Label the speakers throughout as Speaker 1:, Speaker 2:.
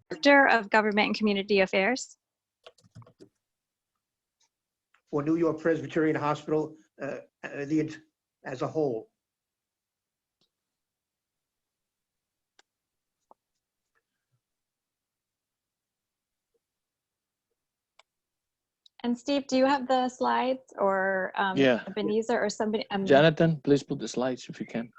Speaker 1: Director of Government and Community Affairs.
Speaker 2: For New York Presbyterian Hospital, as a whole.
Speaker 1: And Steve, do you have the slides, or
Speaker 3: Yeah.
Speaker 1: Ebenezer or somebody?
Speaker 3: Jonathan, please put the slides if you can.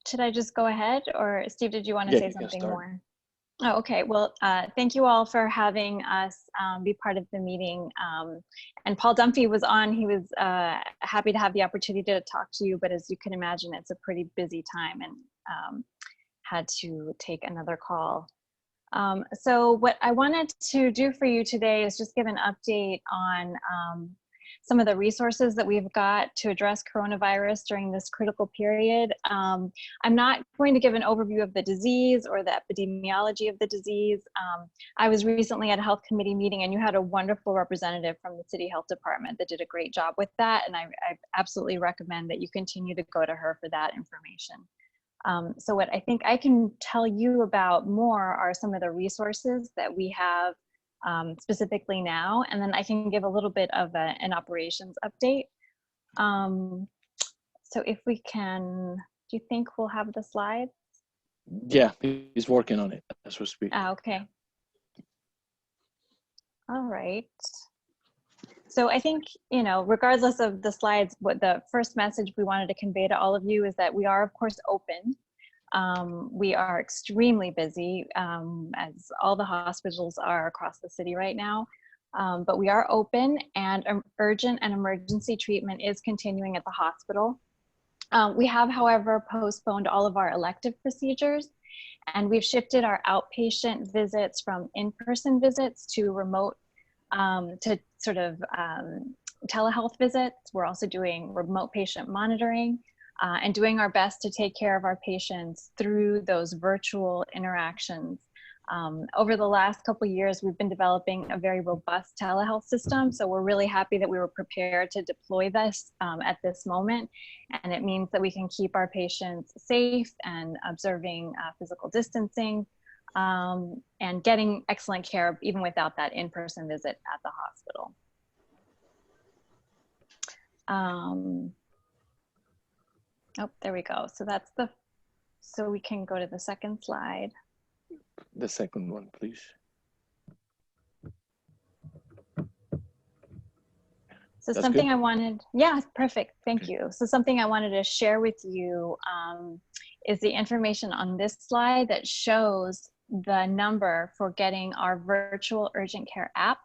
Speaker 1: Should I just go ahead, or Steve, did you want to
Speaker 3: Yeah,
Speaker 1: say
Speaker 3: you can
Speaker 1: something
Speaker 3: start.
Speaker 1: more? Oh, okay. Well, thank you all for having us be part of the meeting. And Paul Dunphy was on. He was happy to have the opportunity to talk to you, but as you can imagine, it's a pretty busy time and had to take another call. So what I wanted to do for you today is just give an update on some of the resources that we've got to address coronavirus during this critical period. I'm not going to give an overview of the disease or the epidemiology of the disease. I was recently at a health committee meeting, and you had a wonderful representative from the city health department that did a great job with that, and I absolutely recommend that you continue to go to her for that information. So what I think I can tell you about more are some of the resources that we have specifically now, and then I can give a little bit of an operations update. So if we can, do you think we'll have the slides?
Speaker 3: Yeah, he's working on it as we speak.
Speaker 1: Okay. All right. So I think, you know, regardless of the slides, what the first message we wanted to convey to all of you is that we are, of course, open. We are extremely busy, as all the hospitals are across the city right now, but we are open, and urgent and emergency treatment is continuing at the hospital. We have, however, postponed all of our elective procedures, and we've shifted our outpatient visits from in-person visits to remote, to sort of telehealth visits. We're also doing remote patient monitoring, and doing our best to take care of our patients through those virtual interactions. Over the last couple of years, we've been developing a very robust telehealth system, so we're really happy that we were prepared to deploy this at this moment, and it means that we can keep our patients safe and observing physical distancing, and getting excellent care even without that in-person visit at the hospital. Oh, there we go. So that's so we can go to the second slide.
Speaker 3: The second one, please.
Speaker 1: So
Speaker 3: That's
Speaker 1: something
Speaker 3: good.
Speaker 1: I wanted, yeah, perfect, thank you. So something I wanted to share with you is the information on this slide that shows the number for getting our virtual urgent care app.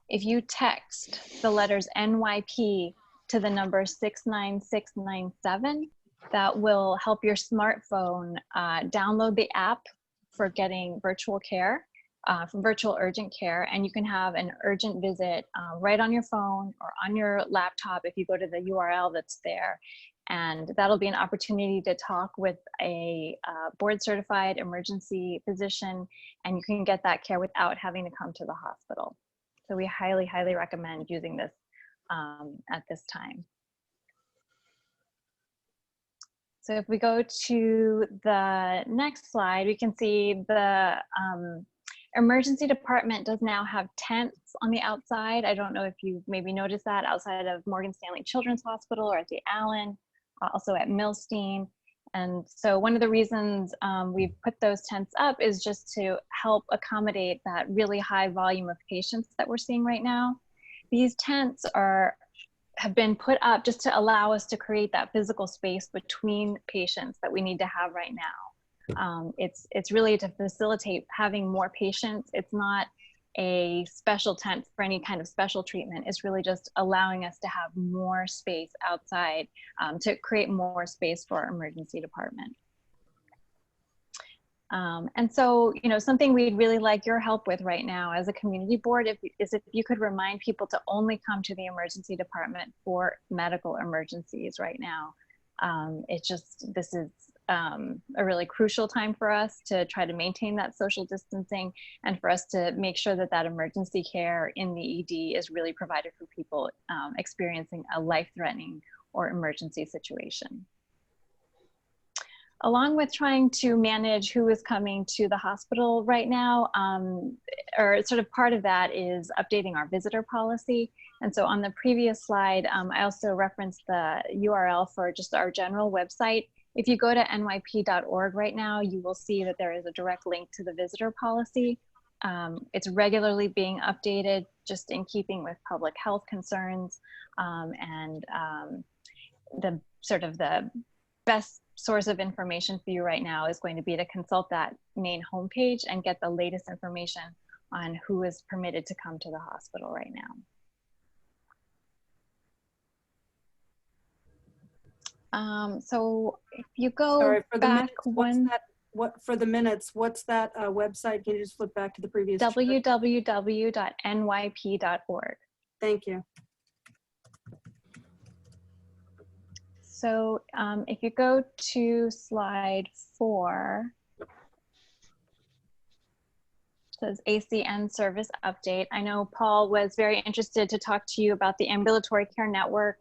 Speaker 1: If you text the letters NYP to the number 69697, that will help your smartphone download the app for getting virtual care, from virtual urgent care, and you can have an urgent visit right on your phone or on your laptop if you go to the URL that's there. And that'll be an opportunity to talk with a board certified emergency physician, and you can get that care without having to come to the hospital. So we highly, highly recommend using this at this time. So if we go to the next slide, we can see the emergency department does now have tents on the outside. I don't know if you maybe noticed that outside of Morgan Stanley Children's Hospital or at the Allen, also at Milstein. And so one of the reasons we've put those tents up is just to help accommodate that really high volume of patients that we're seeing right now. These tents have been put up just to allow us to create that physical space between patients that we need to have right now. It's really to facilitate having more patients. It's not a special tent for any kind of special treatment. It's really just allowing us to have more space outside to create more space for our emergency department. And so, you know, something we'd really like your help with right now as a community board is if you could remind people to only come to the emergency department for medical emergencies right now. This is a really crucial time for us to try to maintain that social distancing and for us to make sure that that emergency care in the ED is really provided for people experiencing a life-threatening or emergency situation. Along with trying to manage who is coming to the hospital right now, or sort of part of that is updating our visitor policy. And so on the previous slide, I also referenced the URL for just our general website. If you go to nyp.org right now, you will see that there is a direct link to the visitor policy. It's regularly being updated just in keeping with public health concerns, and the sort of the best source of information for you right now is going to be to consult that main homepage and get the latest information on who is permitted to come to the hospital right now. So if you go
Speaker 4: Sorry, for the
Speaker 1: back
Speaker 4: minutes,
Speaker 1: one,
Speaker 4: for the minutes, what's that website? Can you just flip back to the previous chart?
Speaker 1: www.nyp.org.
Speaker 4: Thank you.
Speaker 1: So if you go to slide 4, it says ACN service update. I know Paul was very interested to talk to you about the ambulatory care network,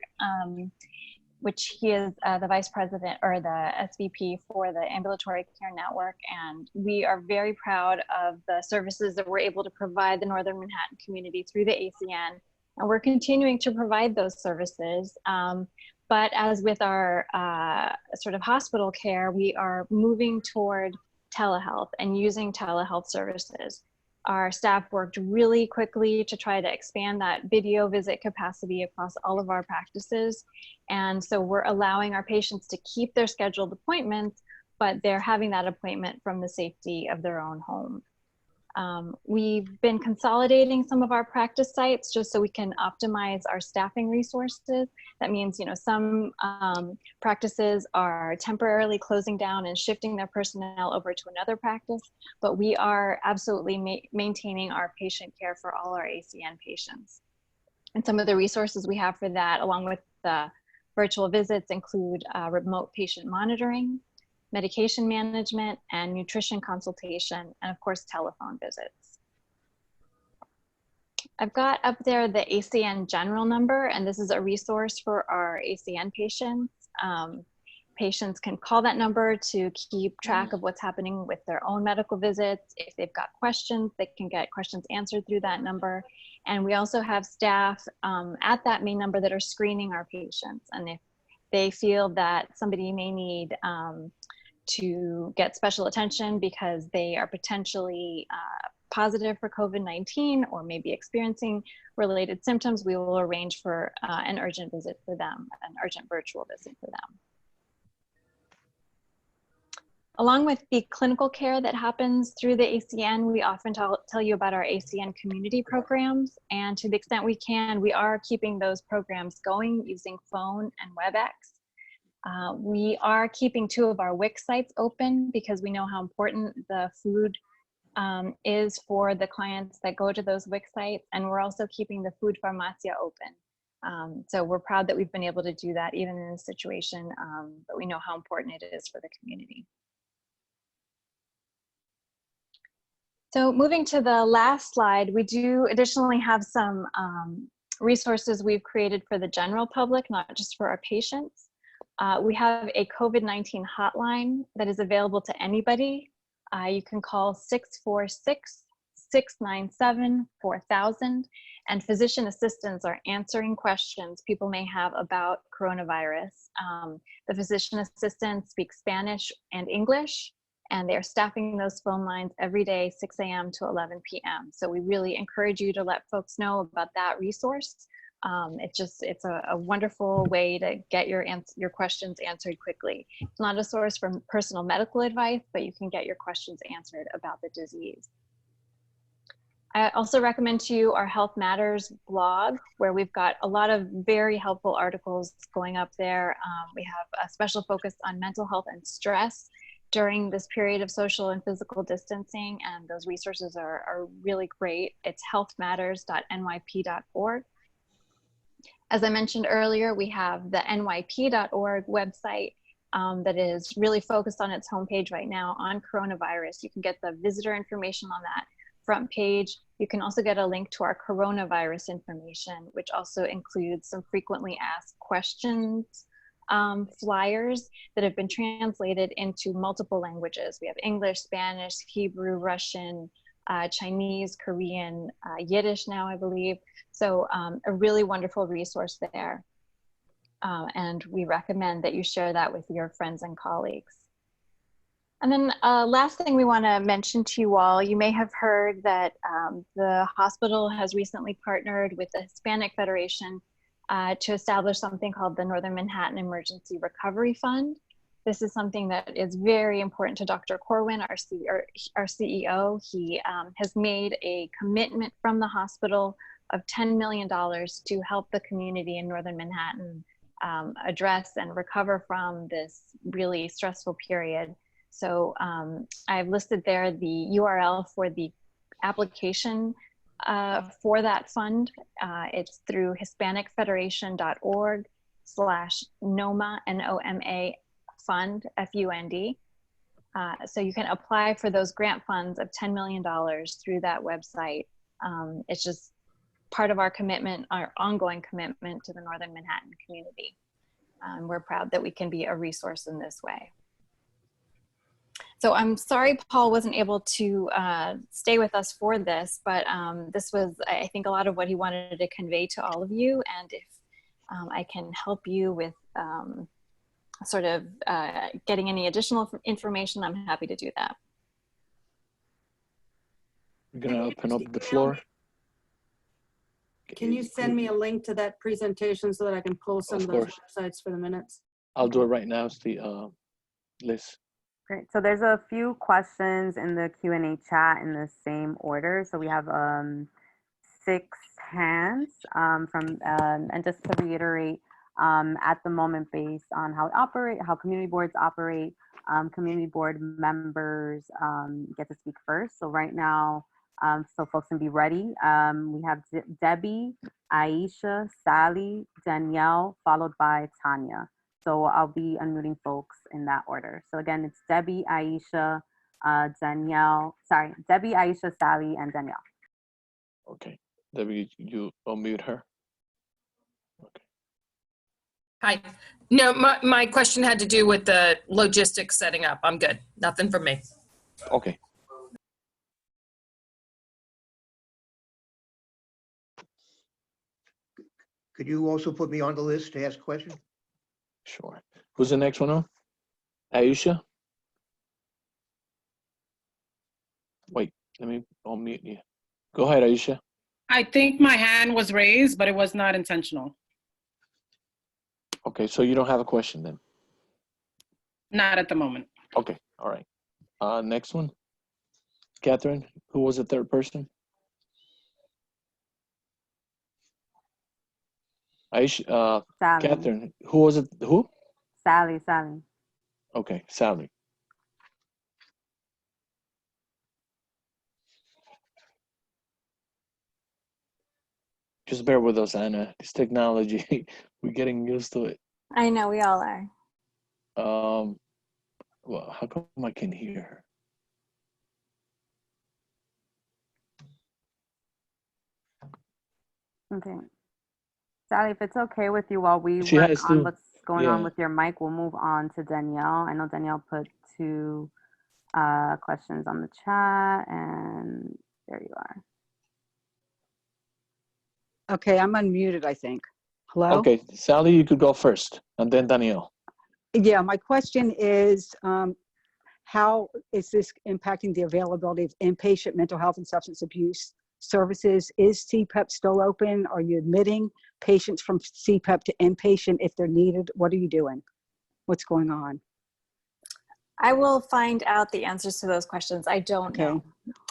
Speaker 1: which he is the vice president or the SVP for the ambulatory care network. And we are very proud of the services that we're able to provide the Northern Manhattan community through the ACN. And we're continuing to provide those services. But as with our sort of hospital care, we are moving toward telehealth and using telehealth services. Our staff worked really quickly to try to expand that video visit capacity across all of our practices. And so we're allowing our patients to keep their scheduled appointments, but they're having that appointment from the safety of their own home. We've been consolidating some of our practice sites just so we can optimize our staffing resources. That means, you know, some practices are temporarily closing down and shifting their personnel over to another practice, but we are absolutely maintaining our patient care for all our ACN patients. And some of the resources we have for that, along with the virtual visits, include remote patient monitoring, medication management, and nutrition consultation, and of course, telephone visits. I've got up there the ACN general number, and this is a resource for our ACN patients. Patients can call that number to keep track of what's happening with their own medical visits. If they've got questions, they can get questions answered through that number. And we also have staff at that main number that are screening our patients. And if they feel that somebody may need to get special attention because they are potentially positive for COVID-19 or maybe experiencing related symptoms, we will arrange for an urgent visit for them, an urgent virtual visit for them. Along with the clinical care that happens through the ACN, we often tell you about our ACN community programs. And to the extent we can, we are keeping those programs going using phone and WebEx. We are keeping 2 of our WIC sites open because we know how important the food is for the clients that go to those WIC sites. And we're also keeping the food pharmacia open. So we're proud that we've been able to do that even in this situation, but we know how important it is for the community. So moving to the last slide, we do additionally have some resources we've created for the general public, not just for our patients. We have a COVID-19 hotline that is available to anybody. You can call 646-697-4000, and physician assistants are answering questions people may have about coronavirus. The physician assistants speak Spanish and English, and they are staffing those phone lines every day, 6 a.m. to 11 p.m. So we really encourage you to let folks know about that resource. It's a wonderful way to get your questions answered quickly. It's not a source for personal medical advice, but you can get your questions answered about the disease. I also recommend to you our Health Matters blog, where we've got a lot of very helpful articles going up there. We have a special focus on mental health and stress during this period of social and physical distancing, and those resources are really great. It's healthmatters.nyp.org. As I mentioned earlier, we have the nyp.org website, that is really focused on its homepage right now on coronavirus. You can get the visitor information on that front page. You can also get a link to our coronavirus information, which also includes some frequently asked questions flyers that have been translated into multiple languages. We have English, Spanish, Hebrew, Russian, Chinese, Korean, Yiddish now, I believe. So a really wonderful resource there. And we recommend that you share that with your friends and colleagues. And then last thing we want to mention to you all, you may have heard that the hospital has recently partnered with the Hispanic Federation to establish something called the Northern Manhattan Emergency Recovery Fund. This is something that is very important to Dr. Corwin, our CEO. He has made a commitment from the hospital of $10 million to help the community in Northern Manhattan address and recover from this really stressful period. So I've listed there the URL for the application for that fund. It's through HispanicFederation.org/NOMA, N-O-M-A, fund, F-U-N-D. So you can apply for those grant funds of $10 million through that website. It's just part of our commitment, our ongoing commitment to the Northern Manhattan community. We're proud that we can be a resource in this way. So I'm sorry Paul wasn't able to stay with us for this, but this was, I think, a lot of what he wanted to convey to all of you. And if I can help you with sort of getting any additional information, I'm happy to do that.
Speaker 3: We're gonna open up the floor.
Speaker 4: Can you send me a link to that presentation so that I can pull some of those websites for the minutes?
Speaker 3: I'll do it right now, Liz.
Speaker 5: Great. So there's a few questions in the Q&A chat in the same order. So we have 6 hands and just to reiterate, at the moment, based on how community boards operate, community board members get to speak first. So right now, so folks can be ready. We have Debbie, Aisha, Sally, Danielle, followed by Tanya. So I'll be unmuting folks in that order. So again, it's Debbie, Aisha, Debbie, Aisha, Sally, and Danielle.
Speaker 3: Okay, Debbie, you unmute her. Okay.
Speaker 6: Hi. No, my question had to do with the logistics setting up. I'm good. Nothing from me.
Speaker 3: Okay.
Speaker 2: Could you also put me on the list to ask a question?
Speaker 3: Sure. Who's the next one on? Aisha? Wait, let me unmute you. Go ahead, Aisha.
Speaker 7: I think my hand was raised, but it was not intentional.
Speaker 3: Okay, so you don't have a question then?
Speaker 7: Not at the moment.
Speaker 3: Okay, all right. Next one. Catherine, who was the third person? Aisha,
Speaker 5: Sally.
Speaker 3: Catherine, who was it? Who?
Speaker 5: Sally.
Speaker 3: Okay, Sally. Just bear with us, Anna. It's technology. We're getting used to it.
Speaker 1: I know, we all are.
Speaker 3: Well, how come I can hear her?
Speaker 5: Okay. Sally, if it's okay with you, while we work on what's going on with your mic, we'll move on to Danielle. I know Danielle put 2 questions on the chat, and there you are.
Speaker 8: Okay, I'm unmuted, I think. Hello?
Speaker 3: Okay, Sally, you could go first, and then Danielle.
Speaker 8: Yeah, my question is, how is this impacting the availability of inpatient mental health and substance abuse services? Is CPEP still open? Are you admitting patients from CPEP to inpatient if they're needed? What are you doing? What's going on?
Speaker 1: I will find out the answers to those questions. I don't know.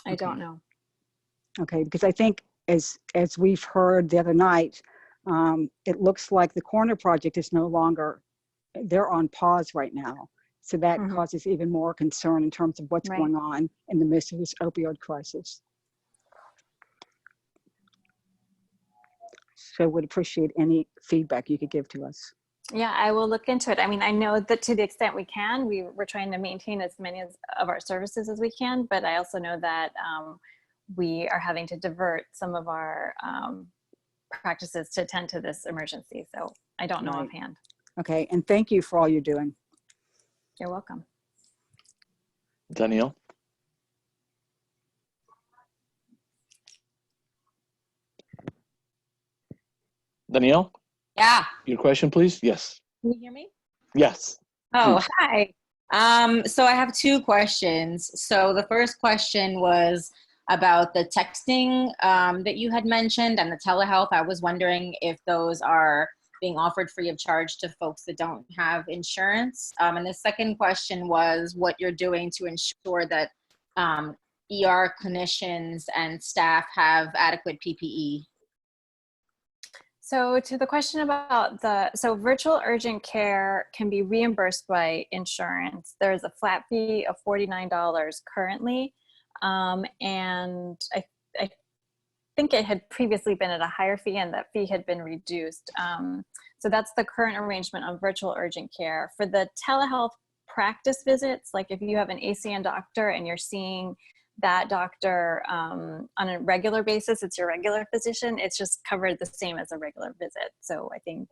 Speaker 1: I don't know.
Speaker 8: Okay, because I think as we've heard the other night, it looks like the Corner Project is no longer, they're on pause right now. So that causes even more concern in terms of what's going on in the midst of this opioid crisis. So would appreciate any feedback you could give to us.
Speaker 1: Yeah, I will look into it. I mean, I know that to the extent we can, we're trying to maintain as many of our services as we can, but I also know that we are having to divert some of our practices to attend to this emergency. So I don't know
Speaker 8: Right.
Speaker 1: offhand.
Speaker 8: Okay, and thank you for all you're doing.
Speaker 1: You're welcome.
Speaker 3: Danielle? Danielle,
Speaker 9: Yeah.
Speaker 3: your question, please? Yes.
Speaker 9: Can you hear me?
Speaker 3: Yes.
Speaker 9: Oh,
Speaker 3: Please.
Speaker 9: hi. So I have two questions. So the first question was about the texting that you had mentioned and the telehealth. I was wondering if those are being offered free of charge to folks that don't have insurance. And the second question was what you're doing to ensure that ER clinicians and staff have adequate PPE.
Speaker 1: So to the question about so virtual urgent care can be reimbursed by insurance. There's a flat fee of $49 currently. And I think it had previously been at a higher fee and that fee had been reduced. So that's the current arrangement on virtual urgent care. For the telehealth practice visits, like if you have an ACN doctor and you're seeing that doctor on a regular basis, it's your regular physician, it's just covered the same as a regular visit. So I think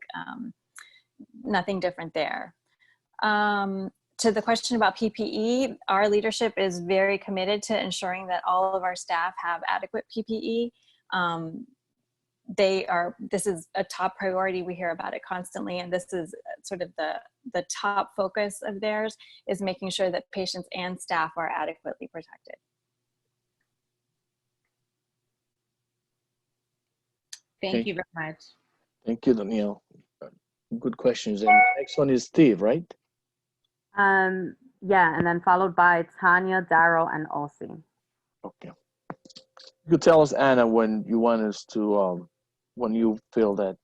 Speaker 1: nothing different there. To the question about PPE, our leadership is very committed to ensuring that all of our staff have adequate PPE. This is a top priority. We hear about it constantly, and this is sort of the top focus of theirs, is making sure that patients and staff are adequately protected.
Speaker 9: Thank you very much.
Speaker 3: Thank you, Danielle. Good questions. And next one is Steve, right?
Speaker 5: Yeah, and then followed by Tanya, Daryl, and Olsie.
Speaker 3: Okay. You could tell us, Anna, when you want us to, when you feel that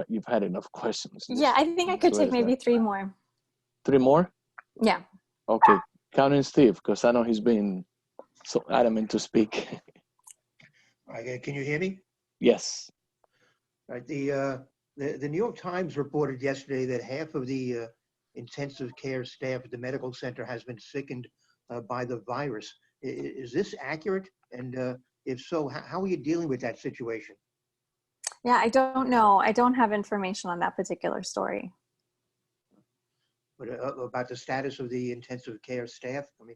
Speaker 3: you've had enough questions.
Speaker 1: Yeah, I think I could take maybe 3 more.
Speaker 3: 3 more?
Speaker 1: Yeah.
Speaker 3: Okay. Counting Steve, because I know he's been so adamant to speak.
Speaker 2: Can you hear me?
Speaker 3: Yes.
Speaker 2: Right. The New York Times reported yesterday that half of the intensive care staff at the medical center has been sickened by the virus. Is this accurate? And if so, how are you dealing with that situation?
Speaker 1: Yeah, I don't know. I don't have information on that particular story.
Speaker 2: But about the status of the intensive care staff, I mean,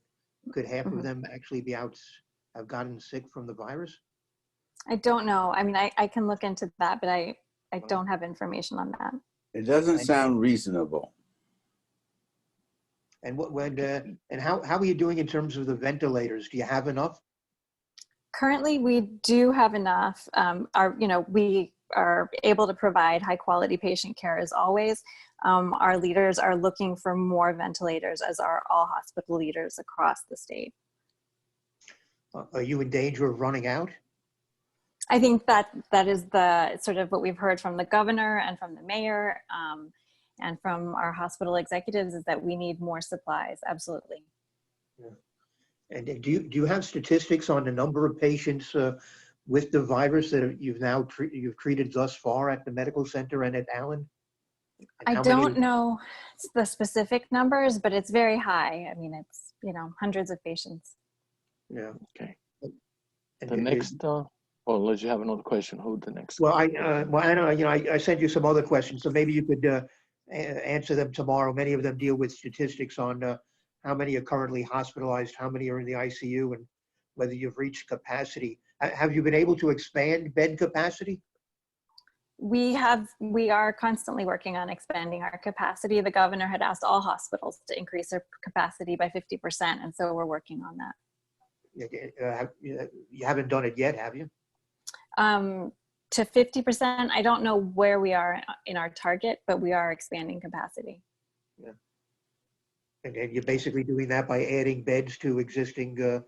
Speaker 2: could half of them actually have gotten sick from the virus?
Speaker 1: I don't know. I mean, I can look into that, but I don't have information on that.
Speaker 10: It doesn't sound reasonable.
Speaker 2: And how are you doing in terms of the ventilators? Do you have enough?
Speaker 1: Currently, we do have enough. We are able to provide high quality patient care as always. Our leaders are looking for more ventilators, as are all hospital leaders across the state.
Speaker 2: Are you in danger of running out?
Speaker 1: I think that is the sort of what we've heard from the governor and from the mayor and from our hospital executives, is that we need more supplies. Absolutely.
Speaker 2: Yeah. And do you have statistics on the number of patients with the virus that you've treated thus far at the medical center and at Allen? And
Speaker 1: I don't know the specific numbers, but it's very high. I mean, it's, hundreds of patients.
Speaker 2: Yeah.
Speaker 3: Okay.
Speaker 2: And
Speaker 3: The next, unless you have another question, who the next?
Speaker 2: Well, I sent you some other questions, so maybe you could answer them tomorrow. Many of them deal with statistics on how many are currently hospitalized, how many are in the ICU, and whether you've reached capacity. Have you been able to expand bed capacity?
Speaker 1: We are constantly working on expanding our capacity. The governor had asked all hospitals to increase their capacity by 50%, and so we're working on that.
Speaker 2: You haven't done it yet, have you?
Speaker 1: To 50%, I don't know where we are in our target, but we are expanding capacity.
Speaker 2: Yeah. And you're basically doing that by adding beds to existing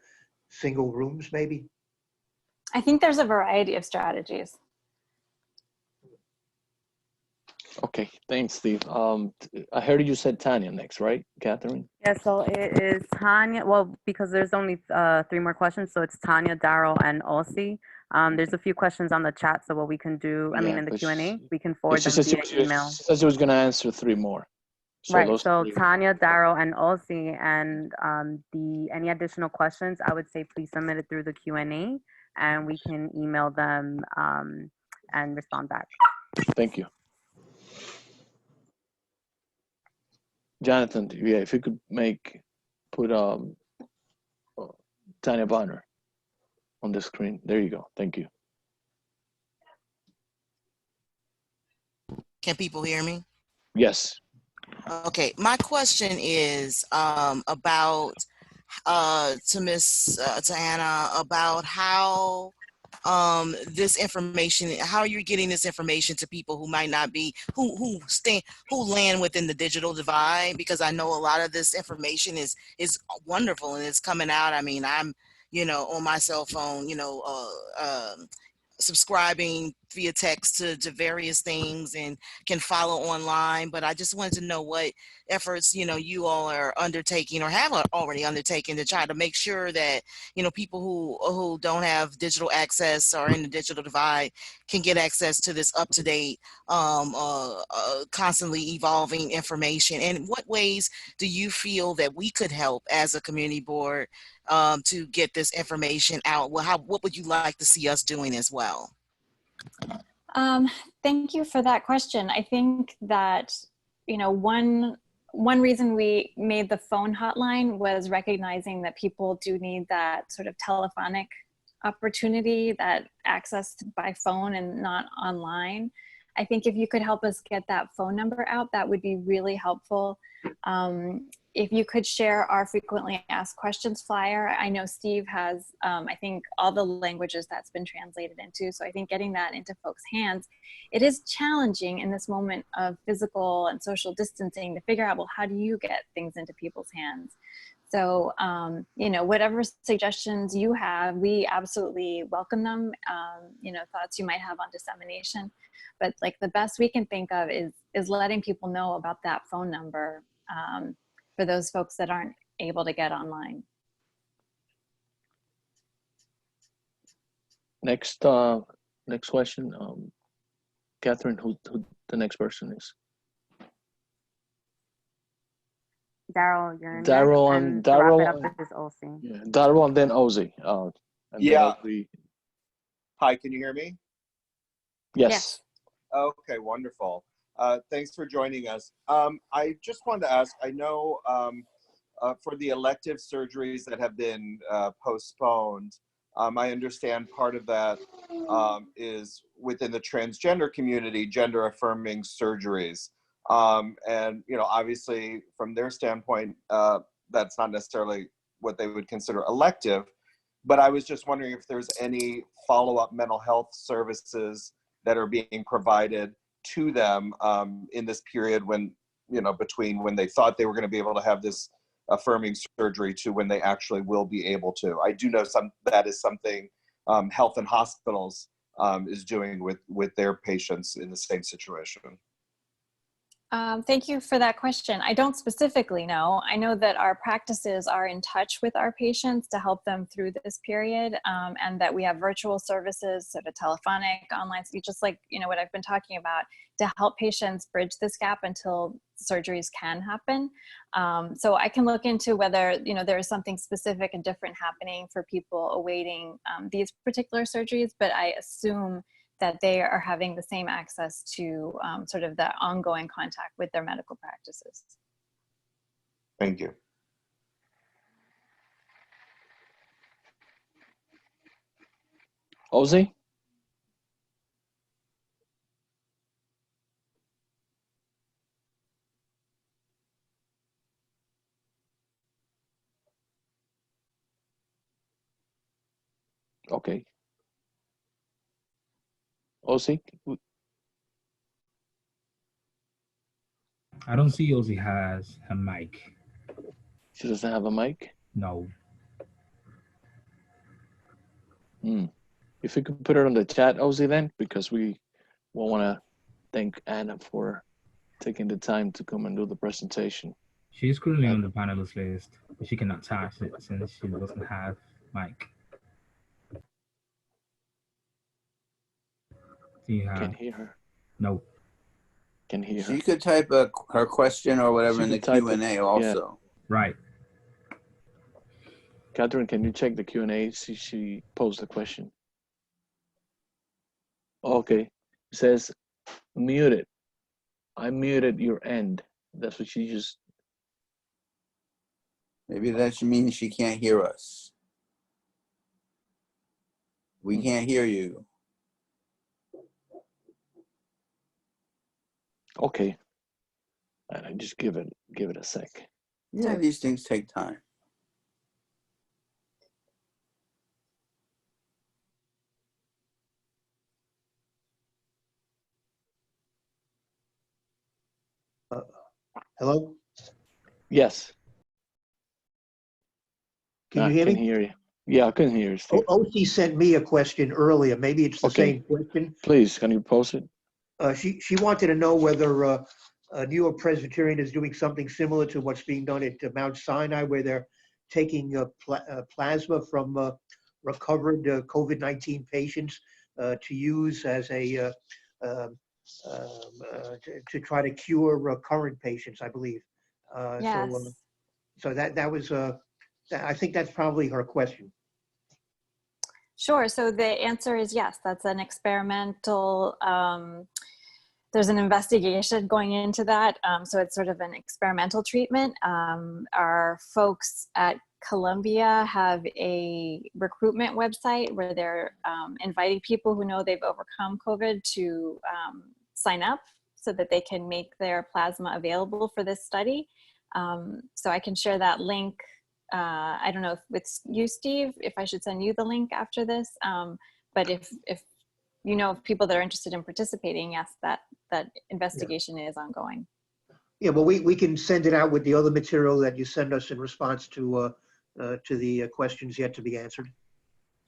Speaker 2: single rooms, maybe?
Speaker 1: I think there's a variety of strategies.
Speaker 3: Okay, thanks, Steve. I heard you said Tanya next, right, Catherine?
Speaker 5: Yeah, so it is Tanya. Well, because there's only 3 more questions, so it's Tanya, Daryl, and Olsie. There's a few questions on the chat, so what we can do, I mean,
Speaker 3: Yeah,
Speaker 5: in the
Speaker 3: but
Speaker 5: Q&A, we can forward
Speaker 3: she
Speaker 5: them
Speaker 3: said she
Speaker 5: via email.
Speaker 3: she said she was going to answer 3 more. So
Speaker 5: Right,
Speaker 3: those
Speaker 5: so
Speaker 3: 3.
Speaker 5: Tanya, Daryl, and Ozzy, and any additional questions, I would say please submit it through the Q&A, and we can email them and respond back.
Speaker 3: Thank you. Jonathan, yeah, if you could put Tanya Bonner on the screen. There you go. Thank you.
Speaker 11: Can people hear me?
Speaker 3: Yes.
Speaker 11: Okay, my question is about to Anna about how this information, how you're getting this information to people who might not be who land within the digital divide, because I know a lot of this information is wonderful and it's coming out. I mean, I'm on my cell phone, subscribing via text to various things and can follow online, but I just wanted to know what efforts you all are undertaking or have already undertaken to try to make sure that people who don't have digital access or in the digital divide can get access to this up-to-date constantly evolving information. And what ways do you feel that we could help as a community board to get this information out? Well, what would you like to see us doing as well?
Speaker 1: Thank you for that question. I think that, one reason we made the phone hotline was recognizing that people do need that sort of telephonic opportunity, that access by phone and not online. I think if you could help us get that phone number out, that would be really helpful. If you could share our frequently asked questions flyer. I know Steve has, I think, all the languages that's been translated into. So I think getting that into folks' hands, it is challenging in this moment of physical and social distancing to figure out, well, how do you get things into people's hands? So, whatever suggestions you have, we absolutely welcome them. Thoughts you might have on dissemination, but like the best we can think of is letting people know about that phone number for those folks that aren't able to get online.
Speaker 3: Next question, Catherine, who the next person is?
Speaker 5: Daryl, you're
Speaker 3: Daryl
Speaker 5: next,
Speaker 3: and
Speaker 5: to wrap
Speaker 3: Daryl.
Speaker 5: it up is Ozzy.
Speaker 3: Yeah, Daryl and then Ozzy. And
Speaker 12: yeah.
Speaker 3: then
Speaker 12: Hi, can you hear me?
Speaker 3: Yes.
Speaker 12: Okay, wonderful. Thanks for joining us. I just wanted to ask, I know for the elective surgeries that have been postponed, I understand part of that is within the transgender community, gender affirming surgeries. And, obviously from their standpoint, that's not necessarily what they would consider elective, but I was just wondering if there's any follow-up mental health services that are being provided to them in this period when, between when they thought they were going to be able to have this affirming surgery to when they actually will be able to. I do know that is something health and hospitals is doing with their patients in the same situation.
Speaker 1: Thank you for that question. I don't specifically know. I know that our practices are in touch with our patients to help them through this period, and that we have virtual services, sort of telephonic, online, just like what I've been talking about, to help patients bridge this gap until surgeries can happen. So I can look into whether there is something specific and different happening for people awaiting these particular surgeries, but I assume that they are having the same access to sort of the ongoing contact with their medical practices.
Speaker 12: Thank you.
Speaker 3: Ozzy? Okay. Ozzy?
Speaker 13: I don't see Ozzy has a mic.
Speaker 3: She doesn't have a mic?
Speaker 13: No.
Speaker 3: If you could put it on the chat, Ozzy, then, because we will want to thank Anna for taking the time to come and do the presentation.
Speaker 13: She is currently on the panelist list, but she cannot touch it since she doesn't have mic. Do you have?
Speaker 3: Can hear her.
Speaker 13: No.
Speaker 3: Can hear her.
Speaker 10: She could type her question or whatever
Speaker 3: She
Speaker 10: in the
Speaker 3: could type it,
Speaker 10: Q&A also.
Speaker 13: Right.
Speaker 3: Catherine, can you check the Q&A? See she posed the question. Okay. It says muted. I muted your end. That's what she just.
Speaker 10: Maybe that means she can't hear us. We can't hear you.
Speaker 3: Okay. I just give it a sec.
Speaker 10: Yeah, these things take time.
Speaker 2: Hello?
Speaker 3: Yes.
Speaker 2: Can you
Speaker 3: I
Speaker 2: hear
Speaker 3: can
Speaker 2: me?
Speaker 3: hear you. Yeah, I can hear you, Steve.
Speaker 2: OC sent me a question earlier. Maybe it's the
Speaker 3: Okay.
Speaker 2: same question.
Speaker 3: Please, can you post it?
Speaker 2: She wanted to know whether New York Presbyterian is doing something similar to what's being done at Mount Sinai, where they're taking plasma from recovered COVID-19 patients to use as a to try to cure current patients, I believe.
Speaker 1: Yes.
Speaker 2: So that was I think that's probably her question.
Speaker 1: Sure. So the answer is yes. That's an experimental. There's an investigation going into that. So it's sort of an experimental treatment. Our folks at Columbia have a recruitment website where they're inviting people who know they've overcome COVID to sign up so that they can make their plasma available for this study. So I can share that link. I don't know if it's you, Steve, if I should send you the link after this. But if you know of people that are interested in participating, yes, that investigation is ongoing.
Speaker 2: Yeah, well, we can send it out with the other material that you send us in response to the questions yet to be answered.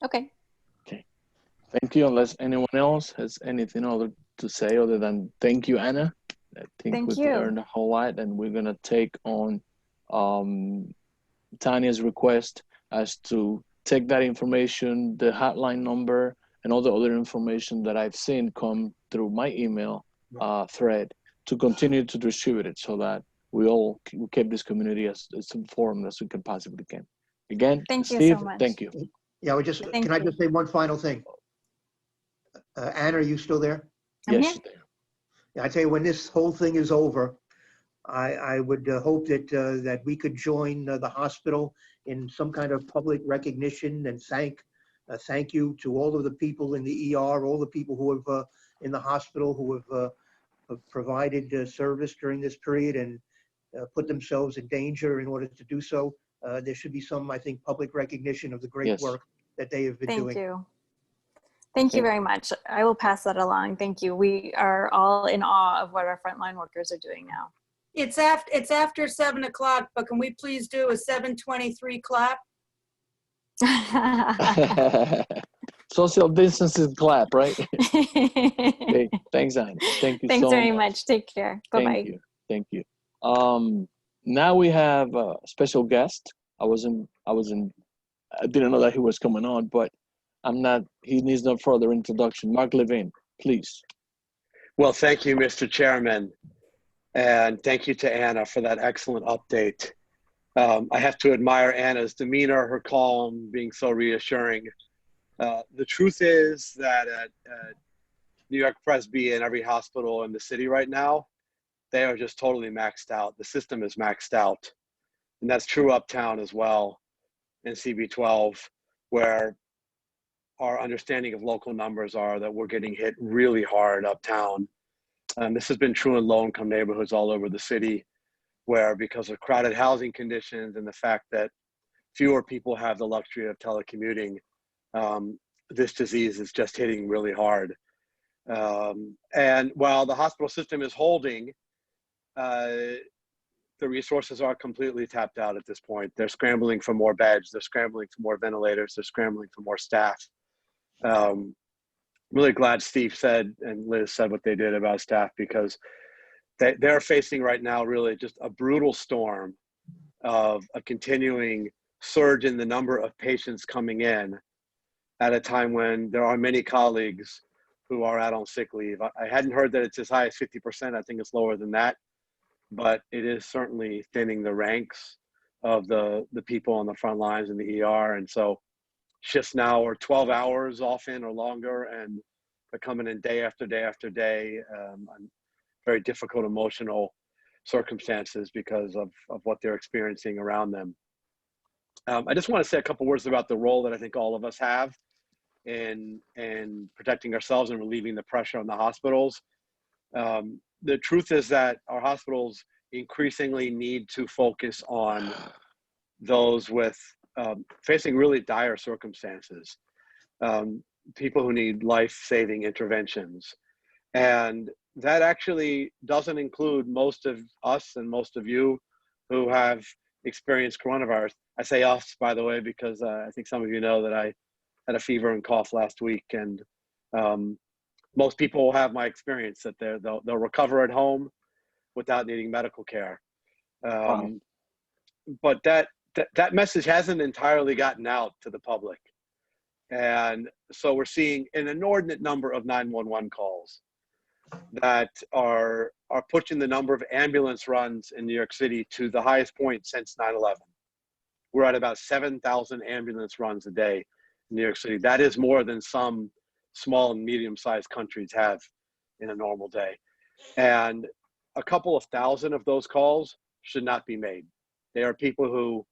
Speaker 1: Okay.
Speaker 3: Okay. Thank you. Unless anyone else has anything other to say other than thank you, Anna. I think
Speaker 1: Thank
Speaker 3: we've
Speaker 1: you.
Speaker 3: learned a whole lot, and we're gonna take on Tanya's request as to take that information, the hotline number, and all the other information that I've seen come through my email thread to continue to distribute it so that we keep this community as informed as we can possibly can. Again,
Speaker 1: thank
Speaker 3: Steve,
Speaker 1: you so much.
Speaker 3: thank you.
Speaker 2: Yeah, can I just say one final thing? Anna, are you still there?
Speaker 1: I'm
Speaker 3: Yes,
Speaker 1: here.
Speaker 3: she's there.
Speaker 2: Yeah, I tell you, when this whole thing is over, I would hope that we could join the hospital in some kind of public recognition and thank you to all of the people in the ER, all the people who have in the hospital who have provided service during this period and put themselves in danger in order to do so. There should be some, I think, public recognition of the great work that they have been doing.
Speaker 1: Thank you. Thank you very much. I will pass that along. Thank you. We are all in awe of what our frontline workers are doing now.
Speaker 4: It's after 7 o'clock, but can we please do a 7:23 clap?
Speaker 3: Social distancing clap, right? Okay, thanks, Anna. Thank you
Speaker 1: Thanks
Speaker 3: so
Speaker 1: very
Speaker 3: much.
Speaker 1: much. Take care. Bye-bye.
Speaker 3: Thank you. Now we have a special guest. I didn't know that he was coming on, but he needs no further introduction. Mark Levine, please.
Speaker 14: Well, thank you, Mr. Chairman. And thank you to Anna for that excellent update. I have to admire Anna's demeanor, her calm, being so reassuring. The truth is that at New York Presby and every hospital in the city right now, they are just totally maxed out. The system is maxed out. And that's true uptown as well in CB12, where our understanding of local numbers are that we're getting hit really hard uptown. This has been true in low-income neighborhoods all over the city, where because of crowded housing conditions and the fact that fewer people have the luxury of telecommuting, this disease is just hitting really hard. And while the hospital system is holding, the resources are completely tapped out at this point. They're scrambling for more beds, they're scrambling for more ventilators, they're scrambling for more staff. Really glad Steve said and Liz said what they did about staff, because they're facing right now really just a brutal storm of a continuing surge in the number of patients coming in at a time when there are many colleagues who are out on sick leave. I hadn't heard that it's as high as 50%. I think it's lower than that, but it is certainly thinning the ranks of the people on the front lines in the ER. And so shifts now are 12 hours often or longer, and they're coming in day after day after day on very difficult emotional circumstances because of what they're experiencing around them. I just want to say a couple words about the role that I think all of us have in protecting ourselves and relieving the pressure on the hospitals. The truth is that our hospitals increasingly need to focus on those with facing really dire circumstances, people who need life-saving interventions. And that actually doesn't include most of us and most of you who have experienced coronavirus. I say us, by the way, because I think some of you know that I had a fever and cough last week, and most people will have my experience that they'll recover at home without needing medical care. But that message hasn't entirely gotten out to the public. And so we're seeing an inordinate number of 911 calls that are pushing the number of ambulance runs in New York City to the highest point since 9/11. We're at about 7,000 ambulance runs a day in New York City. That is more than some small and medium-sized countries have in a normal day. And a couple of thousand of those calls should not be made. They are people who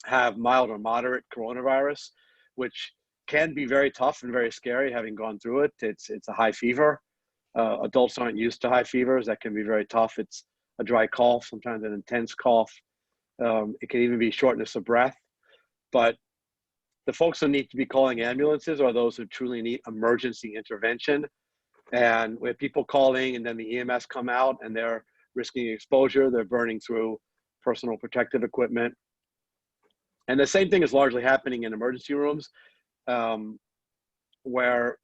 Speaker 14: have mild or moderate coronavirus, which can be very tough and very scary, having gone through it. It's a high fever. Adults aren't used to high fevers. That can be very tough. It's a dry cough, sometimes an intense cough. It can even be shortness of breath. But the folks who need to be calling ambulances are those who truly need emergency intervention. And we have people calling, and then the EMS come out and they're risking exposure. They're burning through personal protective equipment. And the same thing is largely happening in emergency rooms, where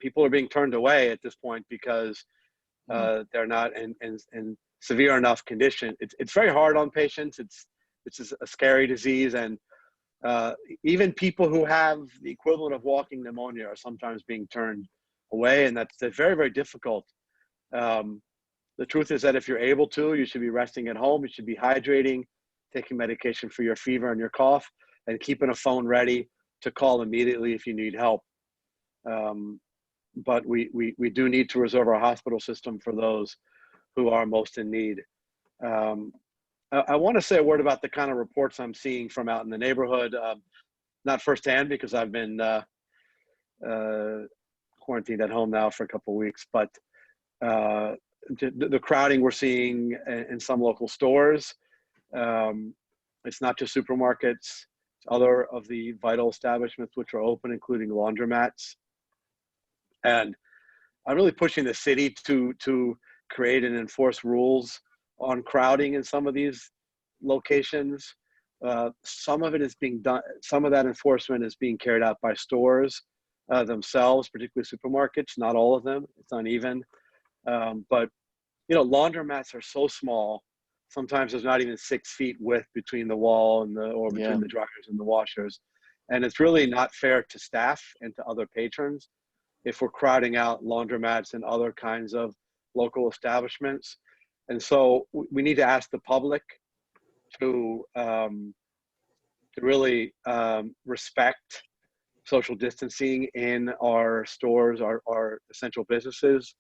Speaker 14: people are being turned away at this point because they're not in severe enough condition. It's very hard on patients. It's a scary disease, and even people who have the equivalent of walking pneumonia are sometimes being turned away, and that's very, very difficult. The truth is that if you're able to, you should be resting at home. You should be hydrating, taking medication for your fever and your cough, and keeping a phone ready to call immediately if you need help. But we do need to reserve our hospital system for those who are most in need. I want to say a word about the kind of reports I'm seeing from out in the neighborhood, not firsthand because I've been quarantined at home now for a couple of weeks, but the crowding we're seeing in some local stores. It's not just supermarkets, it's other of the vital establishments which are open, including laundromats. And I'm really pushing the city to create and enforce rules on crowding in some of these locations. Some of it is being done, some of that enforcement is being carried out by stores themselves, particularly supermarkets, not all of them, it's uneven. But you know, laundromats are so small, sometimes there's not even 6 feet width between the wall and between the dryers and the washers. And it's really not fair to staff and to other patrons if we're crowding out laundromats and other kinds of local establishments. And so we need to ask the public to really respect social distancing in our stores, our essential businesses,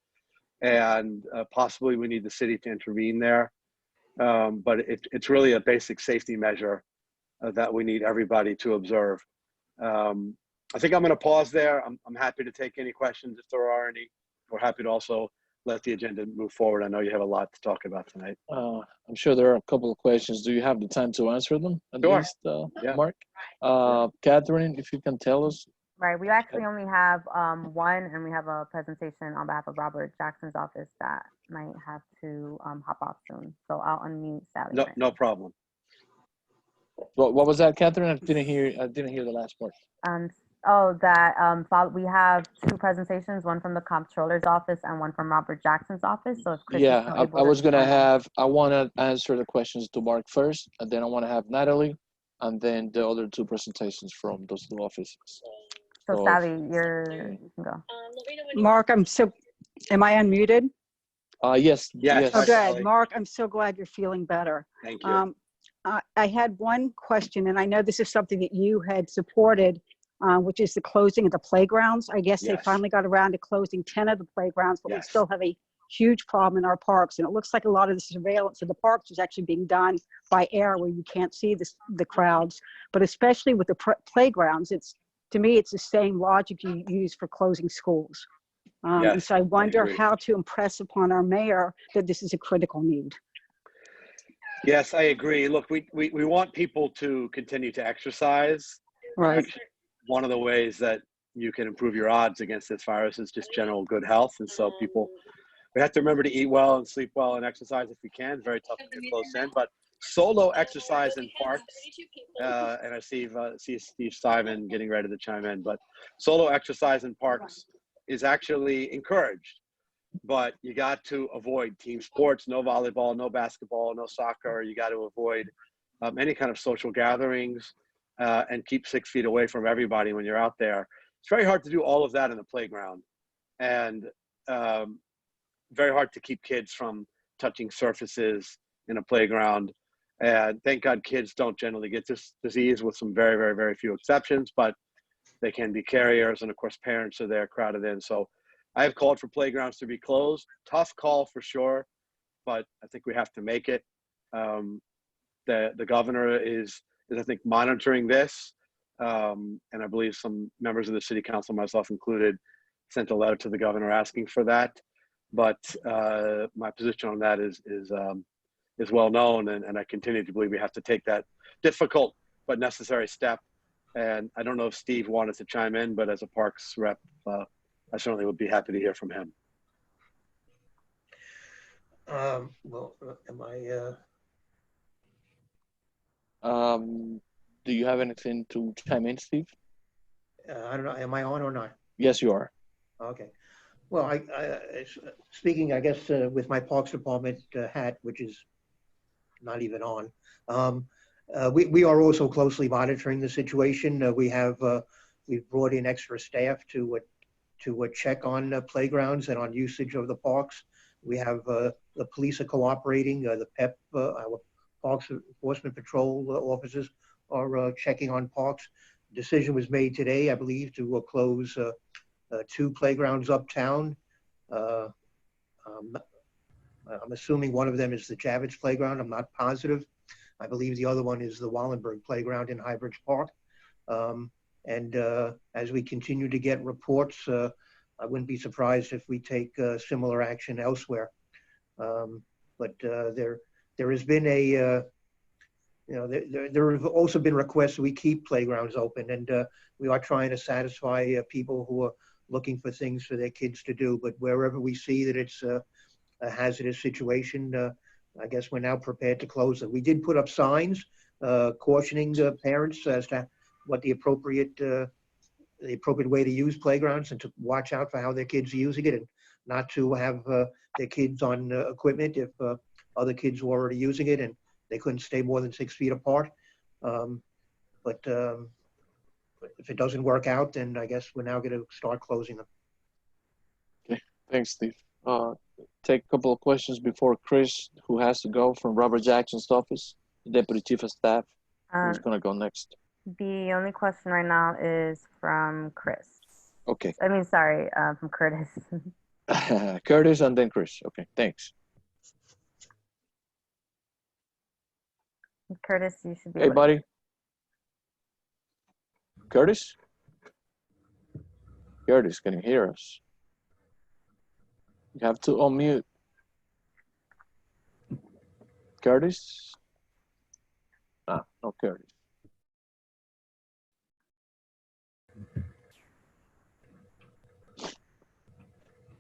Speaker 14: and possibly we need the city to intervene there. But it's really a basic safety measure that we need everybody to observe. I think I'm going to pause there. I'm happy to take any questions if there are any. We're happy to also let the agenda move forward. I know you have a lot to talk about tonight.
Speaker 3: I'm sure there are a couple of questions. Do you have the time to answer them at least, Mark? Catherine, if you can tell us.
Speaker 5: Right, we actually only have one, and we have a presentation on behalf of Robert Jackson's office that might have to hop off soon. So I'll unmute Sally.
Speaker 14: No problem.
Speaker 3: What was that, Catherine? I didn't hear the last part.
Speaker 5: We have two presentations, one from the comptroller's office and one from Robert Jackson's office. So if Chris
Speaker 3: I want to answer the questions to Mark first, and then I want to have Natalie, and then the other two presentations from those two offices.
Speaker 5: So
Speaker 3: So,
Speaker 5: Sally, you can go.
Speaker 8: Mark, am I unmuted?
Speaker 3: yes,
Speaker 14: Yes.
Speaker 8: Oh,
Speaker 14: Hi,
Speaker 8: good.
Speaker 14: Sally.
Speaker 8: Mark, I'm so glad you're feeling better.
Speaker 14: Thank you.
Speaker 8: I had one question, and I know this is something that you had supported, which is the closing of the playgrounds. I guess they
Speaker 14: Yes.
Speaker 8: finally got around to closing 10 of the playgrounds, but we
Speaker 14: Yes.
Speaker 8: still have a huge problem in our parks. And it looks like a lot of the surveillance of the parks is actually being done by air, where you can't see the crowds. But especially with the playgrounds, to me, it's the same logic you use for closing schools. And
Speaker 14: Yes,
Speaker 8: so I wonder
Speaker 14: agree.
Speaker 8: how to impress upon our mayor that this is a critical need.
Speaker 14: Yes, I agree. Look, we want people to continue to exercise.
Speaker 8: Right.
Speaker 14: Actually, one of the ways that you can improve your odds against this virus is just general good health. And so we have to remember to eat well and sleep well and exercise if we can. It's very tough to get close in, but solo exercise in parks, and I see Steve Simon getting ready to chime in, but solo exercise in parks is actually encouraged. But you got to avoid team sports, no volleyball, no basketball, no soccer. You got to avoid any kind of social gatherings and keep 6 feet away from everybody when you're out there. It's very hard to do all of that in the playground, and very hard to keep kids from touching surfaces in a playground. And thank God kids don't generally get this disease, with some very, very, very few exceptions, but they can be carriers. And of course, parents are there crowded in. So I have called for playgrounds to be closed. Tough call for sure, but I think we have to make it. The governor is I think monitoring this, and I believe some members of the city council, myself included, sent a letter to the governor asking for that. But my position on that is well known, and I continue to believe we have to take that difficult but necessary step. And I don't know if Steve wanted to chime in, but as a parks rep, I certainly would be happy to hear from him.
Speaker 2: Well, am I?
Speaker 3: Do you have anything to chime in, Steve?
Speaker 2: I don't know. Am I on or not?
Speaker 3: Yes, you are.
Speaker 2: Okay. Well, speaking, I guess, with my Parks Department hat, which is not even on, we are also closely monitoring the situation. We've brought in extra staff to check on playgrounds and on usage of the parks. We have the police are cooperating. The PEP, our Parks Enforcement Patrol officers are checking on parks. Decision was made today, I believe, to close 2 playgrounds uptown. I'm assuming one of them is the Javits Playground. I'm not positive. I believe the other one is the Wallenberg Playground in Highbridge Park. And as we continue to get reports, I wouldn't be surprised if we take similar action elsewhere. But there has been there have also been requests that we keep playgrounds open, and we are trying to satisfy people who are looking for things for their kids to do. But wherever we see that it's a hazardous situation, I guess we're now prepared to close it. We did put up signs cautioning parents as to what the appropriate way to use playgrounds, and to watch out for how their kids are using it, and not to have their kids on equipment if other kids were already using it and they couldn't stay more than 6 feet apart. But if it doesn't work out, then I guess we're now going to start closing them.
Speaker 3: Okay, thanks, Steve. Take a couple of questions before Chris, who has to go, from Robert Jackson's office, the Deputy Chief of Staff, who's going to go next.
Speaker 5: The only question right now is from Chris.
Speaker 3: Okay.
Speaker 5: I mean, sorry, from Curtis.
Speaker 3: Curtis and then Chris. Okay, thanks.
Speaker 5: Curtis, you should be.
Speaker 3: Hey, buddy. Curtis? Curtis, can you hear us? You have to unmute. Curtis? No Curtis.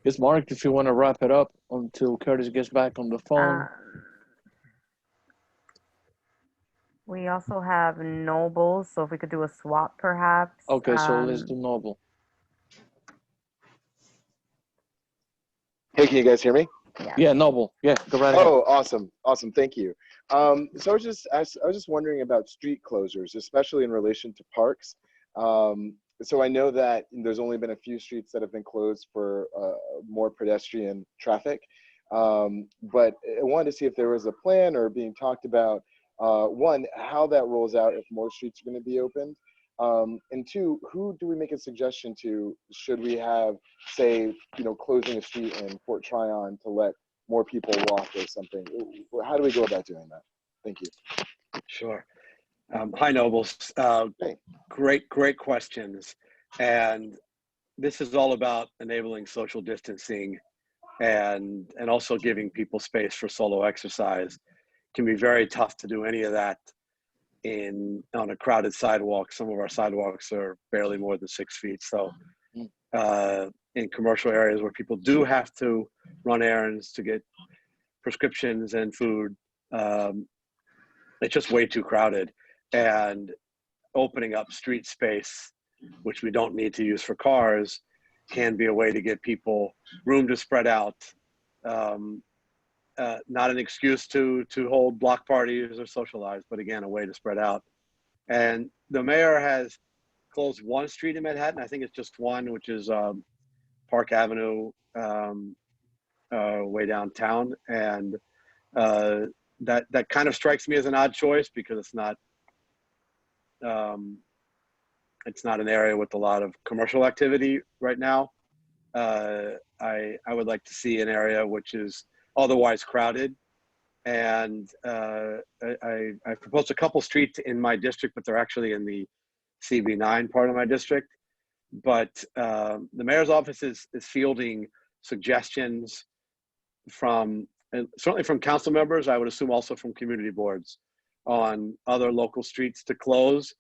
Speaker 3: Yes, Mark, if you want to wrap it up until Curtis gets back on the phone.
Speaker 5: We also have Noble, so if we could do a swap, perhaps.
Speaker 3: Okay, so let's do Noble.
Speaker 15: Hey, can you guys hear me?
Speaker 3: Yeah, Noble. Yeah, go right ahead.
Speaker 15: Oh, awesome, awesome. Thank you. So I was just wondering about street closures, especially in relation to parks. So I know that there's only been a few streets that have been closed for more pedestrian traffic. But I wanted to see if there was a plan or being talked about, one, how that rolls out if more streets are going to be opened. And two, who do we make a suggestion to, should we have, say, closing a street in Fort Tryon to let more people walk or something? How do we go about doing that? Thank you.
Speaker 14: Sure. Hi, Nobles. Great questions. And this is all about enabling social distancing and also giving people space for solo exercise. It can be very tough to do any of that on a crowded sidewalk. Some of our sidewalks are barely more than 6 feet. So in commercial areas where people do have to run errands to get prescriptions and food, it's just way too crowded. And opening up street space, which we don't need to use for cars, can be a way to get people room to spread out. Not an excuse to hold block parties or socialize, but again, a way to spread out. And the mayor has closed one street in Manhattan. I think it's just one, which is Park Avenue, way downtown. And that kind of strikes me as an odd choice because it's not an area with a lot of commercial activity right now. I would like to see an area which is otherwise crowded. And I proposed a couple streets in my district, but they're actually in the CB9 part of my district. But the mayor's office is fielding suggestions certainly from council members, I would assume also from community boards, on other local streets to close.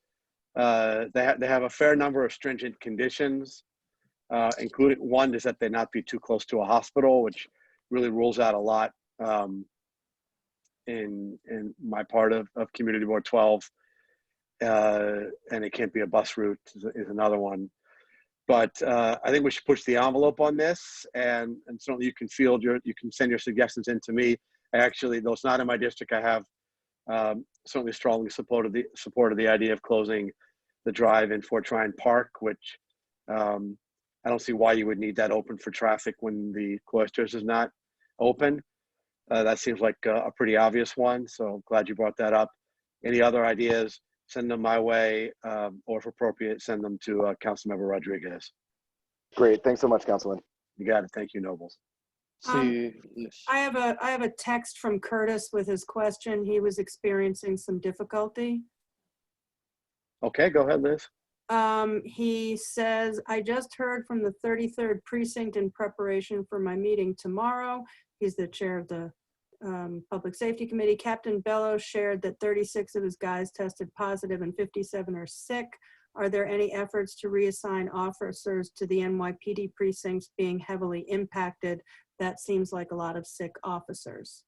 Speaker 14: They have a fair number of stringent conditions, including one is that they not be too close to a hospital, which really rules out a lot in my part of Community Board 12. And it can't be a bus route is another one. But I think we should push the envelope on this, and certainly you can send your suggestions in to me. Actually, though it's not in my district, I have certainly strongly supported the idea of closing the drive in Fort Tryon Park, which I don't see why you would need that open for traffic when the Cloisters is not open. That seems like a pretty obvious one, so glad you brought that up. Any other ideas, send them my way, or if appropriate, send them to Councilmember Rodriguez.
Speaker 15: Great, thanks so much, Councilman.
Speaker 14: You got it, thank you, Nobles.
Speaker 4: I have a text from Curtis with his question. He was experiencing some difficulty.
Speaker 14: Okay, go ahead, Liz.
Speaker 4: He says, I just heard from the 33rd precinct in preparation for my meeting tomorrow. He's the chair of the Public Safety Committee. Captain Bellows shared that 36 of his guys tested positive and 57 are sick. Are there any efforts to reassign officers to the NYPD precincts being heavily impacted? That seems like a lot of sick officers.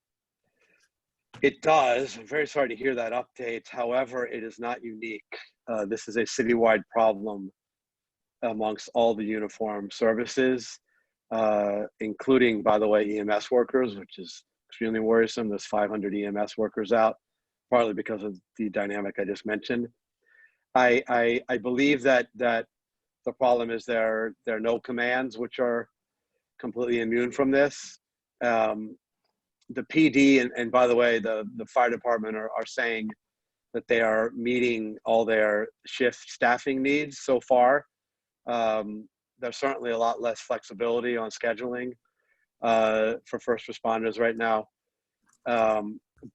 Speaker 14: It does. I'm very sorry to hear that update. However, it is not unique. This is a citywide problem amongst all the uniform services, including, by the way, EMS workers, which is extremely worrisome. There's 500 EMS workers out, partly because of the dynamic I just mentioned. I believe that the problem is there are no commands which are completely immune from this. The PD and by the way, the fire department are saying that they are meeting all their shift staffing needs so far. There's certainly a lot less flexibility on scheduling for first responders right now.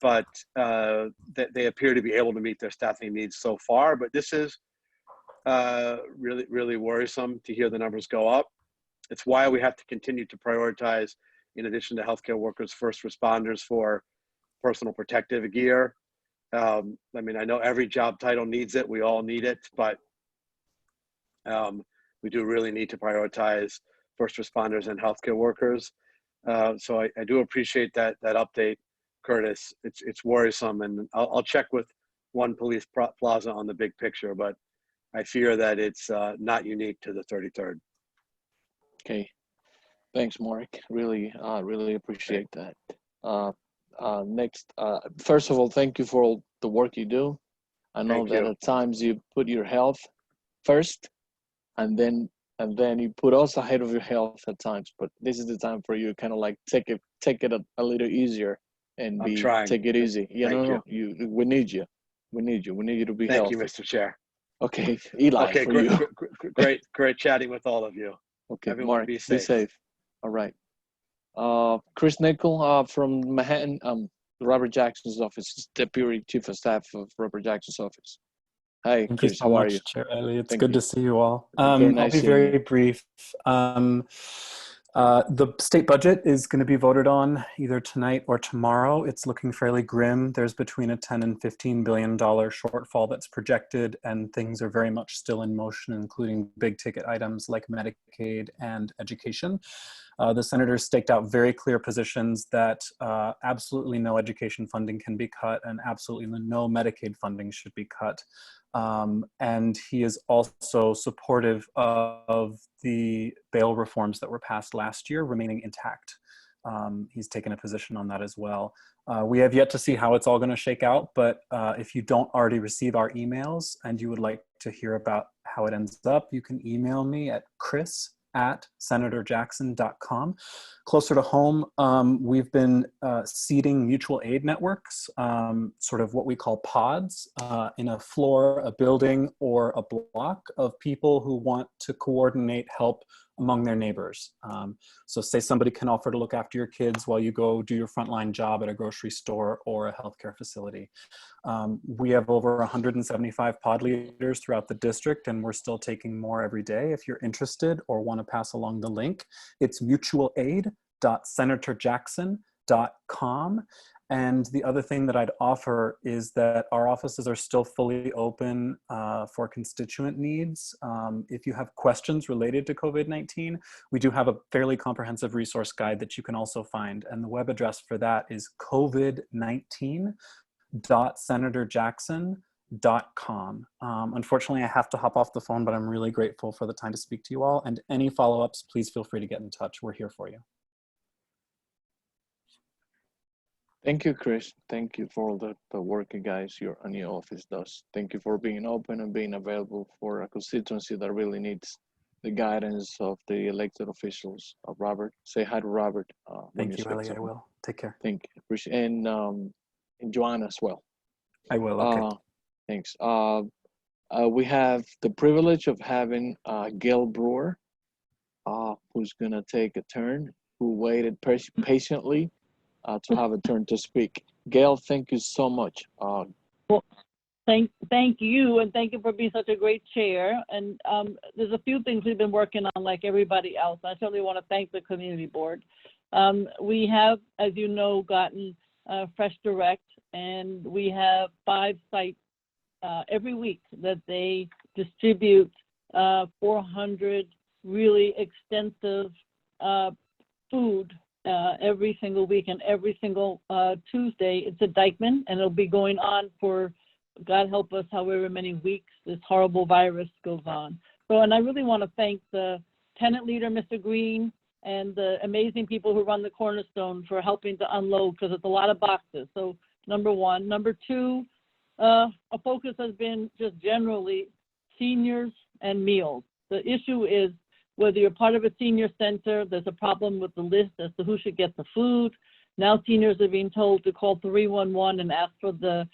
Speaker 14: But they appear to be able to meet their staffing needs so far. But this is really, really worrisome to hear the numbers go up. It's why we have to continue to prioritize, in addition to healthcare workers, first responders for personal protective gear. I mean, I know every job title needs it. We all need it, but we do really need to prioritize first responders and healthcare workers. So I do appreciate that update, Curtis. It's worrisome, and I'll check with One Police Plaza on the big picture, but I fear that it's not unique to the 33rd.
Speaker 3: Okay, thanks, Mark. Really appreciate that. Next, first of all, thank you for all the work you do. I know that at times you put your health first, and then you put us ahead of your health at times. But this is the time for you to kind of like take it a little easier and
Speaker 14: I'm trying.
Speaker 3: take it easy.
Speaker 14: Thank
Speaker 3: You. We need you. We need you to be
Speaker 14: Thank
Speaker 3: healthy.
Speaker 14: you, Mr. Chair.
Speaker 3: Okay, Eli,
Speaker 14: Okay,
Speaker 3: for you.
Speaker 14: great chatting with all of you.
Speaker 3: Okay,
Speaker 14: Everyone
Speaker 3: Mark,
Speaker 14: be safe.
Speaker 3: All right. Chris Nickel from Manhattan, Robert Jackson's office, Deputy Chief of Staff of Robert Jackson's office. Hi,
Speaker 16: Thank you
Speaker 3: Chris.
Speaker 16: so
Speaker 3: How are
Speaker 16: much,
Speaker 3: you?
Speaker 16: Chair Ellie. It's
Speaker 3: Thank
Speaker 16: good
Speaker 3: you.
Speaker 16: to see you all.
Speaker 3: Very nice
Speaker 16: I'll be
Speaker 3: seeing you.
Speaker 16: very brief. The state budget is going to be voted on either tonight or tomorrow. It's looking fairly grim. There's between a $10 and $15 billion shortfall that's projected, and things are very much still in motion, including big ticket items like Medicaid and education. The senators staked out very clear positions that absolutely no education funding can be cut and absolutely no Medicaid funding should be cut. And he is also supportive of the bail reforms that were passed last year remaining intact. He's taken a position on that as well. We have yet to see how it's all going to shake out, but if you don't already receive our emails and you would like to hear about how it ends up, you can email me at chris@senatorjackson.com. Closer to home, we've been seeding mutual aid networks, sort of what we call pods, in a floor, a building, or a block of people who want to coordinate help among their neighbors. So say somebody can offer to look after your kids while you go do your frontline job at a grocery store or a healthcare facility. We have over 175 pod leaders throughout the district, and we're still taking more every day. If you're interested or want to pass along the link, it's mutualaid.senatorjackson.com. And the other thing that I'd offer is that our offices are still fully open for constituent needs. If you have questions related to COVID-19, we do have a fairly comprehensive resource guide that you can also find. And the web address for that is covid19.senatorjackson.com. Unfortunately, I have to hop off the phone, but I'm really grateful for the time to speak to you all. And any follow-ups, please feel free to get in touch. We're here for you.
Speaker 3: Thank you, Chris. Thank you for all the work you guys your office does. Thank you for being open and being available for a constituency that really needs the guidance of the elected officials. Robert, say hi to Robert.
Speaker 16: Thank you, Ellie. I will. Take care.
Speaker 3: Thank you. Appreciate, and Joanna as well.
Speaker 16: I will. Okay.
Speaker 3: Thanks. We have the privilege of having Gail Brewer, who's gonna take a turn, who waited patiently to have a turn to speak. Gail, thank you so much.
Speaker 17: Well, thank you, and thank you for being such a great chair. And there's a few things we've been working on like everybody else. I certainly want to thank the community board. We have, as you know, gotten Fresh Direct, and we have 5 sites every week that they distribute 400 really extensive food every single week, and every single Tuesday. It's a Dykeman, and it'll be going on for, God help us, however many weeks this horrible virus goes on. So, and I really want to thank the tenant leader, Mr. Green, and the amazing people who run the Cornerstone for helping to unload, because it's a lot of boxes. So, number one. Number two, a focus has been just generally seniors and meals. The issue is, whether you're part of a senior center, there's a problem with the list as to who should get the food. Now seniors are being told to call 311 and ask for the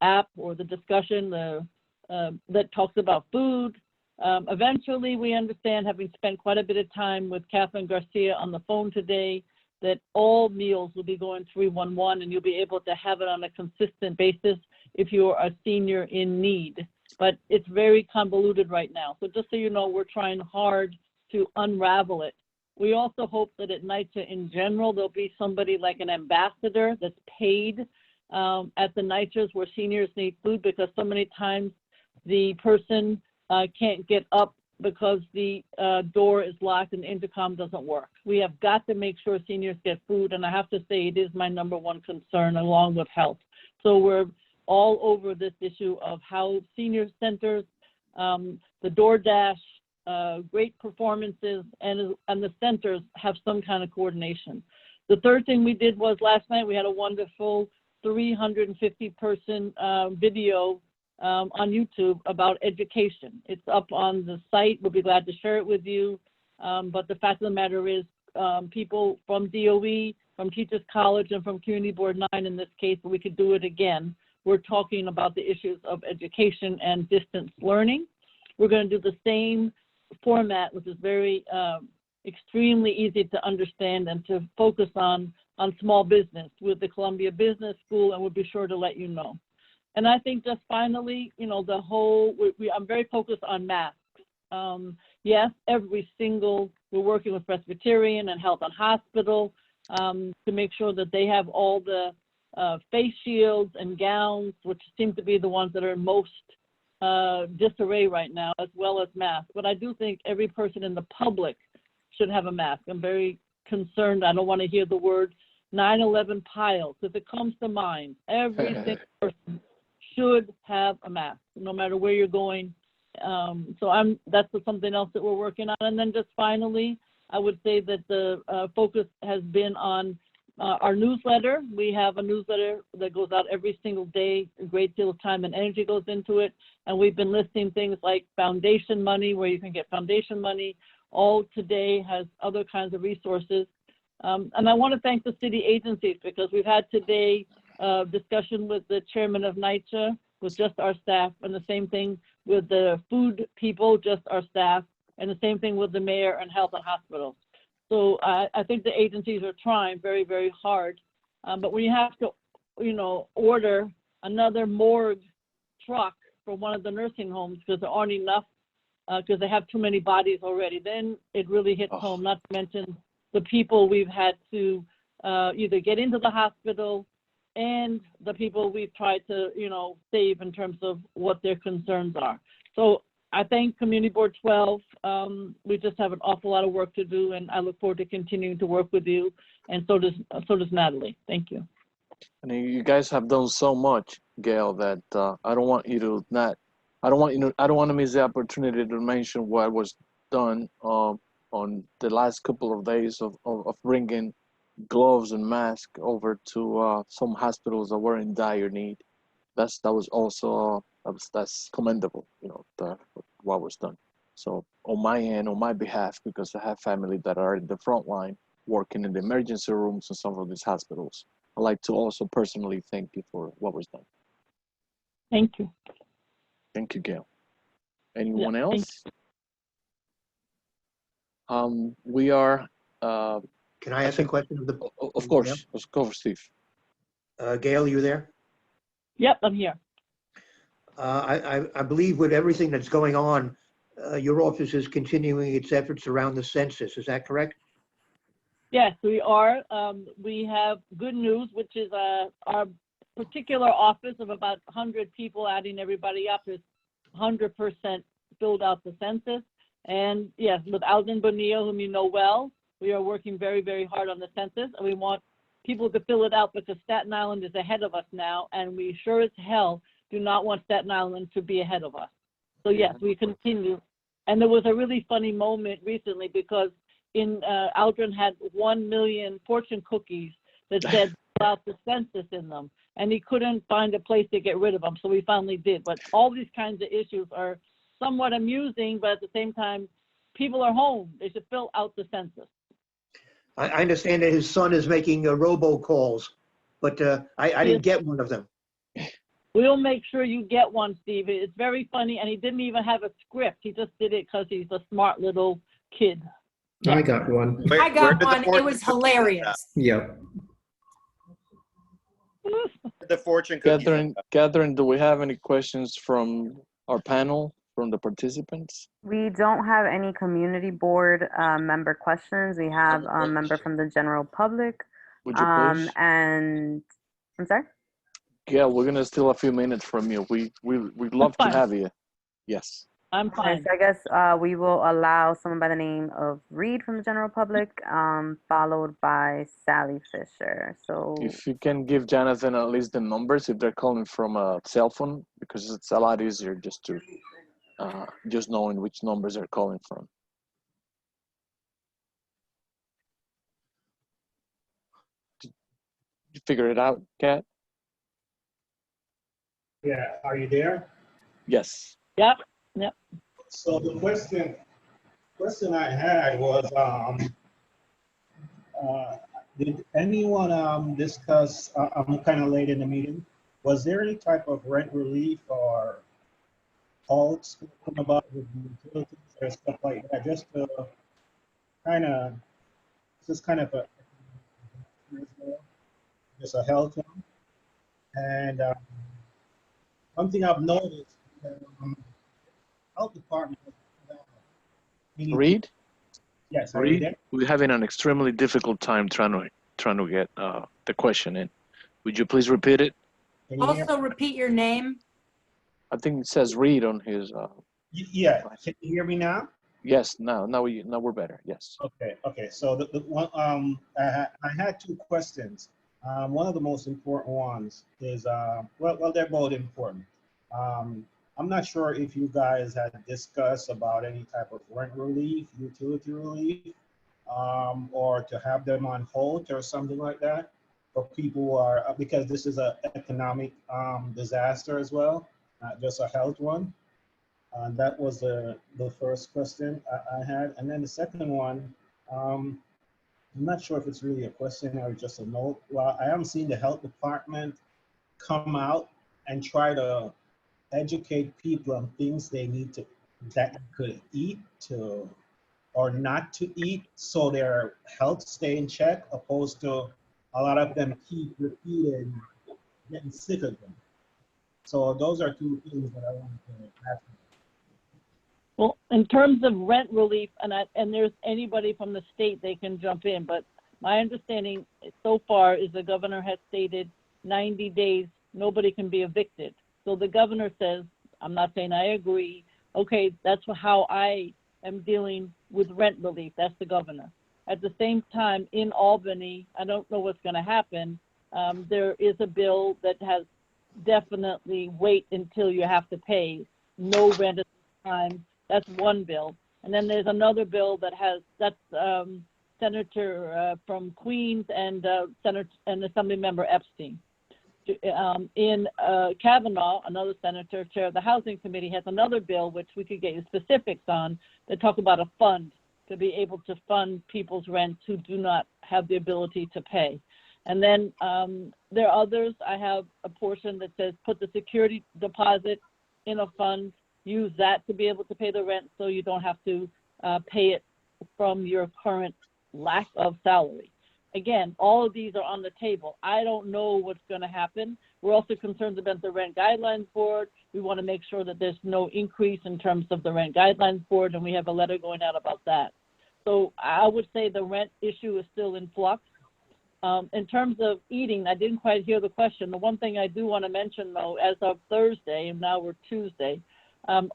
Speaker 17: app or the discussion that talks about food. Eventually, we understand, having spent quite a bit of time with Catherine Garcia on the phone today, that all meals will be going 311, and you'll be able to have it on a consistent basis if you're a senior in need. But it's very convoluted right now. So just so you know, we're trying hard to unravel it. We also hope that at NYCHA in general, there'll be somebody like an ambassador that's paid at the NYCHAs where seniors need food, because so many times the person can't get up because the door is locked and the intercom doesn't work. We have got to make sure seniors get food, and I have to say it is my #1 concern, along with health. So we're all over this issue of how senior centers, the DoorDash, great performances, and the centers have some kind of coordination. The third thing we did was last night we had a wonderful 350-person video on YouTube about education. It's up on the site. We'll be glad to share it with you. But the fact of the matter is, people from DOE, from Teachers College, and from Community Board 9 in this case, but we could do it again. We're talking about the issues of education and distance learning. We're going to do the same format, which is very extremely easy to understand and to focus on small business with the Columbia Business School, and we'll be sure to let you know. And I think just finally, you know, the whole, I'm very focused on masks. Yes, we're working with Presbyterian and Health and Hospital to make sure that they have all the face shields and gowns, which seem to be the ones that are most disarray right now, as well as masks. But I do think every person in the public should have a mask. I'm very concerned. I don't want to hear the word 9/11 piles. If it comes to mind, every single person should have a mask, no matter where you're going. So that's something else that we're working on. And then just finally, I would say that the focus has been on our newsletter. We have a newsletter that goes out every single day. A great deal of time and energy goes into it. And we've been listing things like foundation money, where you can get foundation money. All Today has other kinds of resources. And I want to thank the city agencies, because we've had today discussion with the chairman of NYCHA, with just our staff, and the same thing with the food people, just our staff, and the same thing with the mayor and Health and Hospitals. So I think the agencies are trying very, very hard. But when you have to, you know, order another morgue truck for one of the nursing homes because there aren't enough, because they have too many bodies already, then it really hits home, not to mention the people we've had to either get into the hospital and the people we've tried to, you know, save in terms of what their concerns are. So I thank Community Board 12. We just have an awful lot of work to do, and I look forward to continuing to work with you. And so does Natalie. Thank you.
Speaker 3: And you guys have done so much, Gail, that I don't want to miss the opportunity to mention what was done on the last couple of days of bringing gloves and masks over to some hospitals that were in dire need. That's commendable, you know, what was done. So on my end, on my behalf, because I have family that are in the front line working in the emergency rooms in some of these hospitals, I'd like to also personally thank you for what was done.
Speaker 17: Thank you.
Speaker 3: Thank you, Gail. Anyone else? We are.
Speaker 2: Can I ask a question of the?
Speaker 3: Of course, of course, Steve.
Speaker 2: Gail, you there?
Speaker 17: Yep, I'm here.
Speaker 2: I believe with everything that's going on, your office is continuing its efforts around the census. Is that correct?
Speaker 17: Yes, we are. We have good news, which is our particular office of about 100 people, adding everybody up, is 100% filled out the census. And yes, with Alden Bonilla, whom you know well, we are working very, very hard on the census, and we want people to fill it out because Staten Island is ahead of us now, and we sure as hell do not want Staten Island to be ahead of us. So yes, we continue. And there was a really funny moment recently because Aldrin had 1 million fortune cookies that said about the census in them, and he couldn't find a place to get rid of them, so we finally did. But all these kinds of issues are somewhat amusing, but at the same time, people are home. They should fill out the census.
Speaker 2: I understand that his son is making robocalls, but I didn't get one of them.
Speaker 17: We'll make sure you get one, Steve. It's very funny, and he didn't even have a script. He just did it because he's a smart little kid.
Speaker 18: I got one.
Speaker 19: I got one. It was hilarious.
Speaker 18: Yep.
Speaker 12: The fortune cookies.
Speaker 3: Catherine, do we have any questions from our panel, from the participants?
Speaker 5: We don't have any community board member questions. We have a member from the general public.
Speaker 3: Would you please?
Speaker 5: And I'm sorry?
Speaker 3: Yeah, we're gonna steal a few minutes from you. We'd love to have you. Yes.
Speaker 17: I'm fine.
Speaker 5: So I guess we will allow someone by the name of Reed from the general public, followed by Sally Fisher. So
Speaker 3: If you can give Jonathan at least the numbers, if they're calling from a cell phone, because it's a lot easier just to just knowing which numbers they're calling from. Did you figure it out, Kat?
Speaker 20: Yeah, are you there?
Speaker 3: Yes.
Speaker 17: Yep, yep.
Speaker 18: So the question I had was, did anyone discuss, I'm kind of late in the meeting, was there any type of rent relief or halts come about with utilities or stuff like that, just to kind of, just kind of a, just a health one? And one thing I've noticed, health department.
Speaker 3: Reed?
Speaker 18: Yes, are you
Speaker 3: Reed,
Speaker 18: there?
Speaker 3: we're having an extremely difficult time trying to get the question in. Would you please repeat it?
Speaker 19: Also repeat your name.
Speaker 3: I think it says Reed on his.
Speaker 18: Yeah, can you hear me now?
Speaker 3: Yes, now we're better. Yes.
Speaker 18: Okay. So the one, I had two questions. One of the most important ones is, well, they're both important. I'm not sure if you guys had discussed about any type of rent relief, utility relief, or to have them on hold or something like that for people who are, because this is an economic disaster as well, not just a health one. That was the first question I had. And then the second one, I'm not sure if it's really a question or just a note. Well, I am seeing the health department come out and try to educate people on things they need to, that they could eat to, or not to eat, so their health stay in check, opposed to a lot of them keep repeating getting sick again. So those are two things that I wanted to ask.
Speaker 17: Well, in terms of rent relief, and there's anybody from the state, they can jump in, but my understanding so far is the governor has stated 90 days, nobody can be evicted. So the governor says, I'm not saying I agree, okay, that's how I am dealing with rent relief, that's the governor. At the same time, in Albany, I don't know what's gonna happen, there is a bill that has definitely wait until you have to pay, no rent at the time. That's one bill. And then there's another bill that has, that's Senator from Queens and Senator and Assembly Member Epstein. In Kavanaugh, another senator, chair of the Housing Committee, has another bill, which we could get you specifics on, that talk about a fund to be able to fund people's rents who do not have the ability to pay. And then there are others. I have a portion that says put the security deposit in a fund, use that to be able to pay the rent so you don't have to pay it from your current lack of salary. Again, all of these are on the table. I don't know what's going to happen. We're also concerned about the Rent Guidelines Board. We want to make sure that there's no increase in terms of the Rent Guidelines Board, and we have a letter going out about that. So I would say the rent issue is still in flux. In terms of eating, I didn't quite hear the question. The one thing I do want to mention, though, as of Thursday, and now we're Tuesday,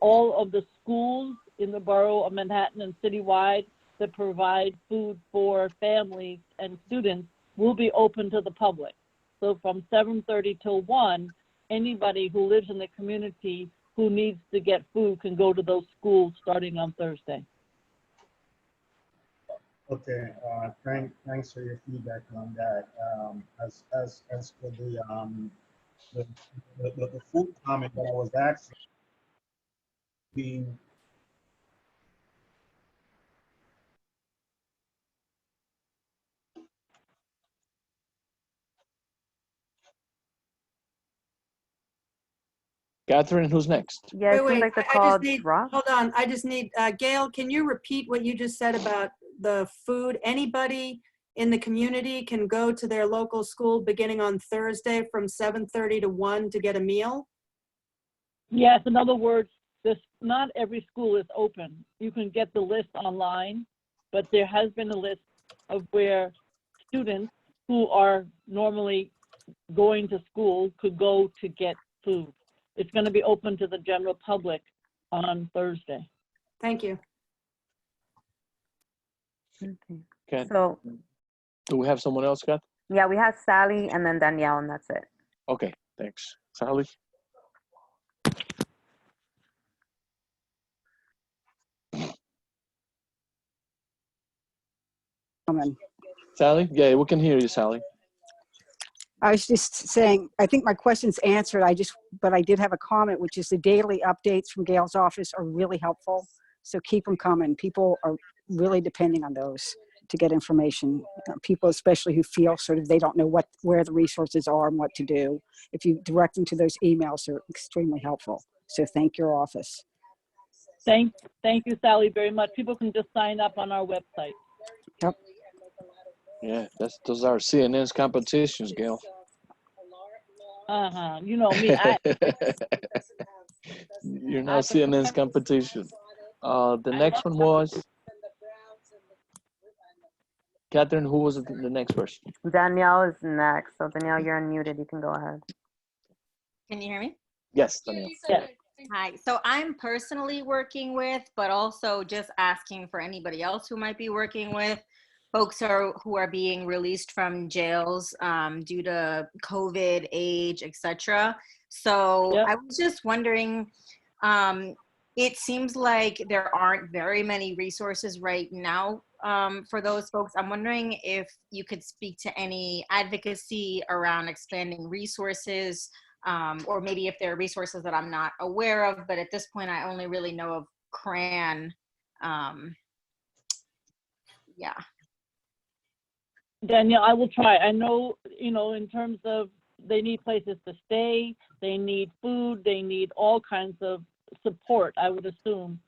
Speaker 17: all of the schools in the borough of Manhattan and citywide that provide food for families and students will be open to the public. So from 7:30 till 1, anybody who lives in the community who needs to get food can go to those schools starting on Thursday.
Speaker 18: Okay, thanks for your feedback on that. As for the food comment that I was actually being.
Speaker 3: Catherine, who's next?
Speaker 5: Yeah, it seems
Speaker 19: Wait,
Speaker 5: like the
Speaker 19: I
Speaker 5: call
Speaker 19: just need,
Speaker 5: dropped.
Speaker 19: hold on, I just need, Gail, can you repeat what you just said about the food? Anybody in the community can go to their local school beginning on Thursday from 7:30 to 1 to get a meal?
Speaker 17: Yes, in other words, not every school is open. You can get the list online, but there has been a list of where students who are normally going to school could go to get food. It's going to be open to the general public on Thursday.
Speaker 19: Thank you.
Speaker 5: Okay. So,
Speaker 3: do we have someone else, Kat?
Speaker 5: yeah, we have Sally and then Danielle, and that's it.
Speaker 3: Okay, thanks. Sally? Sally? Yeah, we can hear you, Sally.
Speaker 8: I was just saying, I think my question's answered. But I did have a comment, which is the daily updates from Gail's office are really helpful. So keep them coming. People are really depending on those to get information. People, especially who feel sort of they don't know where the resources are and what to do. If you direct them to those emails, they're extremely helpful. So thank your office.
Speaker 17: Thank you, Sally, very much. People can just sign up on our website.
Speaker 8: Yep.
Speaker 3: Yeah, those are CNN's competitions, Gail.
Speaker 17: You know me.
Speaker 3: You're not CNN's competition. The next one was Catherine. Who was the next person?
Speaker 5: Danielle is next. So Danielle, you're unmuted. You can go ahead.
Speaker 9: Can you hear me?
Speaker 3: Yes, Danielle.
Speaker 17: Yes.
Speaker 9: Hi. So I'm personally working with, but also just asking for anybody else who might be working with folks who are being released from jails due to COVID, age, etc. So I was just wondering, it seems like there aren't very many resources right now for those folks. I'm wondering if you could speak to any advocacy around expanding resources, or maybe if there are resources that I'm not aware of, but at this point I only really know of CRAN. Yeah.
Speaker 17: Danielle, I will try. I know, in terms of they need places to stay, they need food, they need all kinds of support, I would assume.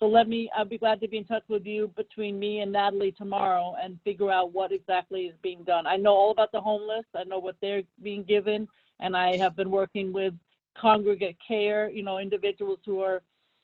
Speaker 17: So I'll be glad to be in touch with you between me and Natalie tomorrow and figure out what exactly is being done. I know all about the homeless. I know what they're being given. And I have been working with congregate care, individuals who are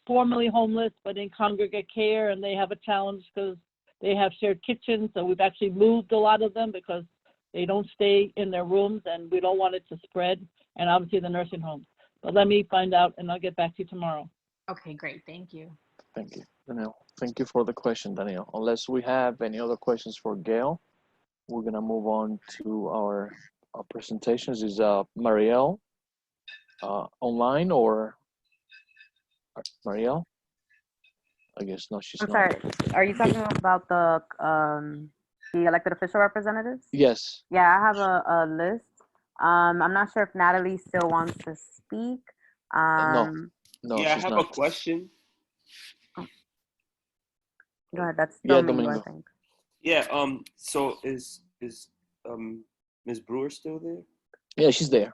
Speaker 17: formerly homeless, but in congregate care, and they have a challenge because they have shared kitchens. So we've actually moved a lot of them because they don't stay in their rooms and we don't want it to spread. And obviously the nursing homes. But let me find out and I'll get back to you tomorrow.
Speaker 9: Okay, great. Thank you.
Speaker 3: Thank you, Danielle. Thank you for the question, Danielle. Unless we have any other questions for Gail, we're gonna move on to our presentations. Is Marielle online or Marielle? I guess no, she's
Speaker 5: I'm
Speaker 3: not.
Speaker 5: sorry. Are you talking about the elected official representatives?
Speaker 3: Yes.
Speaker 5: Yeah, I have a list. I'm not sure if Natalie still wants to speak.
Speaker 3: No,
Speaker 20: yeah, I
Speaker 3: she's
Speaker 20: have
Speaker 3: not.
Speaker 20: a question.
Speaker 5: Go ahead. That's still me,
Speaker 3: Domingo.
Speaker 5: I think.
Speaker 20: Yeah. So is Ms. Brewer still there?
Speaker 3: Yeah, she's there.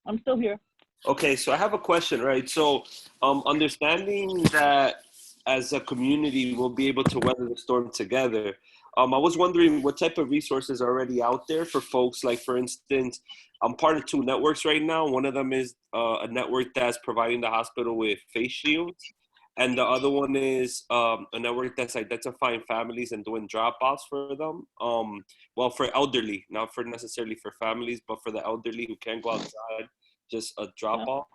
Speaker 17: I'm still here.
Speaker 20: Okay, so I have a question, right? So, understanding that as a community we'll be able to weather the storm together, I was wondering what type of resources are already out there for folks. Like, for instance, I'm part of 2 networks right now. One of them is a network that's providing the hospital with face shields. And the other one is a network that's identifying families and doing drop-offs for them. Well, for elderly, not for necessarily for families, but for the elderly who can't go outside, just a drop-off.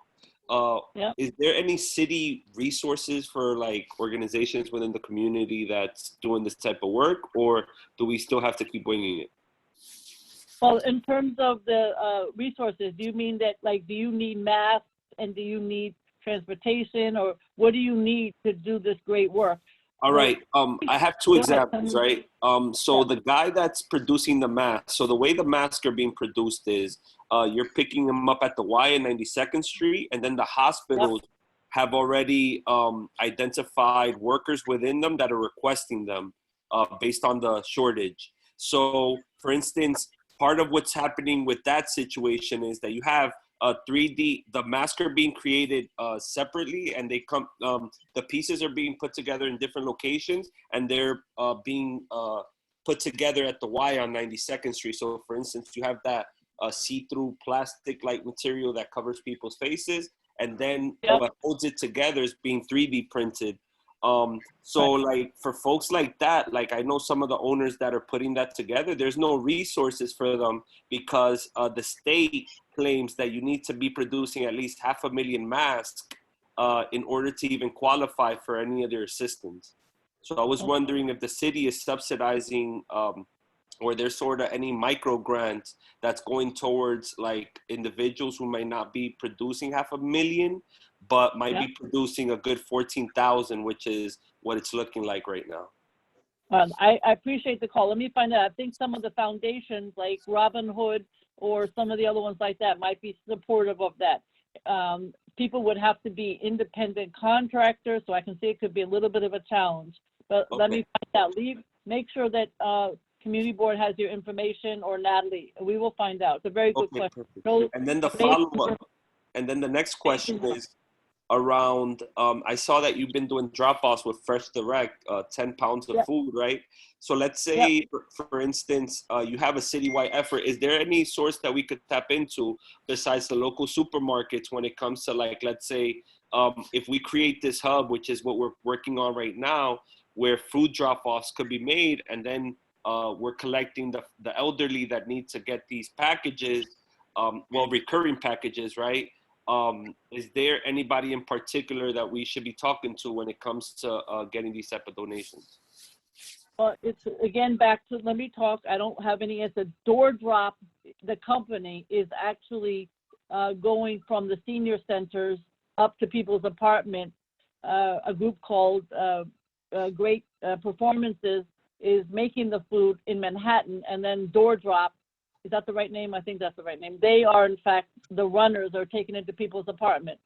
Speaker 20: Is there any city resources for like organizations within the community that's doing this type of work, or do we still have to keep winging it?
Speaker 17: Well, in terms of the resources, do you mean that, do you need masks and do you need transportation, or what do you need to do this great work?
Speaker 20: All right. I have 2 examples, right? So the guy that's producing the masks, so the way the masks are being produced is you're picking them up at the Y and 92nd Street, and then the hospitals have already identified workers within them that are requesting them based on the shortage. So, for instance, part of what's happening with that situation is that you have 3D, the masks are being created separately, and they come, the pieces are being put together in different locations, and they're being put together at the Y on 92nd Street. So, for instance, you have that see-through plastic-like material that covers people's faces, and then what holds it together is being 3D printed. So like for folks like that, like I know some of the owners that are putting that together, there's no resources for them because the state claims that you need to be producing at least 500,000 masks in order to even qualify for any of their assistance. So I was wondering if the city is subsidizing or there's sort of any micro grants that's going towards like individuals who might not be producing 500,000, but might be producing a good 14,000, which is what it's looking like right now.
Speaker 17: I appreciate the call. Let me find out. I think some of the foundations like Robin Hood or some of the other ones like that might be supportive of that. People would have to be independent contractors, so I can see it could be a little bit of a challenge. But let me find out. Make sure that community board has your information, or Natalie. We will find out. It's a very good question. So,
Speaker 20: and then the follow-up, and then the next question is around, I saw that you've been doing drop-offs with Fresh Direct, 10 pounds of food, right? So let's say, for instance, you have a citywide effort. Is there any source that we could tap into besides the local supermarkets when it comes to, like, let's say, if we create this hub, which is what we're working on right now, where food drop-offs could be made, and then we're collecting the elderly that need to get these packages, recurring packages, right? Is there anybody in particular that we should be talking to when it comes to getting these type of donations?
Speaker 17: Well, it's again back to, let me talk. I don't have any answer. Door Drop, the company, is actually going from the senior centers up to people's apartment. A group called Great Performances is making the food in Manhattan, and then Door Drop, is that the right name? I think that's the right name. They are, in fact, the runners are taking it to people's apartment.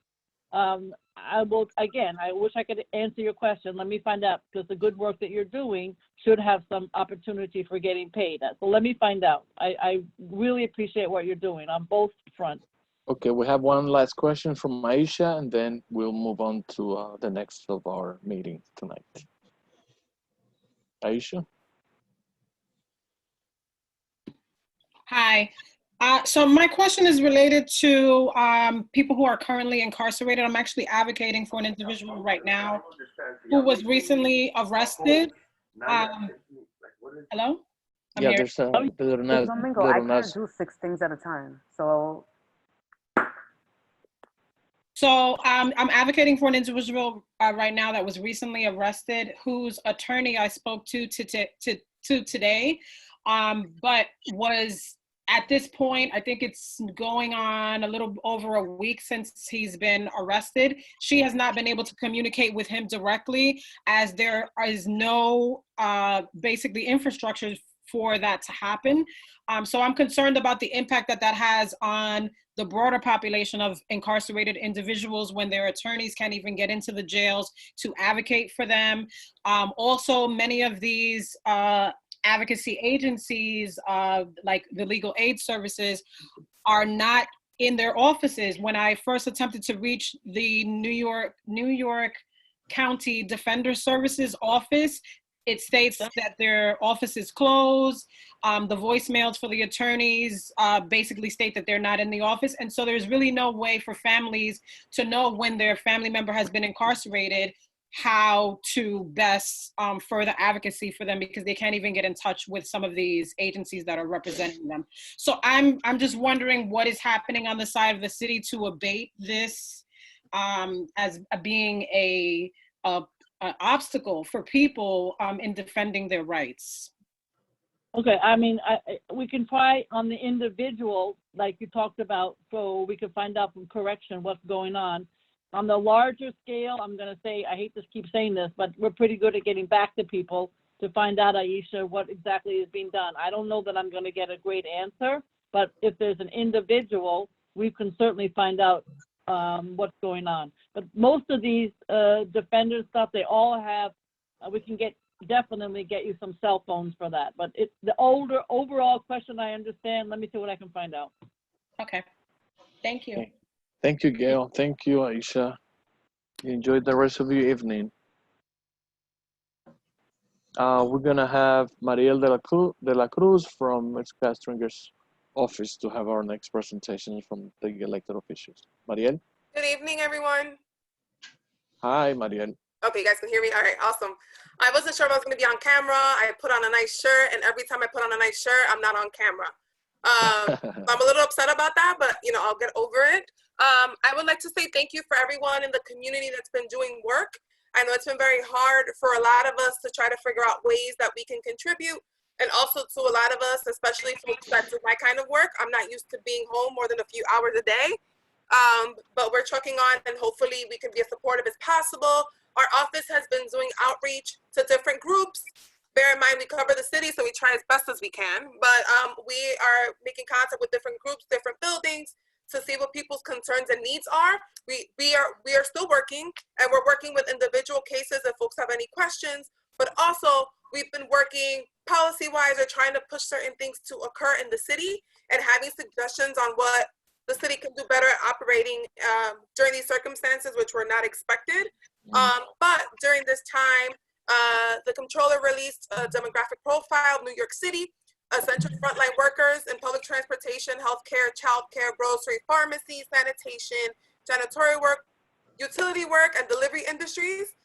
Speaker 17: I wish I could answer your question. Let me find out, because the good work that you're doing should have some opportunity for getting paid. So let me find out. I really appreciate what you're doing on both fronts.
Speaker 3: Okay, we have one last question from Aisha, and then we'll move on to the next of our meeting tonight. Aisha?
Speaker 7: Hi. So my question is related to people who are currently incarcerated. I'm actually advocating for an individual right now who was recently arrested. Hello? I'm here.
Speaker 5: Domingo, I can't do 6 things at a time. So
Speaker 7: I'm advocating for an individual right now that was recently arrested, whose attorney I spoke to today, but was at this point, I think it's going on a little over a week since he's been arrested. She has not been able to communicate with him directly, as there is no basically infrastructure for that to happen. So I'm concerned about the impact that has on the broader population of incarcerated individuals when their attorneys can't even get into the jails to advocate for them. Also, many of these advocacy agencies, like the legal aid services, are not in their offices. When I first attempted to reach the New York County Defender Services office, it states that their office is closed. The voicemails for the attorneys basically state that they're not in the office. And so there's really no way for families to know when their family member has been incarcerated, how to best further advocacy for them, because they can't even get in touch with some of these agencies that are representing them. So I'm just wondering what is happening on the side of the city to abate this as being an obstacle for people in defending their rights.
Speaker 17: Okay, I mean, we can try on the individual, like you talked about, so we can find out from correction what's going on. On the larger scale, I'm going to say, I hate to keep saying this, but we're pretty good at getting back to people to find out, Aisha, what exactly is being done. I don't know that I'm going to get a great answer, but if there's an individual, we can certainly find out what's going on. But most of these defender stuff, they all have, we can definitely get you some cell phones for that. But it's the overall question I understand. Let me see what I can find out.
Speaker 7: Okay, thank you.
Speaker 3: Okay. Thank you, Gail. Thank you, Aisha. Enjoy the rest of your evening. We're gonna have Mariel de la Cruz from Ex-Castringer's office to have our next presentation from the elected officials. Mariel?
Speaker 21: Good evening, everyone.
Speaker 3: Hi, Mariel.
Speaker 21: Okay, you guys can hear me? All right, awesome. I wasn't sure if I was going to be on camera. I put on a nice shirt, and every time I put on a nice shirt, I'm not on camera. I'm a little upset about that, but I'll get over it. I would like to say thank you for everyone in the community that's been doing work. I know it's been very hard for a lot of us to try to figure out ways that we can contribute, and also to a lot of us, especially folks that do my kind of work. I'm not used to being home more than a few hours a day, but we're trucking on, and hopefully we can be as supportive as possible. Our office has been doing outreach to different groups bear in mind we cover the city, so we try as best as we can. But we are making contact with different groups, different buildings, to see what people's concerns and needs are. We are still working, and we're working with individual cases if folks have any questions. But also, we've been working policy-wise or trying to push certain things to occur in the city and having suggestions on what the city can do better at operating during these circumstances, which were not expected. But during this time, the comptroller released a demographic profile of New York City, essential frontline workers in public transportation, healthcare, childcare, grocery, pharmacy, sanitation, janitorial work, utility work, and delivery industries.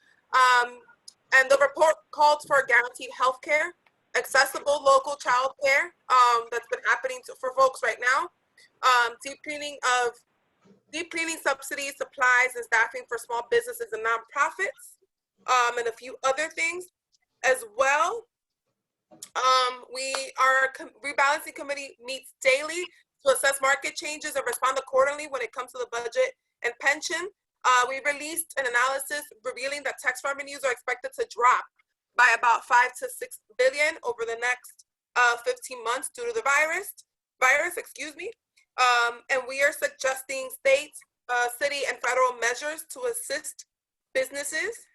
Speaker 21: And the report called for guaranteed healthcare, accessible local childcare that's been happening for folks right now, deep cleaning subsidies, supplies, and staffing for small businesses and nonprofits, and a few other things as well. Our rebalancing committee meets daily to assess market changes and respond accordingly when it comes to the budget and pension. We released an analysis revealing that tax revenues are expected to drop by about 5 to 6 billion over the next 15 months due to the virus. And we are suggesting state, city, and federal measures to assist businesses.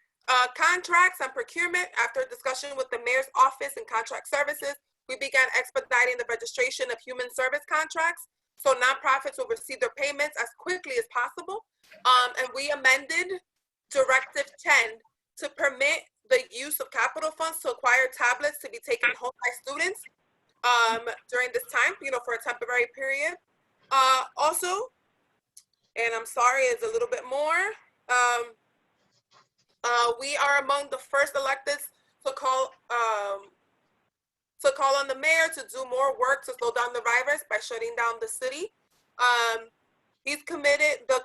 Speaker 21: Contracts and procurement. After discussion with the mayor's office and contract services, we began expediting the registration of human service contracts, so nonprofits will receive their payments as quickly as possible. And we amended Directive 10 to permit the use of capital funds to acquire tablets to be taken home by students during this time, for a temporary period. Also, and I'm sorry, it's a little bit more. We are among the first electeds to call on the mayor to do more work to slow down the virus by shutting down the city. The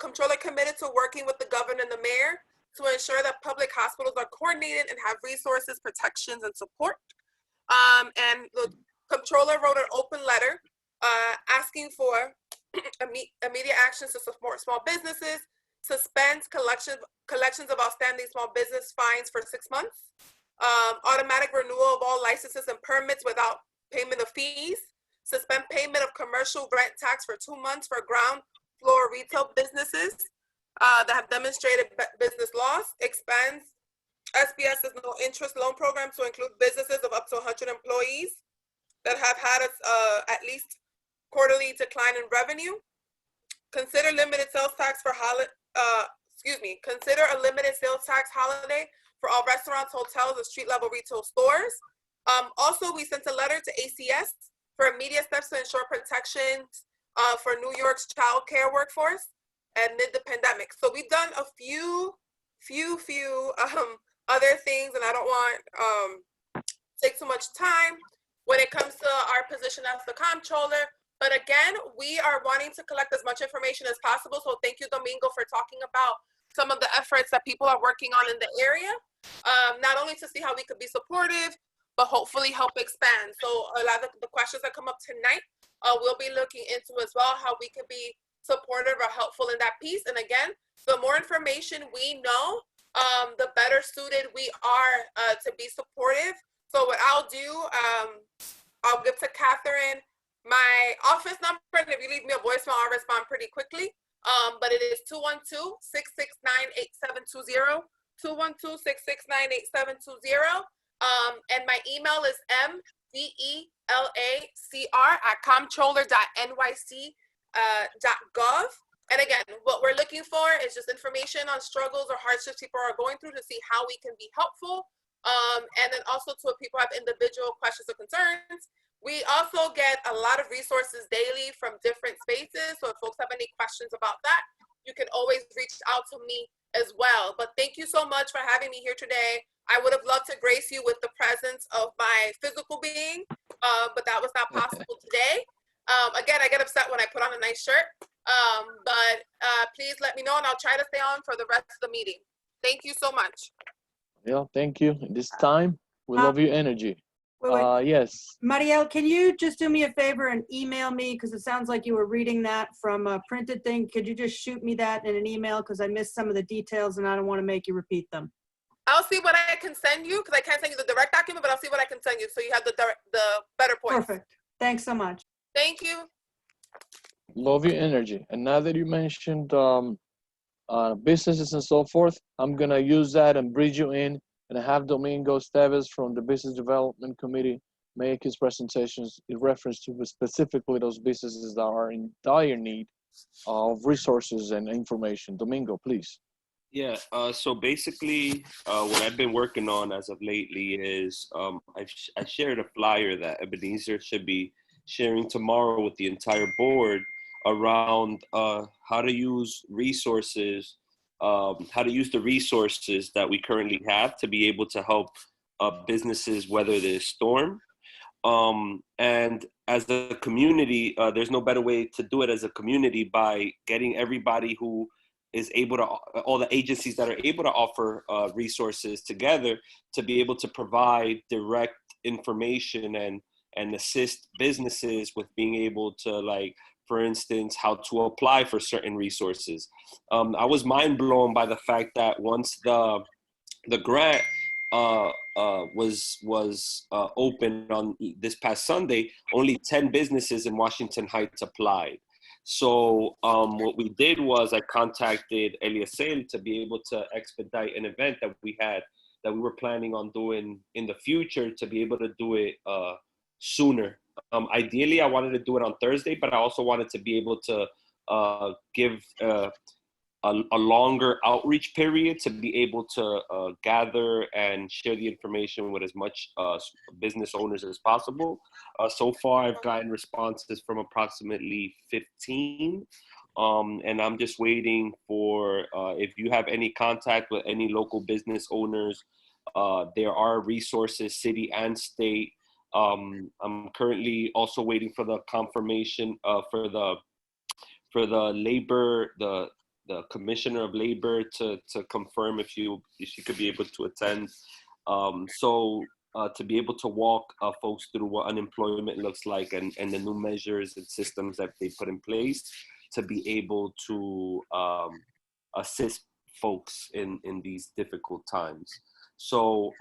Speaker 21: comptroller committed to working with the governor and the mayor to ensure that public hospitals are coordinated and have resources, protections, and support. And the comptroller wrote an open letter asking for immediate actions to support small businesses, suspends collections of outstanding small business fines for 6 months, automatic renewal of all licenses and permits without payment of fees, suspend payment of commercial rent tax for 2 months for ground floor retail businesses that have demonstrated business loss, expands SBS's no interest loan program to include businesses of up to 100 employees that have had at least quarterly decline in revenue. Consider limited sales tax for consider a limited sales tax holiday for all restaurants, hotels, and street level retail stores. Also, we sent a letter to ACS for immediate steps to ensure protections for New York's child care workforce amid the pandemic. So we've done a few other things, and I don't want take too much time when it comes to our position as the comptroller. But again, we are wanting to collect as much information as possible. So thank you, Domingo, for talking about some of the efforts that people are working on in the area, not only to see how we could be supportive, but hopefully help expand. So a lot of the questions that come up tonight, we'll be looking into as well, how we can be supportive or helpful in that piece. And again, the more information we know, the better suited we are to be supportive. So what I'll do, I'll give to Catherine my office number, and if you leave me a voicemail, I'll respond pretty quickly. But it is 212-669-8720, 212-669-8720. And my email is mdelacr@comptroller.nyc.gov. And again, what we're looking for is just information on struggles or hardships people are going through to see how we can be helpful. And then also to if people have individual questions or concerns. We also get a lot of resources daily from different spaces. So if folks have any questions about that, you can always reach out to me as well. But thank you so much for having me here today. I would have loved to grace you with the presence of my physical being, but that was not possible today. Again, I get upset when I put on a nice shirt, but please let me know and I'll try to stay on for the rest of the meeting. Thank you so much.
Speaker 3: Yeah, thank you. This time, we love your energy.
Speaker 4: Wait.
Speaker 3: Yes.
Speaker 4: Marielle, can you just do me a favor and email me, because it sounds like you were reading that from a printed thing. Could you just shoot me that in an email, because I missed some of the details and I don't want to make you repeat them.
Speaker 21: I'll see what I can send you, because I can't send you the direct document, but I'll see what I can send you so you have the better points.
Speaker 4: Perfect. Thanks so much.
Speaker 21: Thank you.
Speaker 3: Love your energy. And now that you mentioned businesses and so forth, I'm gonna use that and bridge you in and have Domingo Esteves from the Business Development Committee make his presentations in reference to specifically those businesses that are in dire need of resources and information. Domingo, please.
Speaker 20: Yeah, so basically, what I've been working on as of lately is I shared a flyer that Ebenezer should be sharing tomorrow with the entire board around how to use resources, how to use the resources that we currently have to be able to help businesses weather this storm. And as a community, there's no better way to do it as a community by getting everybody who is able to, all the agencies that are able to offer resources together to be able to provide direct information and assist businesses with being able to, like, for instance, how to apply for certain resources. I was mind blown by the fact that once the grant was open on this past Sunday, only 10 businesses in Washington Heights applied. So what we did was I contacted Eliezer to be able to expedite an event that we were planning on doing in the future to be able to do it sooner. Ideally, I wanted to do it on Thursday, but I also wanted to be able to give a longer outreach period to be able to gather and share the information with as much business owners as possible. So far, I've gotten responses from approximately 15. And I'm just waiting for, if you have any contact with any local business owners, there are resources, city and state. I'm currently also waiting for the confirmation for the labor, the Commissioner of Labor to confirm if she could be able to attend. To be able to walk folks through what unemployment looks like and the new measures and systems that they put in place to be able to assist folks in these difficult times. So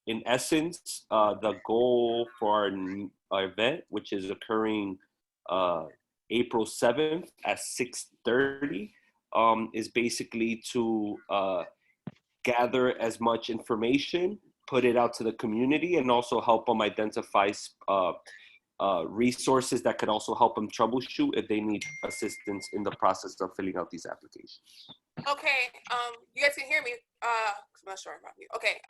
Speaker 20: in essence, the goal for our event, which is occurring April 7th at 6:30, is basically to gather as much information, put it out to the community, and also help them identify resources that could also help them troubleshoot if they need assistance in the process of filling out these applications.
Speaker 21: Okay, you guys can hear me? I'm not sure about you. Okay,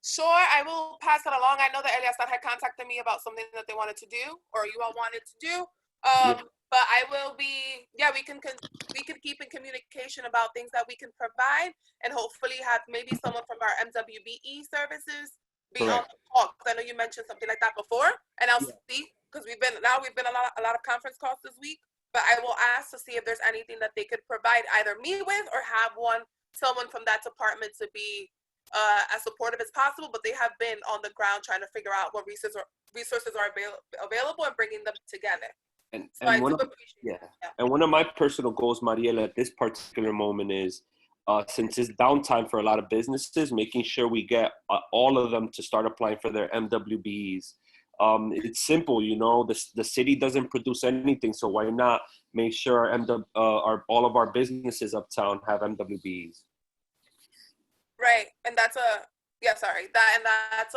Speaker 21: sure, I will pass that along. I know that Eliezer had contacted me about something that they wanted to do, or you all wanted to do. But I will be, we can keep in communication about things that we can provide, and hopefully have maybe someone from our MWBE services be on the call. Because I know you mentioned something like that before, and I'll see, because we've been a lot of conference calls this week. But I will ask to see if there's anything that they could provide either me with or have someone from that department to be as supportive as possible. But they have been on the ground trying to figure out what resources are available and bringing them together.
Speaker 20: And one of my personal goals, Mariela, at this particular moment is, since it's downtime for a lot of businesses, making sure we get all of them to start applying for their MWBs. It's simple, the city doesn't produce anything, so why not make sure all of our businesses uptown have MWBs?
Speaker 21: Right, and that's a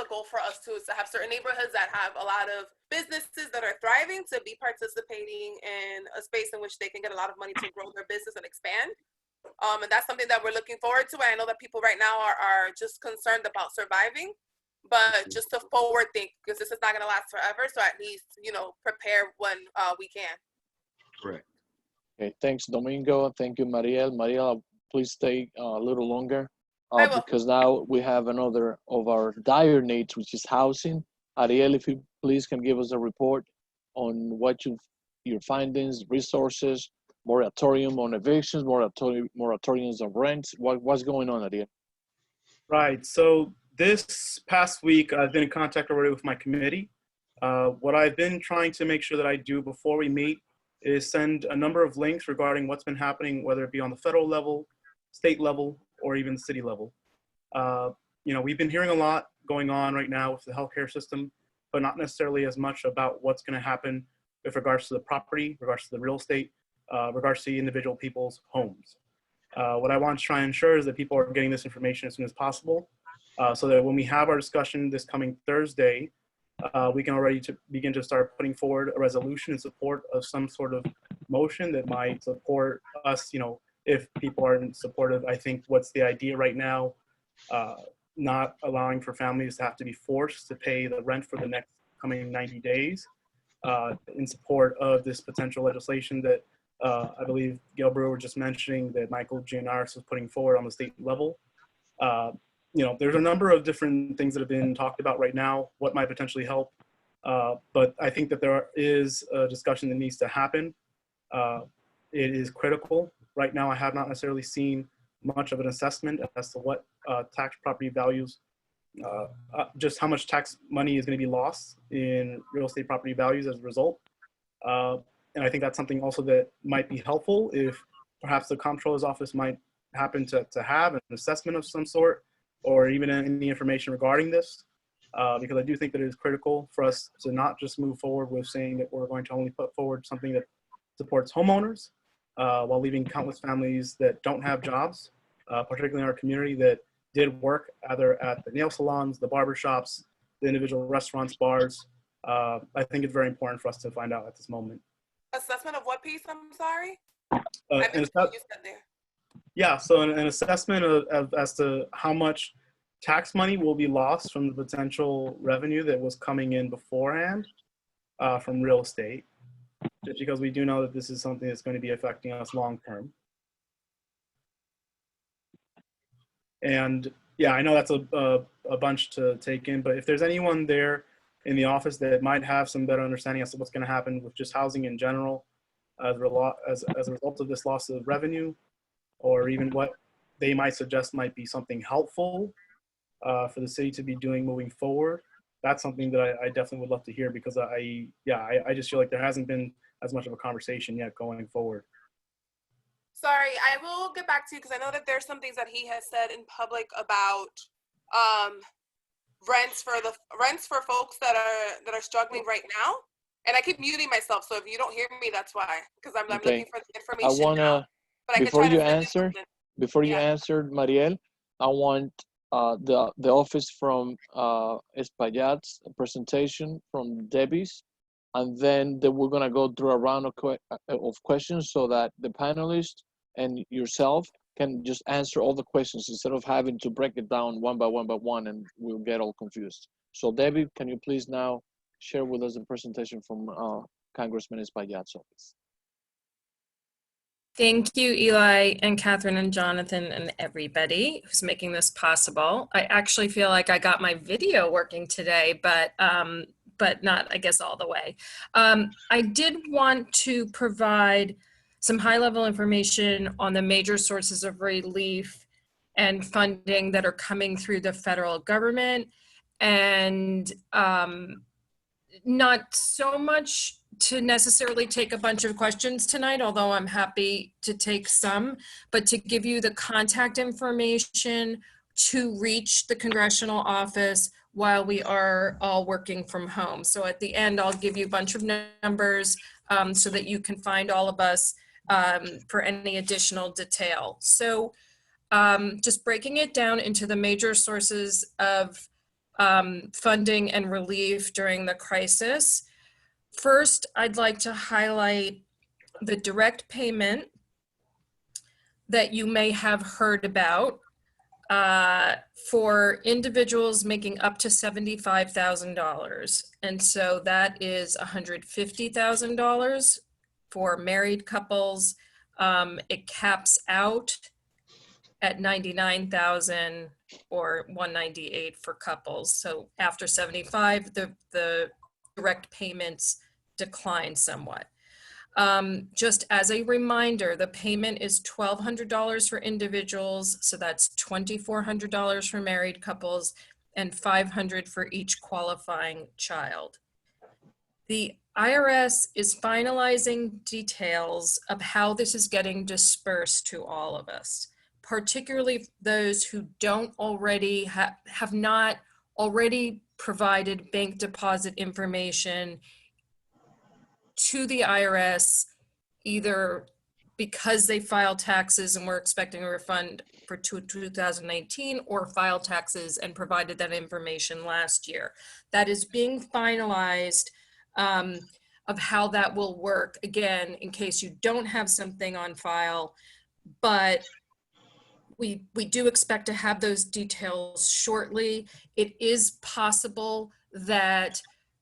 Speaker 21: goal for us too, is to have certain neighborhoods that have a lot of businesses that are thriving to be participating in a space in which they can get a lot of money to grow their business and expand. And that's something that we're looking forward to. I know that people right now are just concerned about surviving, but just to forward think, because this is not going to last forever. So at least, prepare when we can.
Speaker 20: Correct.
Speaker 3: Okay, thanks, Domingo. Thank you, Mariel. Mariel, please stay a little longer. Because now we have another of our dire needs, which is housing. Ariel, if you please can give us a report on what your findings, resources, moratorium on evictions, moratoriums on rents. What's going on, Ariel?
Speaker 6: Right. So this past week, I've been in contact already with my committee. What I've been trying to make sure that I do before we meet is send a number of links regarding what's been happening, whether it be on the federal level, state level, or even the city level. You know, we've been hearing a lot going on right now with the healthcare system, but not necessarily as much about what's going to happen with regards to the property, regards to the real estate, regards to the individual people's homes. What I want to try and ensure is that people are getting this information as soon as possible, so that when we have our discussion this coming Thursday, we can already begin to start putting forward a resolution in support of some sort of motion that might support us. You know, if people aren't supportive, I think what's the idea right now, not allowing for families to have to be forced to pay the rent for the next coming 90 days in support of this potential legislation that I believe Gail Brewer just mentioning that Michael Gianaris is putting forward on the state level. You know, there's a number of different things that have been talked about right now, what might potentially help. But I think that there is a discussion that needs to happen. It is critical. Right now, I have not necessarily seen much of an assessment as to what tax property values, just how much tax money is going to be lost in real estate property values as a result. And I think that's something also that might be helpful if perhaps the comptroller's office might happen to have an assessment of some sort, or even any information regarding this, because I do think that it is critical for us to not just move forward with saying that we're going to only put forward something that supports homeowners, while leaving countless families that don't have jobs, particularly in our community, that did work either at the nail salons, the barber shops, the individual restaurants, bars. I think it's very important for us to find out at this moment.
Speaker 21: Assessment of what piece? I'm sorry.
Speaker 6: And what you said there. Yeah, so an assessment of as to how much tax money will be lost from the potential revenue that was coming in beforehand from real estate, just because we do know that this is something that's going to be affecting us long term. And yeah, I know that's a bunch to take in, but if there's anyone there in the office that might have some better understanding as to what's going to happen with just housing in general as a result of this loss of revenue, or even what they might suggest might be something helpful for the city to be doing moving forward, that's something that I definitely would love to hear, because I just feel like there hasn't been as much of a conversation yet going forward.
Speaker 21: Sorry, I will get back to you because I know that there's some things that he has said in public about rents for folks that are struggling right now. And I keep muting myself, so if you don't hear me, that's why, because I'm looking for the information.
Speaker 3: I wanna, before you answer, Mariel, I want the office from Espaillat's presentation from Debbie's, and then we're gonna go through a round of questions so that the panelists and yourself can just answer all the questions instead of having to break it down one by one, and we'll get all confused. So Debbie, can you please now share with us a presentation from Congressman Espaillat's office?
Speaker 11: Thank you, Eli and Catherine and Jonathan and everybody who's making this possible. I actually feel like I got my video working today, but not, I guess, all the way. I did want to provide some high-level information on the major sources of relief and funding that are coming through the federal government, and not so much to necessarily take a bunch of questions tonight, although I'm happy to take some, but to give you the contact information to reach the congressional office while we are all working from home. So at the end, I'll give you a bunch of numbers so that you can find all of us for any additional detail. So just breaking it down into the major sources of funding and relief during the crisis. First, I'd like to highlight the direct payment that you may have heard about for individuals making up to $75,000. And so that is $150,000 for married couples. It caps out at $99,000 or $198,000 for couples. So after 75, the direct payments decline somewhat. Just as a reminder, the payment is $1,200 for individuals, so that's $2,400 for married couples and $500 for each qualifying child. The IRS is finalizing details of how this is getting dispersed to all of us. particularly those who don't already have not already provided bank deposit information to the IRS, either because they filed taxes and were expecting a refund for 2019, or filed taxes and provided that information last year. That is being finalized of how that will work, again, in case you don't have something on file, but we do expect to have those details shortly. It is possible that,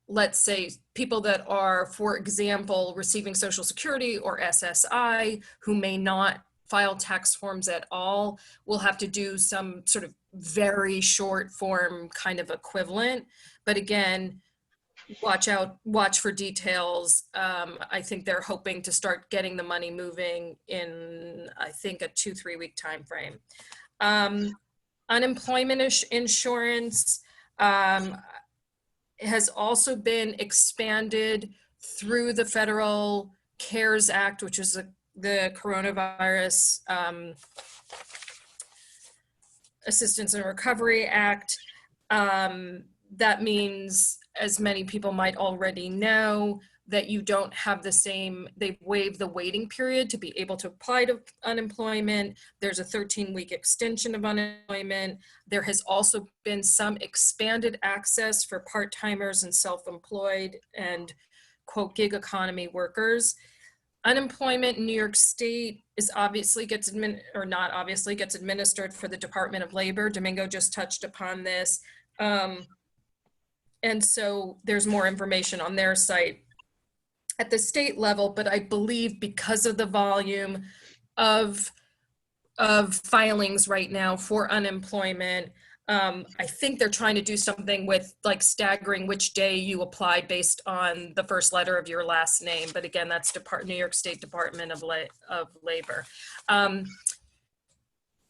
Speaker 11: let's say, people that are, for example, receiving Social Security or SSI, who may not file tax forms at all, will have to do some sort of very short form kind of equivalent. But again, watch for details. I think they're hoping to start getting the money moving in, I think, a 2-3 week time frame. Unemployment insurance has also been expanded through the Federal CARES Act, which is the Coronavirus Assistance and Recovery Act. That means, as many people might already know, that you don't have the same, they've waived the waiting period to be able to apply to unemployment. There's a 13-week extension of unemployment. There has also been some expanded access for part-timers and self-employed and, quote, gig economy workers. Unemployment in New York State is obviously gets administered for the Department of Labor. Domingo just touched upon this. And so there's more information on their site at the state level, but I believe because of the volume of filings right now for unemployment, I think they're trying to do something with like staggering which day you apply based on the first letter of your last name. But again, that's New York State Department of Labor.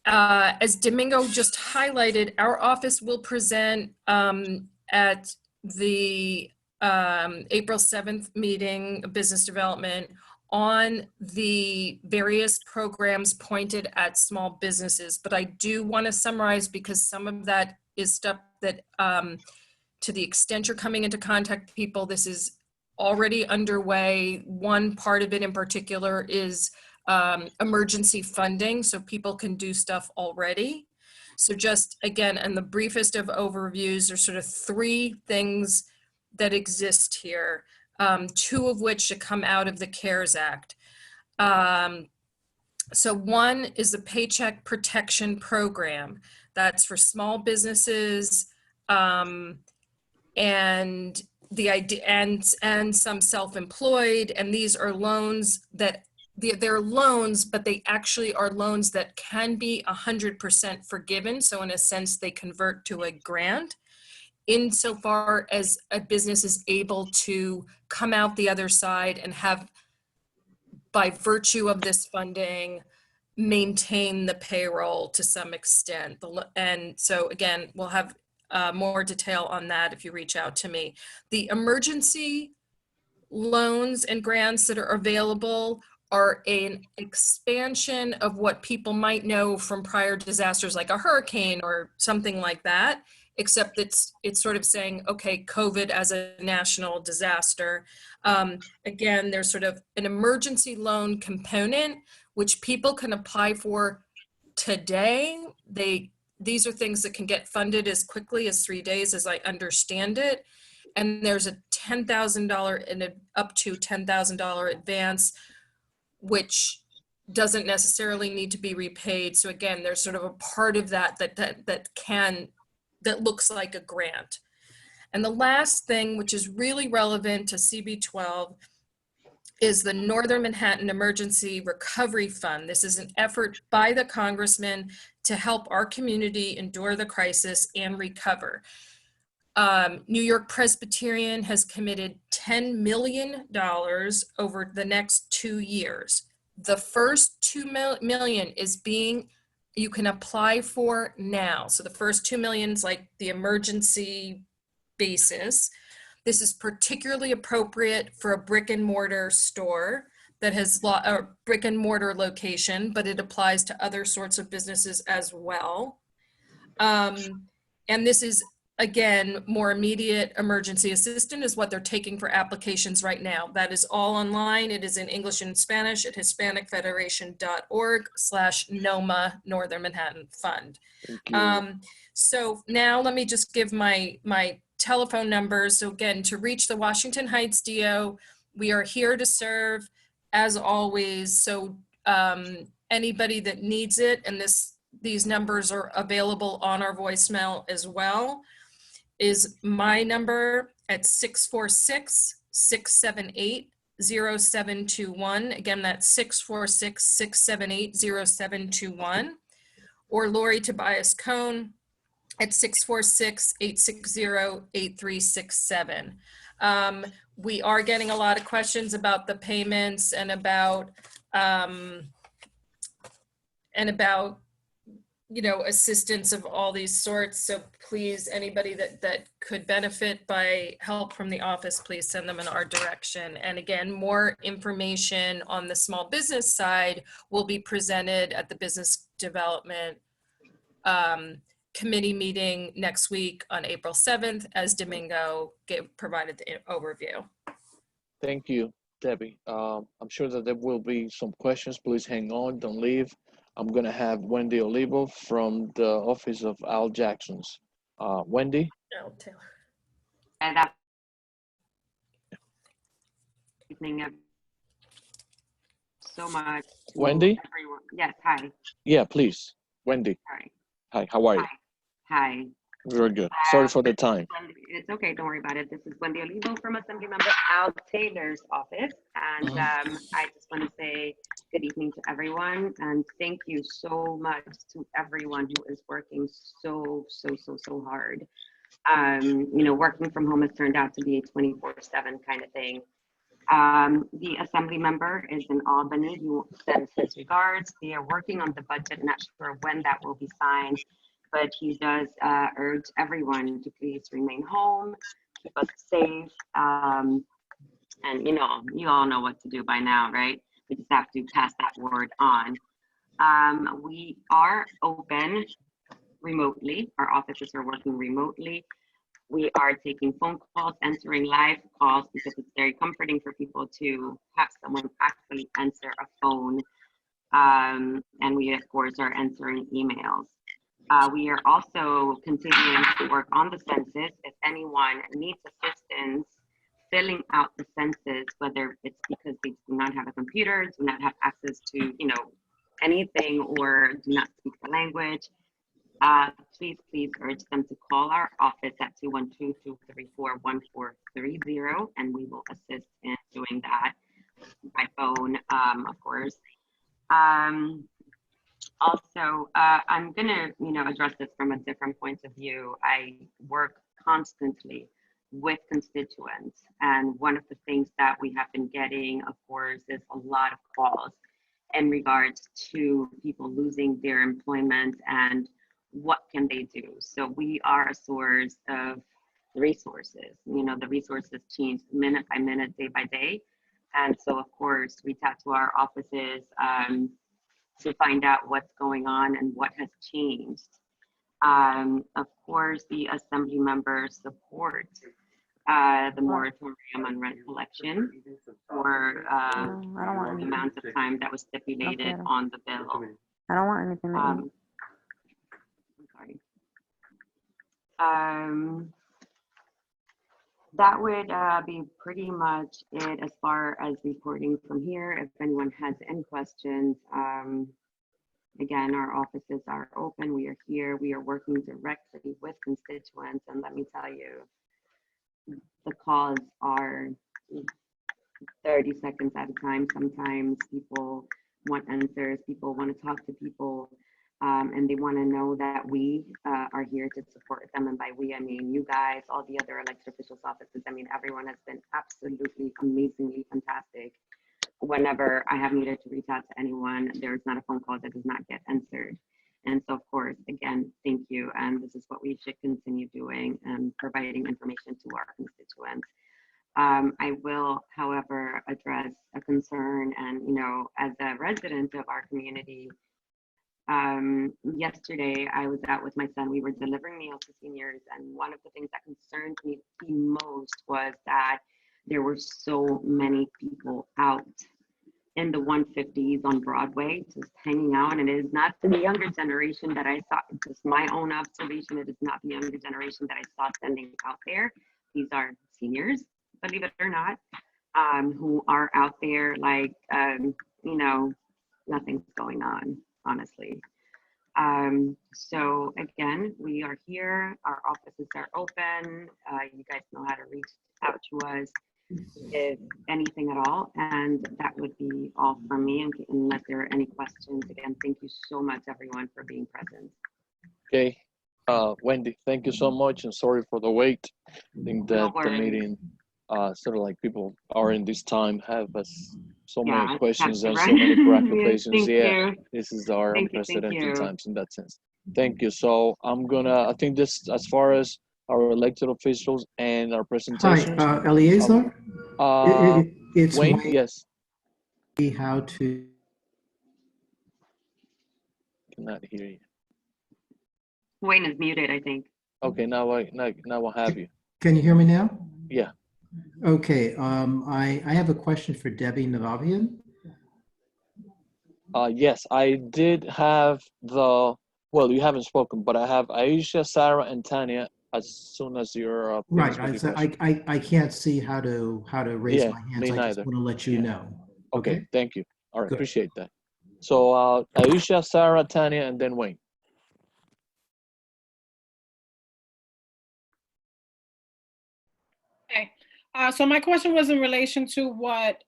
Speaker 11: As Domingo just highlighted, our office will present at the April 7th meeting of business development on the various programs pointed at small businesses. But I do want to summarize, because some of that is stuff that, to the extent you're coming into contact people, this is already underway. One part of it in particular is emergency funding, so people can do stuff already. So just again, and the briefest of overviews, there's sort of 3 things that exist here, 2 of which should come out of the CARES Act. So one is the Paycheck Protection Program. That's for small businesses and the idea, and some self-employed, and these are loans that they're loans, but they actually are loans that can be 100% forgiven. So in a sense, they convert to a grant, insofar as a business is able to come out the other side and have, by virtue of this funding, maintain the payroll to some extent. And so again, we'll have more detail on that if you reach out to me. The emergency loans and grants that are available are an expansion of what people might know from prior disasters like a hurricane or something like that, except it's sort of saying, okay, COVID as a national disaster. Again, there's sort of an emergency loan component, which people can apply for today. These are things that can get funded as quickly as 3 days, as I understand it. And there's a $10,000 and up to $10,000 advance, which doesn't necessarily need to be repaid. So again, there's sort of a part of that looks like a grant. And the last thing, which is really relevant to CB12, is the Northern Manhattan Emergency Recovery Fund. This is an effort by the congressman to help our community endure the crisis and recover. New York Presbyterian has committed $10 million over the next 2 years. The first $2 million is you can apply for now. So the first $2 million is like the emergency basis. This is particularly appropriate for a brick and mortar store. that has a brick and mortar location, but it applies to other sorts of businesses as well. And this is, again, more immediate emergency assistance is what they're taking for applications right now. That is all online. It is in English and Spanish at HispanicFederation.org/NOMA, Northern Manhattan Fund. So now let me just give my telephone numbers. So again, to reach the Washington Heights DO, we are here to serve as always. So anybody that needs it, and these numbers are available on our voicemail as well, is my number at 646-678-0721. Again, that's 646-678-0721. Or Lori Tobias Cohn at 646-860-8367. We are getting a lot of questions about the payments and about assistance of all these sorts. So please, anybody that could benefit by help from the office, please send them in our direction. And again, more information on the small business side will be presented at the Business Development Committee meeting next week on April 7th, as Domingo provided the overview.
Speaker 3: Thank you, Debbie. I'm sure that there will be some questions. Please hang on, don't leave. I'm going to have Wendy Olivo from the office of Al Jackson's. Wendy?
Speaker 11: Al Taylor.
Speaker 13: Good evening, so much.
Speaker 3: Wendy?
Speaker 13: Everyone. Yes, hi.
Speaker 3: Yeah, please. Wendy.
Speaker 13: Hi.
Speaker 3: Hi, how are you?
Speaker 13: Hi.
Speaker 3: Very good. Sorry for the time.
Speaker 13: It's okay, don't worry about it. This is Wendy Olivo from Assembly Member Al Taylor's office. And I just want to say good evening to everyone. And thank you so much to everyone who is working so hard. Working from home has turned out to be a 24/7 kind of thing. The Assembly member is in Albany. He sends his regards. They are working on the budget, not sure when that will be signed. But he does urge everyone to please remain home, keep us safe, and you all know what to do by now, right? We just have to pass that word on. We are open remotely. Our offices are working remotely. We are taking phone calls, answering live calls, because it's very comforting for people to have someone actually answer a phone. And we, of course, are answering emails. We are also continuing to work on the census. If anyone needs assistance filling out the census, whether it's because they do not have a computer, do not have access to, anything, or do not speak the language, please urge them to call our office at 212-234-1430, and we will assist in doing that by phone, of course. Also, I'm gonna, address this from a different point of view. I work constantly with constituents, and one of the things that we have been getting, of course, is a lot of calls in regards to people losing their employment and what can they do. So we are a source of resources. The resources change minute by minute, day by day, and so of course we tap to our offices to find out what's going on and what has changed. Of course, the Assembly members support the moratorium on rent collection for the amount of time that was stipulated on the bill.
Speaker 5: I don't want anything.
Speaker 13: I'm sorry. That would be pretty much it as far as reporting from here. If anyone has any questions, again, our offices are open. We are here. We are working directly with constituents. And let me tell you, the calls are 30 seconds at a time. Sometimes people want answers. People want to talk to people. And they want to know that we are here to support them. And by we, I mean you guys, all the other elected officials' offices. I mean, everyone has been absolutely amazingly fantastic. Whenever I have needed to reach out to anyone, there's not a phone call that does not get answered. And so, of course, again, thank you. And this is what we should continue doing and providing information to our constituents. I will, however, address a concern, and as a resident of our community, yesterday I was out with my son. We were delivering meals to seniors, and one of the things that concerned me the most was that there were so many people out in the 150s on Broadway, just hanging out. And it is not the younger generation that I saw, just my own observation, it is not the younger generation that I saw standing out there. These are seniors, believe it or not, who are out there like, nothing's going on, honestly. So again, we are here, our offices are open. You guys know how to reach out to us if anything at all. And that would be all from me, unless there are any questions. Again, thank you so much, everyone, for being present.
Speaker 3: Okay, Wendy, thank you so much, and sorry for the wait. I think that the meeting, sort of like people are in this time, have so many questions and so many preoccupations.
Speaker 13: Yes,
Speaker 3: this is our
Speaker 13: thank
Speaker 3: unprecedented
Speaker 13: you.
Speaker 3: times in that sense. Thank you. So I think this, as far as our elected officials and our presentations.
Speaker 10: Hi, Eleazar. It's
Speaker 3: Wayne,
Speaker 10: Wayne.
Speaker 3: yes.
Speaker 10: How to?
Speaker 3: Cannot hear you.
Speaker 13: Wayne is muted, I think.
Speaker 3: Okay, now I have you.
Speaker 10: Can you hear me now?
Speaker 3: Yeah.
Speaker 10: Okay. I have a question for Debbie Navabian.
Speaker 3: Yes, I did have well, you haven't spoken, but I have Aisha, Sarah, and Tanya. As soon as you're
Speaker 10: Right. I can't see how to raise my hands.
Speaker 3: Me
Speaker 10: I
Speaker 3: neither.
Speaker 10: just want to let you know.
Speaker 3: Okay. Thank you. All right.
Speaker 10: Good.
Speaker 3: Appreciate that. So Aisha, Sarah, Tanya, and then Wayne.
Speaker 7: Okay. So my question was in relation to what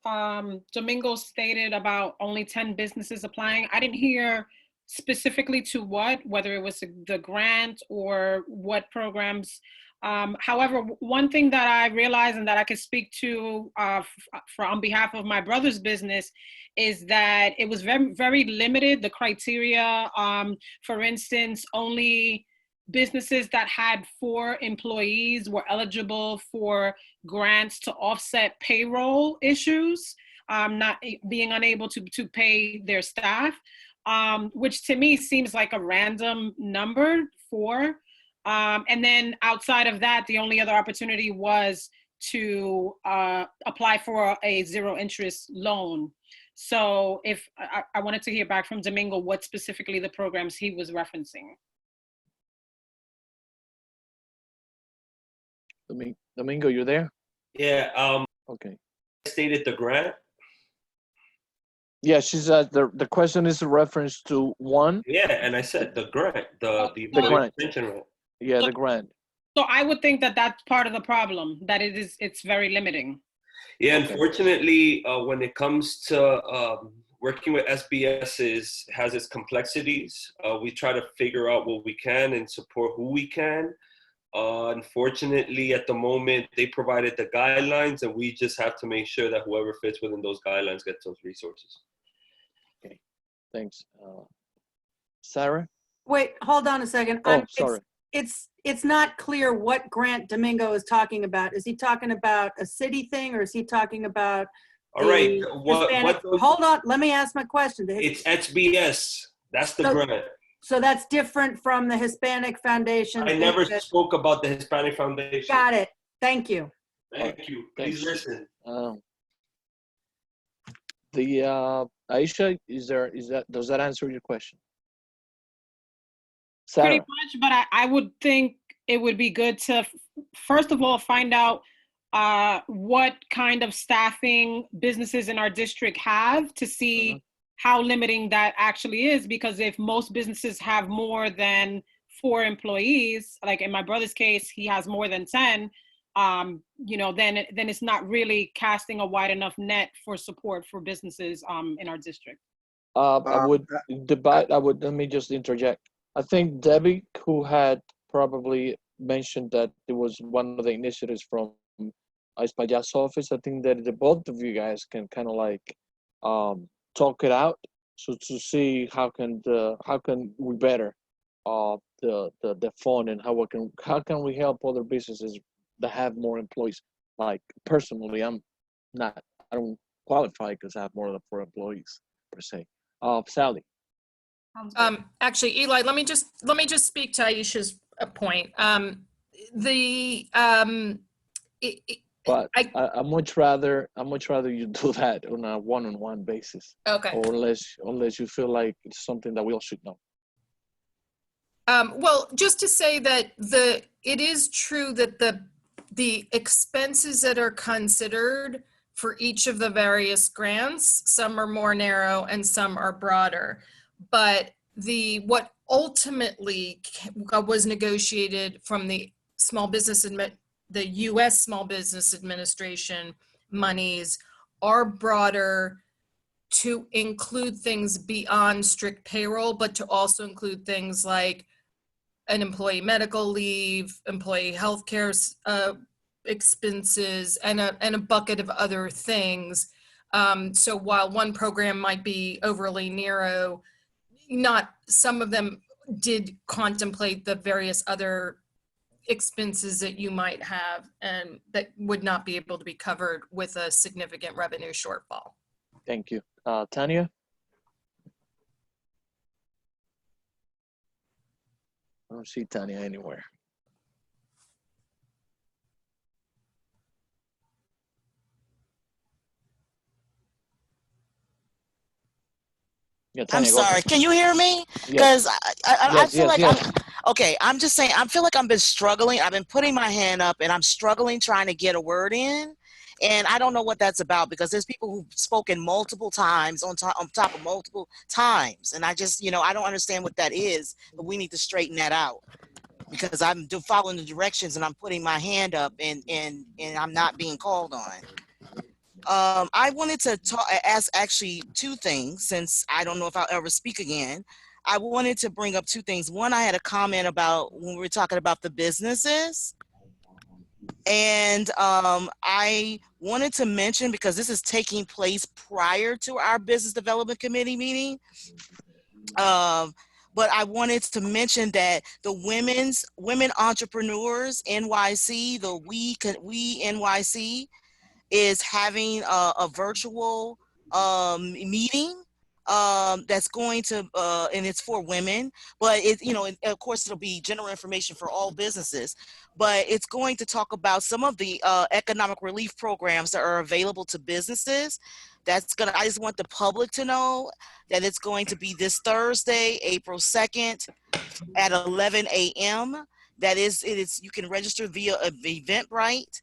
Speaker 7: Domingo stated about only 10 businesses applying. I didn't hear specifically to what, whether it was the grant or what programs. However, one thing that I realized and that I could speak to on behalf of my brother's business is that it was very, very limited, the criteria. For instance, only businesses that had 4 employees were eligible for grants to offset payroll issues, not being unable to pay their staff, which to me seems like a random number, 4. And then outside of that, the only other opportunity was to apply for a 0 interest loan. So if I wanted to hear back from Domingo what specifically the programs he was referencing.
Speaker 3: Domingo, you there?
Speaker 20: Yeah.
Speaker 3: Okay.
Speaker 20: Stated the grant.
Speaker 3: Yeah, she's the question is a reference to 1.
Speaker 20: Yeah, and I said the grant, the
Speaker 3: grant.
Speaker 20: extension grant.
Speaker 3: Yeah, the grant.
Speaker 7: So I would think that that's part of the problem, that it's very limiting.
Speaker 20: Yeah, unfortunately, when it comes to working with SBS has its complexities. We try to figure out what we can and support who we can. Unfortunately, at the moment, they provided the guidelines, and we just have to make sure that whoever fits within those guidelines gets those resources.
Speaker 3: Okay, thanks. Sarah?
Speaker 4: Wait, hold on a second.
Speaker 3: Oh, sorry.
Speaker 4: It's not clear what grant Domingo is talking about. Is he talking about a city thing, or is he talking about
Speaker 20: All right.
Speaker 4: Hold on, let me ask my question.
Speaker 20: It's SBS. That's the grant.
Speaker 4: So that's different from the Hispanic Foundation.
Speaker 20: I never spoke about the Hispanic Foundation.
Speaker 4: Got it. Thank you.
Speaker 20: Thank you. Please listen.
Speaker 3: Aisha, does that answer your question?
Speaker 7: Pretty
Speaker 3: Sarah.
Speaker 7: much, but I would think it would be good to, first of all, find out what kind of staffing businesses in our district have to see how limiting that actually is. Because if most businesses have more than 4 employees, like in my brother's case, he has more than 10, then it's not really casting a wide enough net for support for businesses in our district.
Speaker 3: Let me just interject. I think Debbie, who had probably mentioned that it was one of the initiatives from Espaillat's office, I think that the both of you guys can kind of like talk it out, so to see how can we better the fund, and how can we help other businesses that have more employees. like personally, I don't qualify because I have more than 4 employees per se. Sally.
Speaker 11: Actually, Eli, let me just speak to Aisha's point.
Speaker 3: But I much rather you do that on a one-on-one basis.
Speaker 11: Okay.
Speaker 3: Or unless you feel like it's something that we all should know.
Speaker 11: Well, just to say that it is true that the expenses that are considered for each of the various grants, some are more narrow and some are broader. But what ultimately was negotiated from the the U.S. Small Business Administration monies are broader to include things beyond strict payroll, but to also include things like an employee medical leave, employee healthcare expenses, and a bucket of other things. So while one program might be overly narrow, not some of them did contemplate the various other expenses that you might have and that would not be able to be covered with a significant revenue shortfall.
Speaker 3: Thank you. Tanya? I don't see Tanya anywhere. Yeah,
Speaker 1: I'm
Speaker 3: Tanya, go
Speaker 1: sorry.
Speaker 3: ahead.
Speaker 1: Can you hear me?
Speaker 3: Yes.
Speaker 1: Because I
Speaker 3: Yes,
Speaker 1: feel
Speaker 3: yes,
Speaker 1: like
Speaker 3: yes.
Speaker 1: okay. I'm just saying. I feel like I've been struggling. I've been putting my hand up, and I'm struggling trying to get a word in. And I don't know what that's about because there's people who've spoken multiple times on top of multiple times, and I just I don't understand what that is. But we need to straighten that out because I'm following the directions and I'm putting my hand up, and I'm not being called on. I wanted to ask actually two things since I don't know if I'll ever speak again. I wanted to bring up two things. One, I had a comment about when we were talking about the businesses. And I wanted to mention, because this is taking place prior to our Business Development Committee meeting, but I wanted to mention that the Women Entrepreneurs NYC, the We NYC, is having a virtual meeting that's going to and it's for women, but of course it'll be general information for all businesses, but it's going to talk about some of the economic relief programs that are available to businesses. I just want the public to know that it's going to be this Thursday, April 2nd at 11 a.m. You can register via Eventbrite.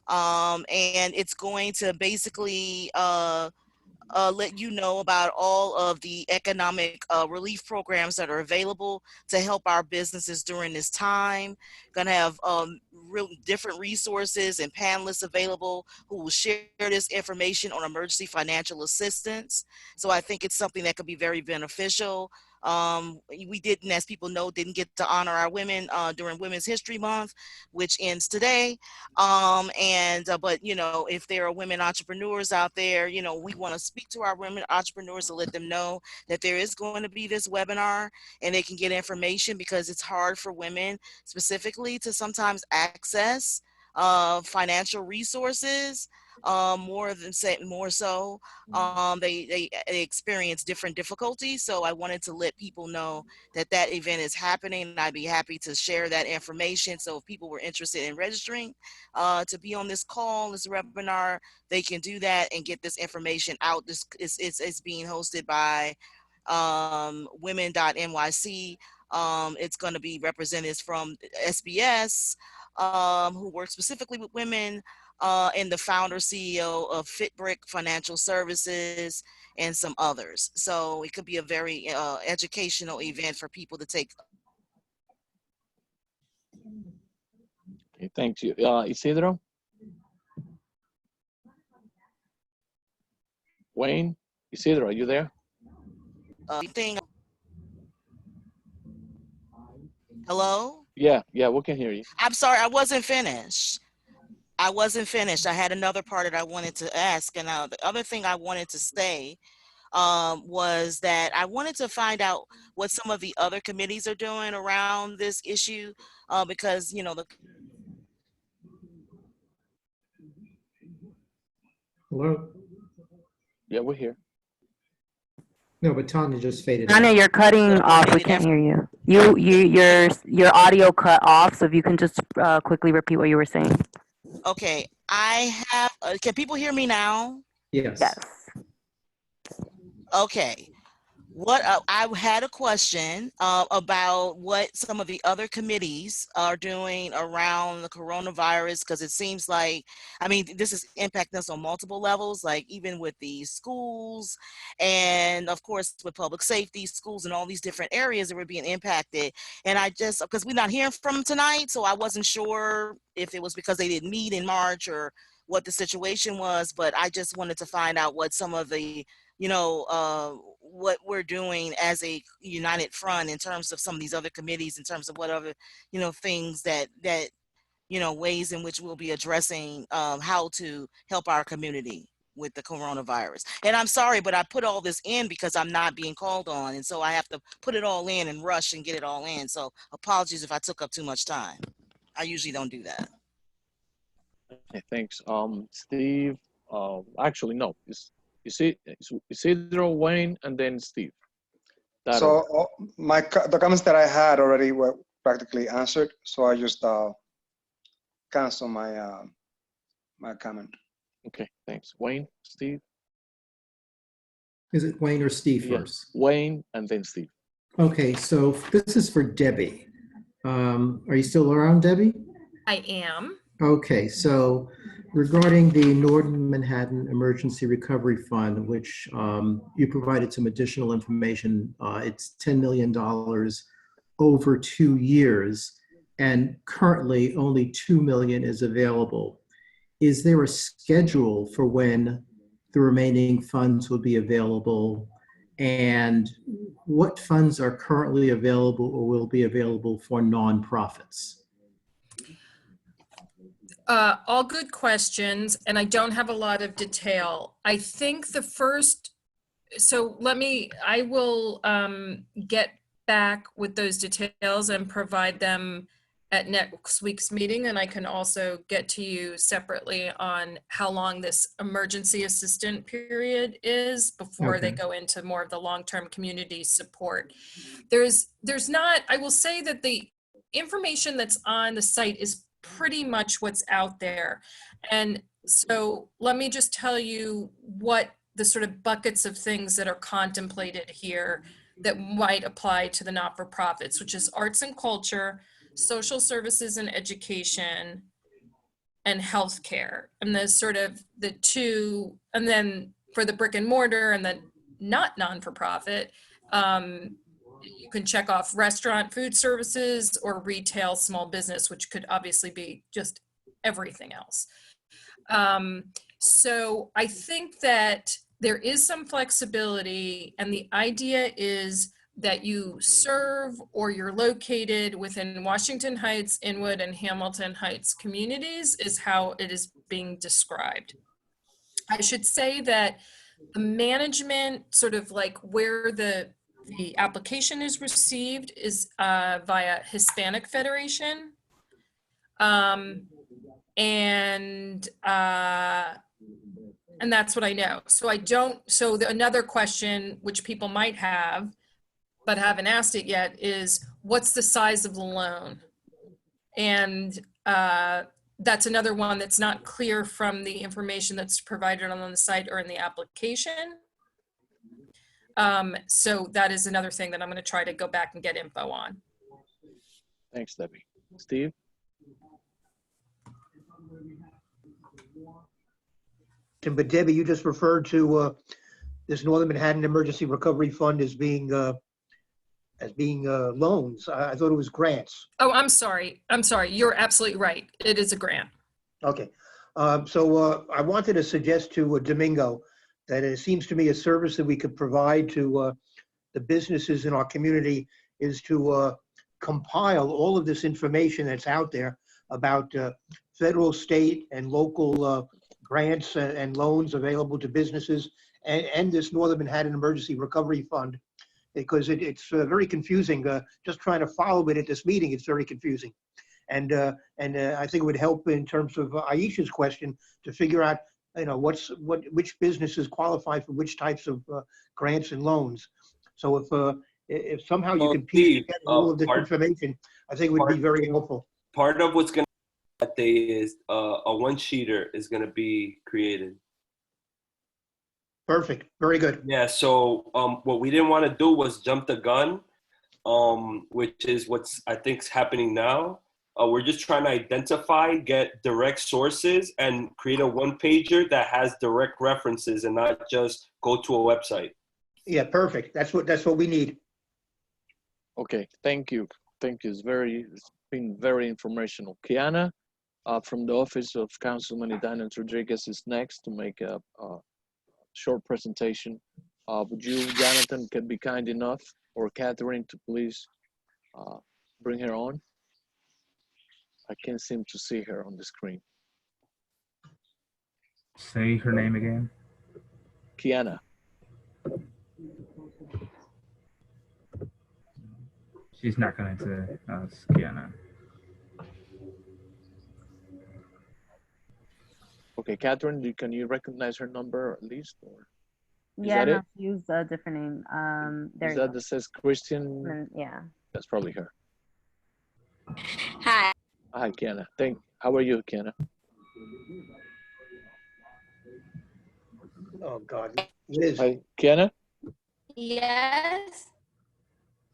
Speaker 1: And it's going to basically let you know about all of the economic relief programs that are available to help our businesses during this time. Going to have real different resources and panelists available who will share this information on emergency financial assistance. So I think it's something that could be very beneficial. We didn't, as people know, didn't get to honor our women during Women's History Month, which ends today. But if there are women entrepreneurs out there, we want to speak to our women entrepreneurs to let them know that there is going to be this webinar and they can get information, because it's hard for women specifically to sometimes access financial resources. More so, they experience different difficulties. So I wanted to let people know that event is happening, and I'd be happy to share that information. So if people were interested in registering to be on this call, this webinar, they can do that and get this information out. It's being hosted by women.nyc. It's going to be representatives from SBS who work specifically with women, and the founder CEO of FitBrick Financial Services, and some others. So it could be a very educational event for people to take.
Speaker 3: Okay, thank you. Isidro? Wayne? Isidro, are you there?
Speaker 1: Hello?
Speaker 3: Yeah, we can hear you.
Speaker 1: I'm sorry, I wasn't finished. I had another part that I wanted to ask. And the other thing I wanted to say was that I wanted to find out what some of the other committees are doing around this issue, because,
Speaker 10: Hello?
Speaker 3: Yeah, we're here.
Speaker 10: No, but Tanya just faded
Speaker 5: Tanya,
Speaker 10: out.
Speaker 5: you're cutting off. We can't hear you. Your audio cut off. So if you can just quickly repeat what you were saying.
Speaker 1: Okay, I have, can people hear me now?
Speaker 10: Yes.
Speaker 5: Yes.
Speaker 1: Okay. What I had a question about what some of the other committees are doing around the coronavirus, because it seems like, I mean, this is impacting us on multiple levels, like even with the schools and of course with public safety, schools and all these different areas that were being impacted. And I just, because we're not hearing from them tonight, so I wasn't sure if it was because they didn't meet in March or what the situation was, but I just wanted to find out what some of the, what we're doing as a united front in terms of some of these other committees, in terms of what other, things that, ways in which we'll be addressing how to help our community with the coronavirus. And I'm sorry, but I put all this in because I'm not being called on. And so I have to put it all in and rush and get it all in. So apologies if I took up too much time. I usually don't do that.
Speaker 3: Okay, thanks. Steve, actually, no. It's either Wayne and then Steve.
Speaker 15: So the comments that I had already were practically answered. So I just cancel my my comment.
Speaker 3: Okay, thanks. Wayne, Steve?
Speaker 10: Is it Wayne or Steve first?
Speaker 3: Wayne and then Steve.
Speaker 10: Okay, so this is for Debbie. Are you still around, Debbie?
Speaker 11: I am.
Speaker 10: Okay, so regarding the Northern Manhattan Emergency Recovery Fund, which you provided some additional information, it's $10 million over 2 years, and currently only $2 million is available. Is there a schedule for when the remaining funds will be available? And what funds are currently available or will be available for nonprofits?
Speaker 11: All good questions, and I don't have a lot of detail. I think the first, I will get back with those details and provide them at next week's meeting, and I can also get to you separately on how long this emergency assistant period is before they go into more of the long-term community support. There's not, I will say that the information that's on the site is pretty much what's out there. And so let me just tell you what the sort of buckets of things that are contemplated here that might apply to the not-for-profits, which is arts and culture, social services and education, and healthcare. And there's sort of the two, and then for the brick and mortar and the not non-for-profit, you can check off restaurant, food services, or retail, small business, which could obviously be just everything else. So I think that there is some flexibility, and the idea is that you serve or you're located within Washington Heights, Inwood, and Hamilton Heights communities is how it is being described. I should say that the management, sort of like where the application is received, is via Hispanic Federation. And that's what I know. So another question which people might have, but haven't asked it yet, is what's the size of the loan? And that's another one that's not clear from the information that's provided on the site or in the application. So that is another thing that I'm going to try to go back and get info on.
Speaker 3: Thanks, Debbie. Steve?
Speaker 2: But Debbie, you just referred to this Northern Manhattan Emergency Recovery Fund as being loans. I thought it was grants.
Speaker 11: Oh, I'm sorry. You're absolutely right. It is a grant.
Speaker 2: Okay. So I wanted to suggest to Domingo that it seems to me a service that we could provide to the businesses in our community is to compile all of this information that's out there about federal, state, and local grants and loans available to businesses and this Northern Manhattan Emergency Recovery Fund, because it's very confusing. Just trying to follow it at this meeting, it's very confusing. And I think it would help in terms of Aisha's question to figure out, which businesses qualify for which types of grants and loans. So if somehow you can piece together all of this information, I think it would be very helpful.
Speaker 20: Part of what's going to that day is a one-sheeter is going to be created.
Speaker 2: Perfect. Very good.
Speaker 20: Yeah. So what we didn't want to do was jump the gun, which is what's I think is happening now. We're just trying to identify, get direct sources, and create a one-pager that has direct references and not just go to a website.
Speaker 2: Yeah, perfect. That's what we need.
Speaker 3: Okay, thank you. Thank you. It's been very informational. Kiana, from the office of Councilman Idanes Rodriguez is next to make a short presentation. Would you, Jonathan, can be kind enough, or Catherine, to please bring her on? I can't seem to see her on the screen.
Speaker 14: Say her name again.
Speaker 3: Kiana.
Speaker 14: She's not connected to us, Kiana.
Speaker 3: Okay, Catherine, can you recognize her number at least? Or
Speaker 5: yeah, no, she used a different name. There
Speaker 3: is that that says Christian?
Speaker 5: Yeah.
Speaker 3: That's probably her.
Speaker 22: Hi.
Speaker 3: Hi, Kiana. How are you, Kiana?
Speaker 2: Oh, God. Liz.
Speaker 3: Hi, Kiana?
Speaker 22: Yes.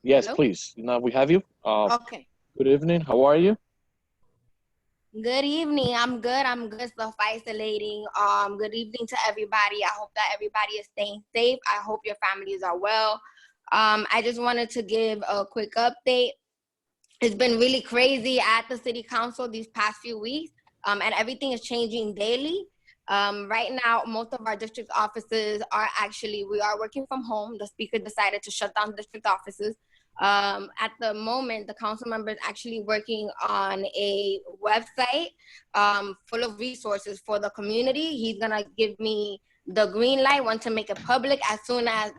Speaker 3: Yes,
Speaker 22: Hello?
Speaker 3: please. Now we have you.
Speaker 22: Okay.
Speaker 3: Good evening. How are you?
Speaker 22: Good evening. I'm good. Self-isolating. Good evening to everybody. I hope that everybody is staying safe. I hope your families are well. I just wanted to give a quick update. It's been really crazy at the city council these past few weeks, and everything is changing daily. Right now, most of our district offices we are working from home. The speaker decided to shut down district offices. At the moment, the council member is actually working on a website full of resources for the community. He's gonna give me the green light, want to make it public. As soon as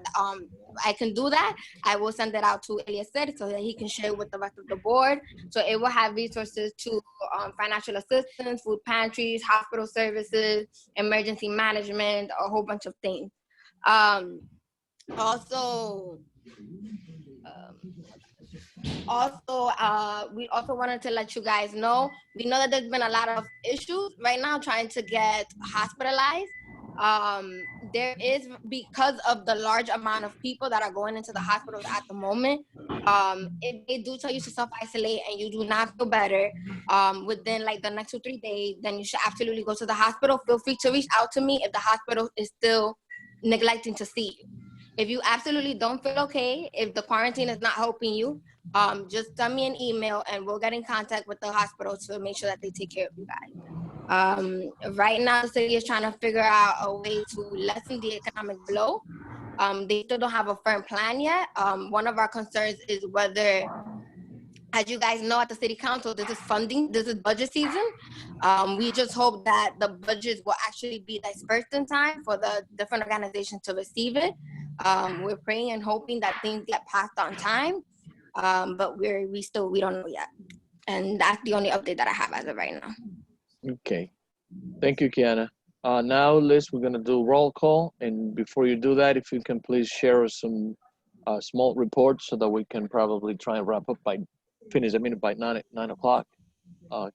Speaker 22: I can do that, I will send it out to Eliezer so that he can share with the rest of the board. So it will have resources to financial assistance, food pantries, hospital services, emergency management, a whole bunch of things. We also wanted to let you guys know, we know that there's been a lot of issues right now trying to get hospitalized. There is, because of the large amount of people that are going into the hospitals at the moment, if they do tell you to self-isolate and you do not feel better within like the next 2-3 days, then you should absolutely go to the hospital. Feel free to reach out to me if the hospital is still neglecting to see you. If you absolutely don't feel okay, if the quarantine is not helping you, just send me an email and we'll get in contact with the hospital to make sure that they take care of you guys. Right now, the city is trying to figure out a way to lessen the economic blow. They still don't have a firm plan yet. One of our concerns is whether, as you guys know, at the city council, this is budget season. We just hope that the budgets will actually be dispersed in time for the different organizations to receive it. We're praying and hoping that things get passed on time, but we don't know yet. And that's the only update that I have as of right now.
Speaker 3: Okay. Thank you, Kiana. Now, Liz, we're going to do roll call. And before you do that, if you can please share some small reports so that we can probably try and wrap up by 9 o'clock.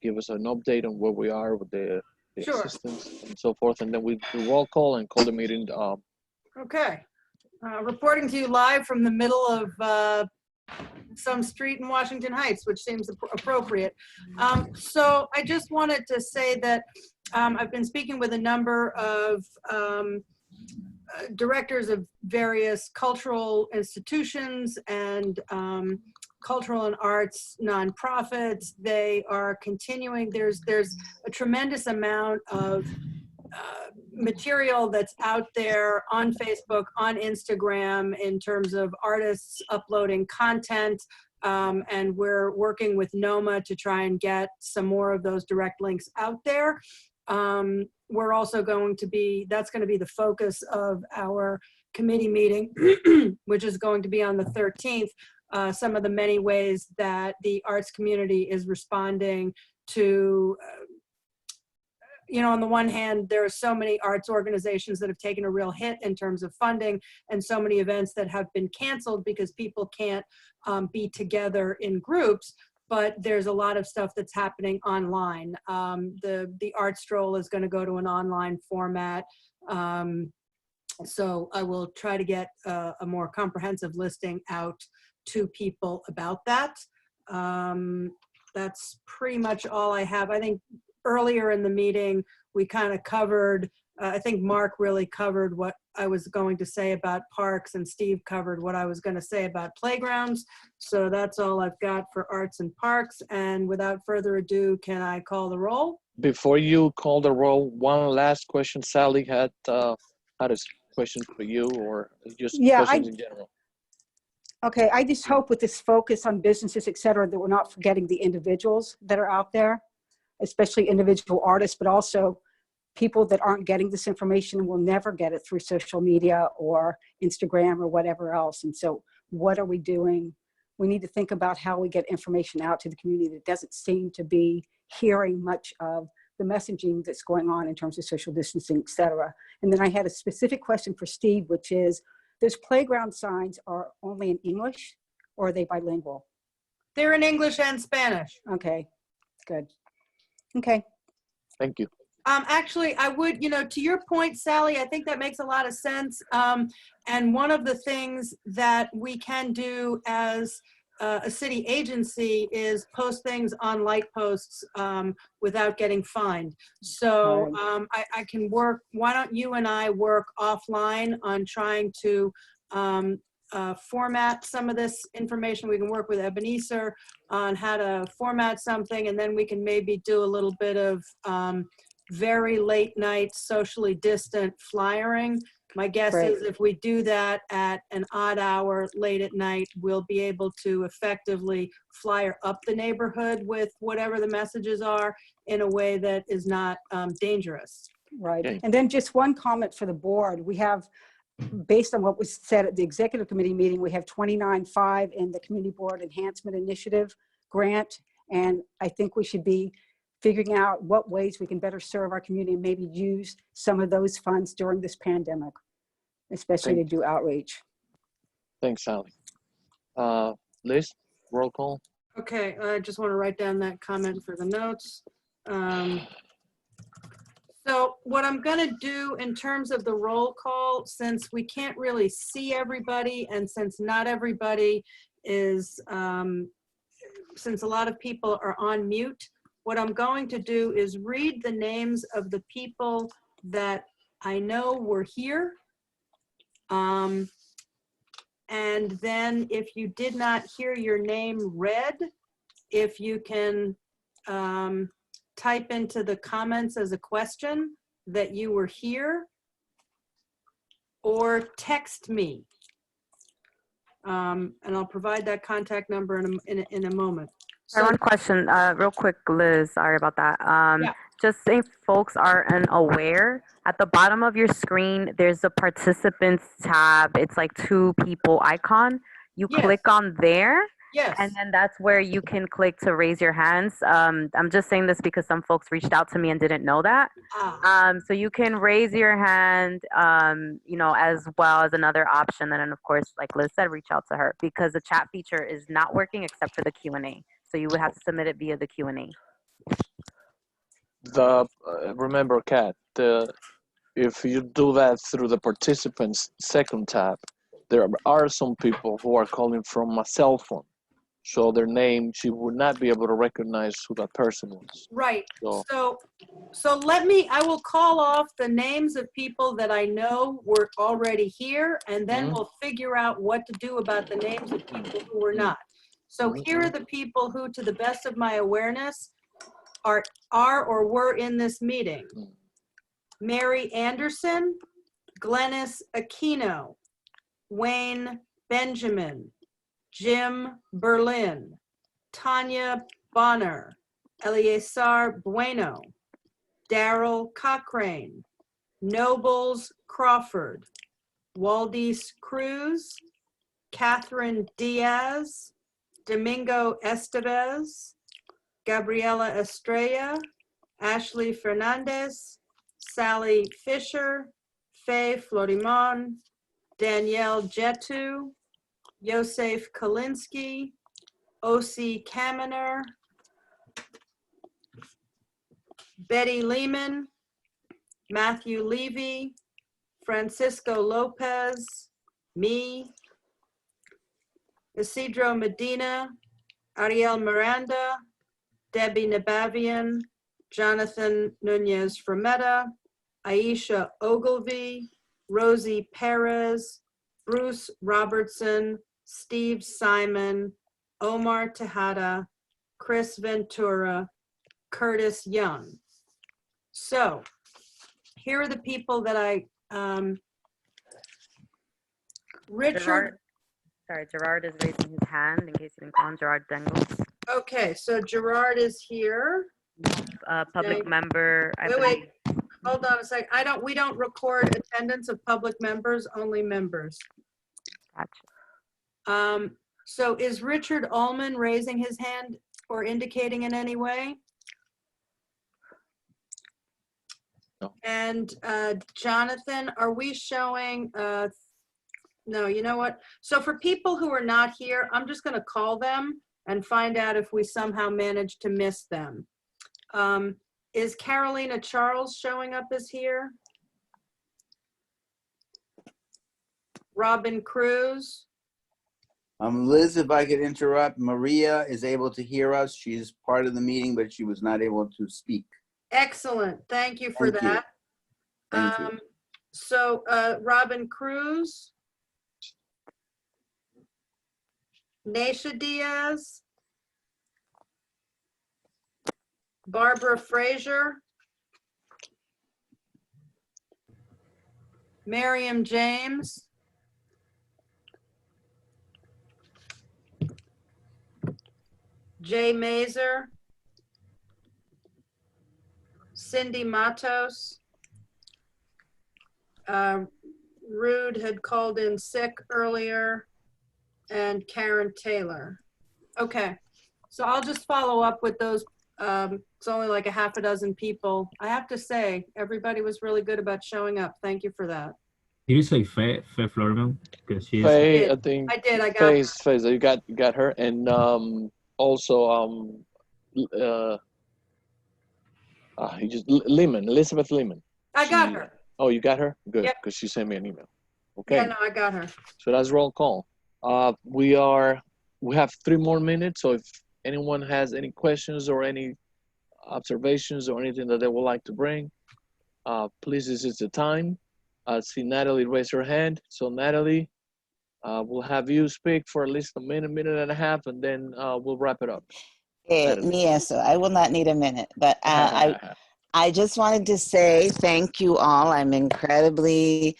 Speaker 3: Give us an update on where we are with the
Speaker 4: Sure.
Speaker 3: assistance and so forth. And then we do roll call and call the meeting.
Speaker 4: Okay. Reporting to you live from the middle of some street in Washington Heights, which seems appropriate. So I just wanted to say that I've been speaking with a number of directors of various cultural institutions and cultural and arts nonprofits. They are continuing. There's a tremendous amount of material that's out there on Facebook, on Instagram, in terms of artists uploading content, and we're working with NOMA to try and get some more of those direct links out there. We're also that's going to be the focus of our committee meeting, which is going to be on the 13th. some of the many ways that the arts community is responding to, on the one hand, there are so many arts organizations that have taken a real hit in terms of funding, and so many events that have been canceled because people can't be together in groups. But there's a lot of stuff that's happening online. The art stroll is going to go to an online format. So I will try to get a more comprehensive listing out to people about that. That's pretty much all I have. I think earlier in the meeting, we kind of covered, I think Mark really covered what I was going to say about parks, and Steve covered what I was going to say about playgrounds. So that's all I've got for arts and parks. And without further ado, can I call the roll?
Speaker 3: Before you call the roll, one last question. Sally had a question for you, or just questions in general.
Speaker 8: Okay, I just hope with this focus on businesses, et cetera, that we're not forgetting the individuals that are out there, especially individual artists, but also people that aren't getting this information and will never get it through social media or Instagram or whatever else. And so what are we doing? We need to think about how we get information out to the community that doesn't seem to be hearing much of the messaging that's going on in terms of social distancing, et cetera. And then I had a specific question for Steve, which is, those playground signs are only in English, or are they bilingual?
Speaker 4: They're in English and Spanish.
Speaker 8: Okay, good. Okay.
Speaker 3: Thank you.
Speaker 4: Actually, I would, to your point, Sally, I think that makes a lot of sense. And one of the things that we can do as a city agency is post things on light posts without getting fined. So I can work, why don't you and I work offline on trying to format some of this information. We can work with Ebenezer on how to format something, and then we can maybe do a little bit of very late night, socially distant flyering. My guess is if we do that at an odd hour late at night, we'll be able to effectively flyer up the neighborhood with whatever the messages are in a way that is not dangerous.
Speaker 8: Right. And then just one comment for the board. We have, based on what was said at the executive committee meeting, we have 29.5 in the community board enhancement initiative grant. And I think we should be figuring out what ways we can better serve our community and maybe use some of those funds during this pandemic, especially to do outreach.
Speaker 3: Thanks, Sally. Liz, roll call.
Speaker 4: Okay, I just want to write down that comment for the notes. So what I'm going to do in terms of the roll call, since we can't really see everybody, and since not everybody is, since a lot of people are on mute, what I'm going to do is read the names of the people that I know were here. And then if you did not hear your name read, if you can type into the comments as a question that you were here, or text me. And I'll provide that contact number in a moment.
Speaker 5: So, one question, real quick, Liz, sorry about that. Just if folks are unaware, at the bottom of your screen, there's a participants tab. It's like 2 people icon. You click on there.
Speaker 4: Yes.
Speaker 5: And then that's where you can click to raise your hands. I'm just saying this because some folks reached out to me and didn't know that. So you can raise your hand, as well as another option. And then, of course, like Liz said, reach out to her, because the chat feature is not working except for the Q&A. So you would have to submit it via the Q&A.
Speaker 3: Remember, Kat, if you do that through the participants second tab, there are some people who are calling from a cell phone. So their name, she would not be able to recognize who that person was.
Speaker 4: Right. So I will call off the names of people that I know were already here, and then we'll figure out what to do about the names of people who were not. So here are the people who, to the best of my awareness, are or were in this meeting. Mary Anderson, Glennis Aquino, Wayne Benjamin, Jim Berlin, Tanya Bonner, Eleazar Bueno, Daryl Cochrane, Nobles Crawford, Waldis Cruz, Catherine Diaz, Domingo Estevez, Gabriela Estrella, Ashley Fernandez, Sally Fisher, Faye Florimon, Danielle Jetu, Yosef Kalinsky, O.C. Kaminer, Betty Lehman, Matthew Levy, Francisco Lopez, me, Isidro Medina, Ariel Miranda, Debbie Nabavian, Jonathan Nunez Frometa, Aisha Ogilvy, Rosie Perez, Bruce Robertson, Steve Simon, Omar Tejada, Chris Ventura, Curtis Young. So here are the people that I, Richard.
Speaker 5: Gerard is raising his hand in case you didn't call him Gerard Dengel.
Speaker 4: Okay, so Gerard is here.
Speaker 5: Public
Speaker 4: Okay.
Speaker 5: member.
Speaker 4: Wait, hold on a sec. We don't record attendance of public members, only members.
Speaker 5: Gotcha.
Speaker 4: So is Richard Ullman raising his hand or indicating in any way?
Speaker 3: No.
Speaker 4: And Jonathan, are we showing, no, you know what? So for people who are not here, I'm just gonna call them and find out if we somehow managed to miss them. Is Carolina Charles showing up as here? Robin Cruz?
Speaker 12: Liz, if I could interrupt, Maria is able to hear us. She's part of the meeting, but she was not able to speak.
Speaker 4: Excellent, thank you for
Speaker 12: Thank you.
Speaker 4: that.
Speaker 12: Thank you.
Speaker 4: So Robin Cruz? Naisha Diaz? Barbara Frazier? Miriam James? Jay Mazer? Cindy Matos? Rude had called in sick earlier, and Karen Taylor. Okay, so I'll just follow up with those. It's only like a half a dozen people. I have to say, everybody was really good about showing up. Thank you for that.
Speaker 14: Did you say Faye Floriman? Because she is.
Speaker 3: Faye, I think.
Speaker 4: I did. I got
Speaker 3: Faye. You got her, and also he just Elizabeth Lehman.
Speaker 4: I got her.
Speaker 3: Oh, you got her? Good,
Speaker 4: Yep.
Speaker 3: because she sent me an email. Okay.
Speaker 4: Yeah, no, I got her.
Speaker 3: So that's roll call. We have 3 more minutes. So if anyone has any questions or any observations or anything that they would like to bring, please, this is the time. I see Natalie raise her hand. So Natalie, we'll have you speak for at least a minute, minute and a half, and then we'll wrap it up.
Speaker 16: Yes, I will not need a minute, but I just wanted to say thank you all. I'm incredibly,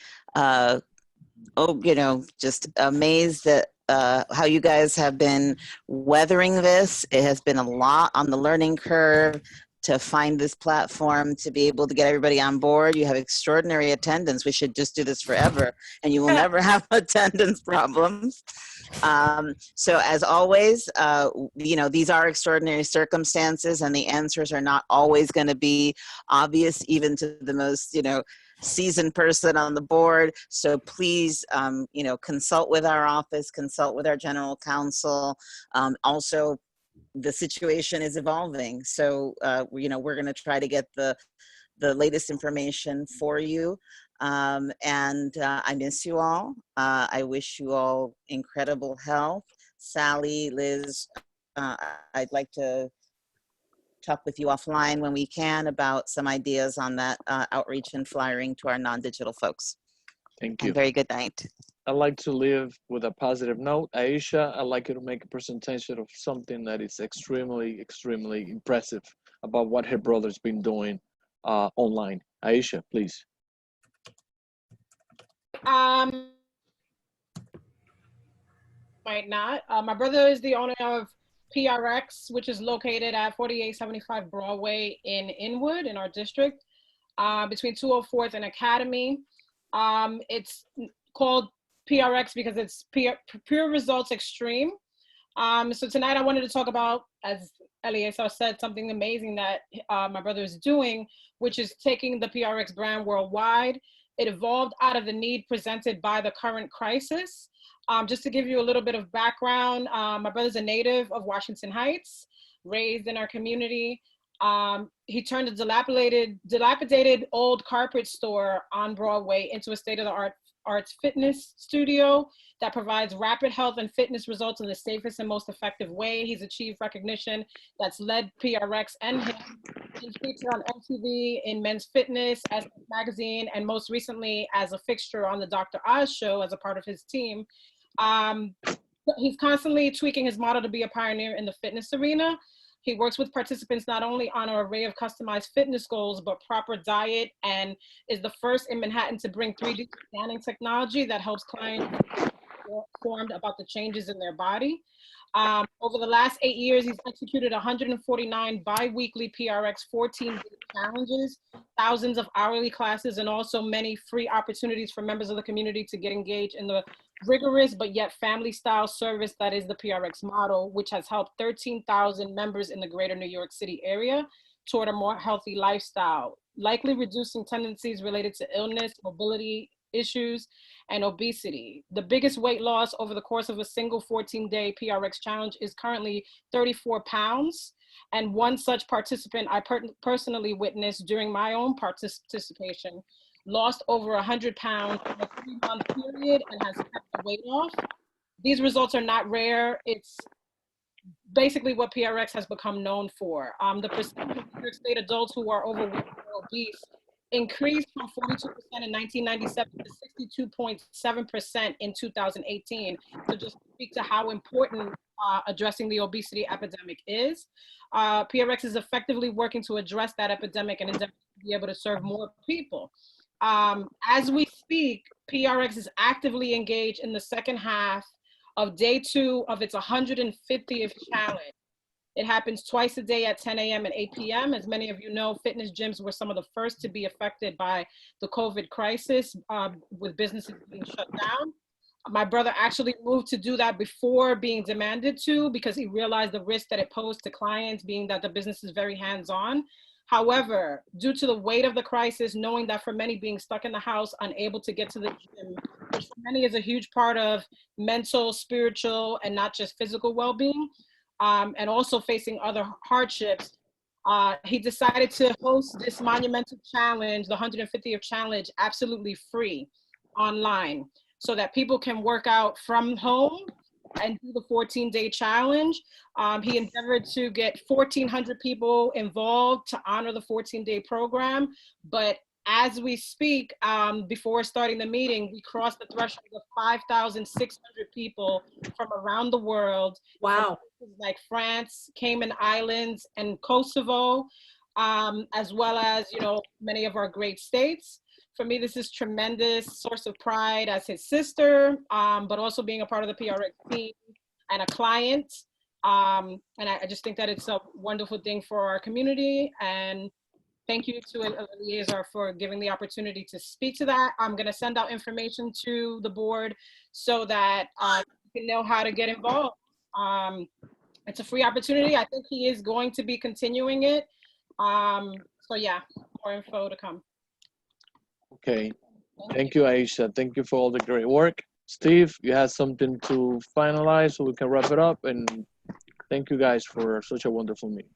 Speaker 16: just amazed at how you guys have been weathering this. It has been a lot on the learning curve to find this platform, to be able to get everybody on board. You have extraordinary attendance. We should just do this forever, and you will never have attendance problems. So as always, these are extraordinary circumstances, and the answers are not always going to be obvious, even to the most, seasoned person on the board. So please, consult with our office, consult with our general counsel. Also, the situation is evolving. So, we're going to try to get the latest information for you. And I miss you all. I wish you all incredible health. Sally, Liz, I'd like to talk with you offline when we can about some ideas on that outreach and flyering to our non-digital folks.
Speaker 3: Thank you.
Speaker 16: And very good night.
Speaker 3: I'd like to leave with a positive note. Aisha, I'd like you to make a presentation of something that is extremely, extremely impressive about what her brother's been doing online. Aisha, please.
Speaker 7: Might not. My brother is the owner of PRX, which is located at 4875 Broadway in Inwood, in our district, between 204th and Academy. It's called PRX because it's Pure Results Extreme. So tonight I wanted to talk about, as Eleazar said, something amazing that my brother is doing, which is taking the PRX brand worldwide. It evolved out of the need presented by the current crisis. Just to give you a little bit of background, my brother's a native of Washington Heights, raised in our community. He turned a dilapidated old carpet store on Broadway into a state-of-the-art arts fitness studio that provides rapid health and fitness results in the safest and most effective way. He's achieved recognition that's led PRX and him. He's featured on MTV, in Men's Fitness, as magazine, and most recently as a fixture on the Dr. Oz show as a part of his team. He's constantly tweaking his model to be a pioneer in the fitness arena. He works with participants not only on an array of customized fitness goals, but proper diet, and is the first in Manhattan to bring 3D scanning technology that helps clients be informed about the changes in their body. Over the last 8 years, he's executed 149 bi-weekly PRX 14-day challenges, thousands of hourly classes, and also many free opportunities for members of the community to get engaged in the rigorous but yet family-style service that is the PRX model, which has helped 13,000 members in the greater New York City area toward a more healthy lifestyle, likely reducing tendencies related to illness, mobility issues, and obesity. The biggest weight loss over the course of a single 14-day PRX challenge is currently 34 pounds. And one such participant I personally witnessed during my own participation lost over 100 pounds in a 3-month period and has kept the weight off. These results are not rare. It's basically what PRX has become known for. The percentage of New York State adults who are overweight or obese increased from 42% in 1997 to 62.7% in 2018. So just to speak to how important addressing the obesity epidemic is. PRX is effectively working to address that epidemic and endeavor to be able to serve more people. As we speak, PRX is actively engaged in the second half of day 2 of its 150th challenge. It happens twice a day at 10 a.m. and 8 p.m. As many of you know, fitness gyms were some of the first to be affected by the COVID crisis, with businesses being shut down. My brother actually moved to do that before being demanded to, because he realized the risk that it posed to clients, being that the business is very hands-on. However, due to the weight of the crisis, knowing that for many being stuck in the house, unable to get to the gym, which for many is a huge part of mental, spiritual, and not just physical well-being, and also facing other hardships, he decided to host this monumental challenge, the 150th challenge, absolutely free online, so that people can work out from home and do the 14-day challenge. He endeavored to get 1,400 people involved to honor the 14-day program. But as we speak, before starting the meeting, we crossed the threshold of 5,600 people from around the world.
Speaker 4: Wow.
Speaker 7: Like France, Cayman Islands, and Kosovo, as well as, you know, many of our great states. For me, this is tremendous source of pride as his sister, but also being a part of the PRX team and a client. And I just think that it's a wonderful thing for our community. And thank you to Eleazar for giving the opportunity to speak to that. I'm going to send out information to the board so that you can know how to get involved. It's a free opportunity. I think he is going to be continuing it. So yeah, more info to come.
Speaker 3: Okay, thank you, Aisha. Thank you for all the great work. Steve, you have something to finalize so we can wrap it up, and thank you guys for such a wonderful meeting.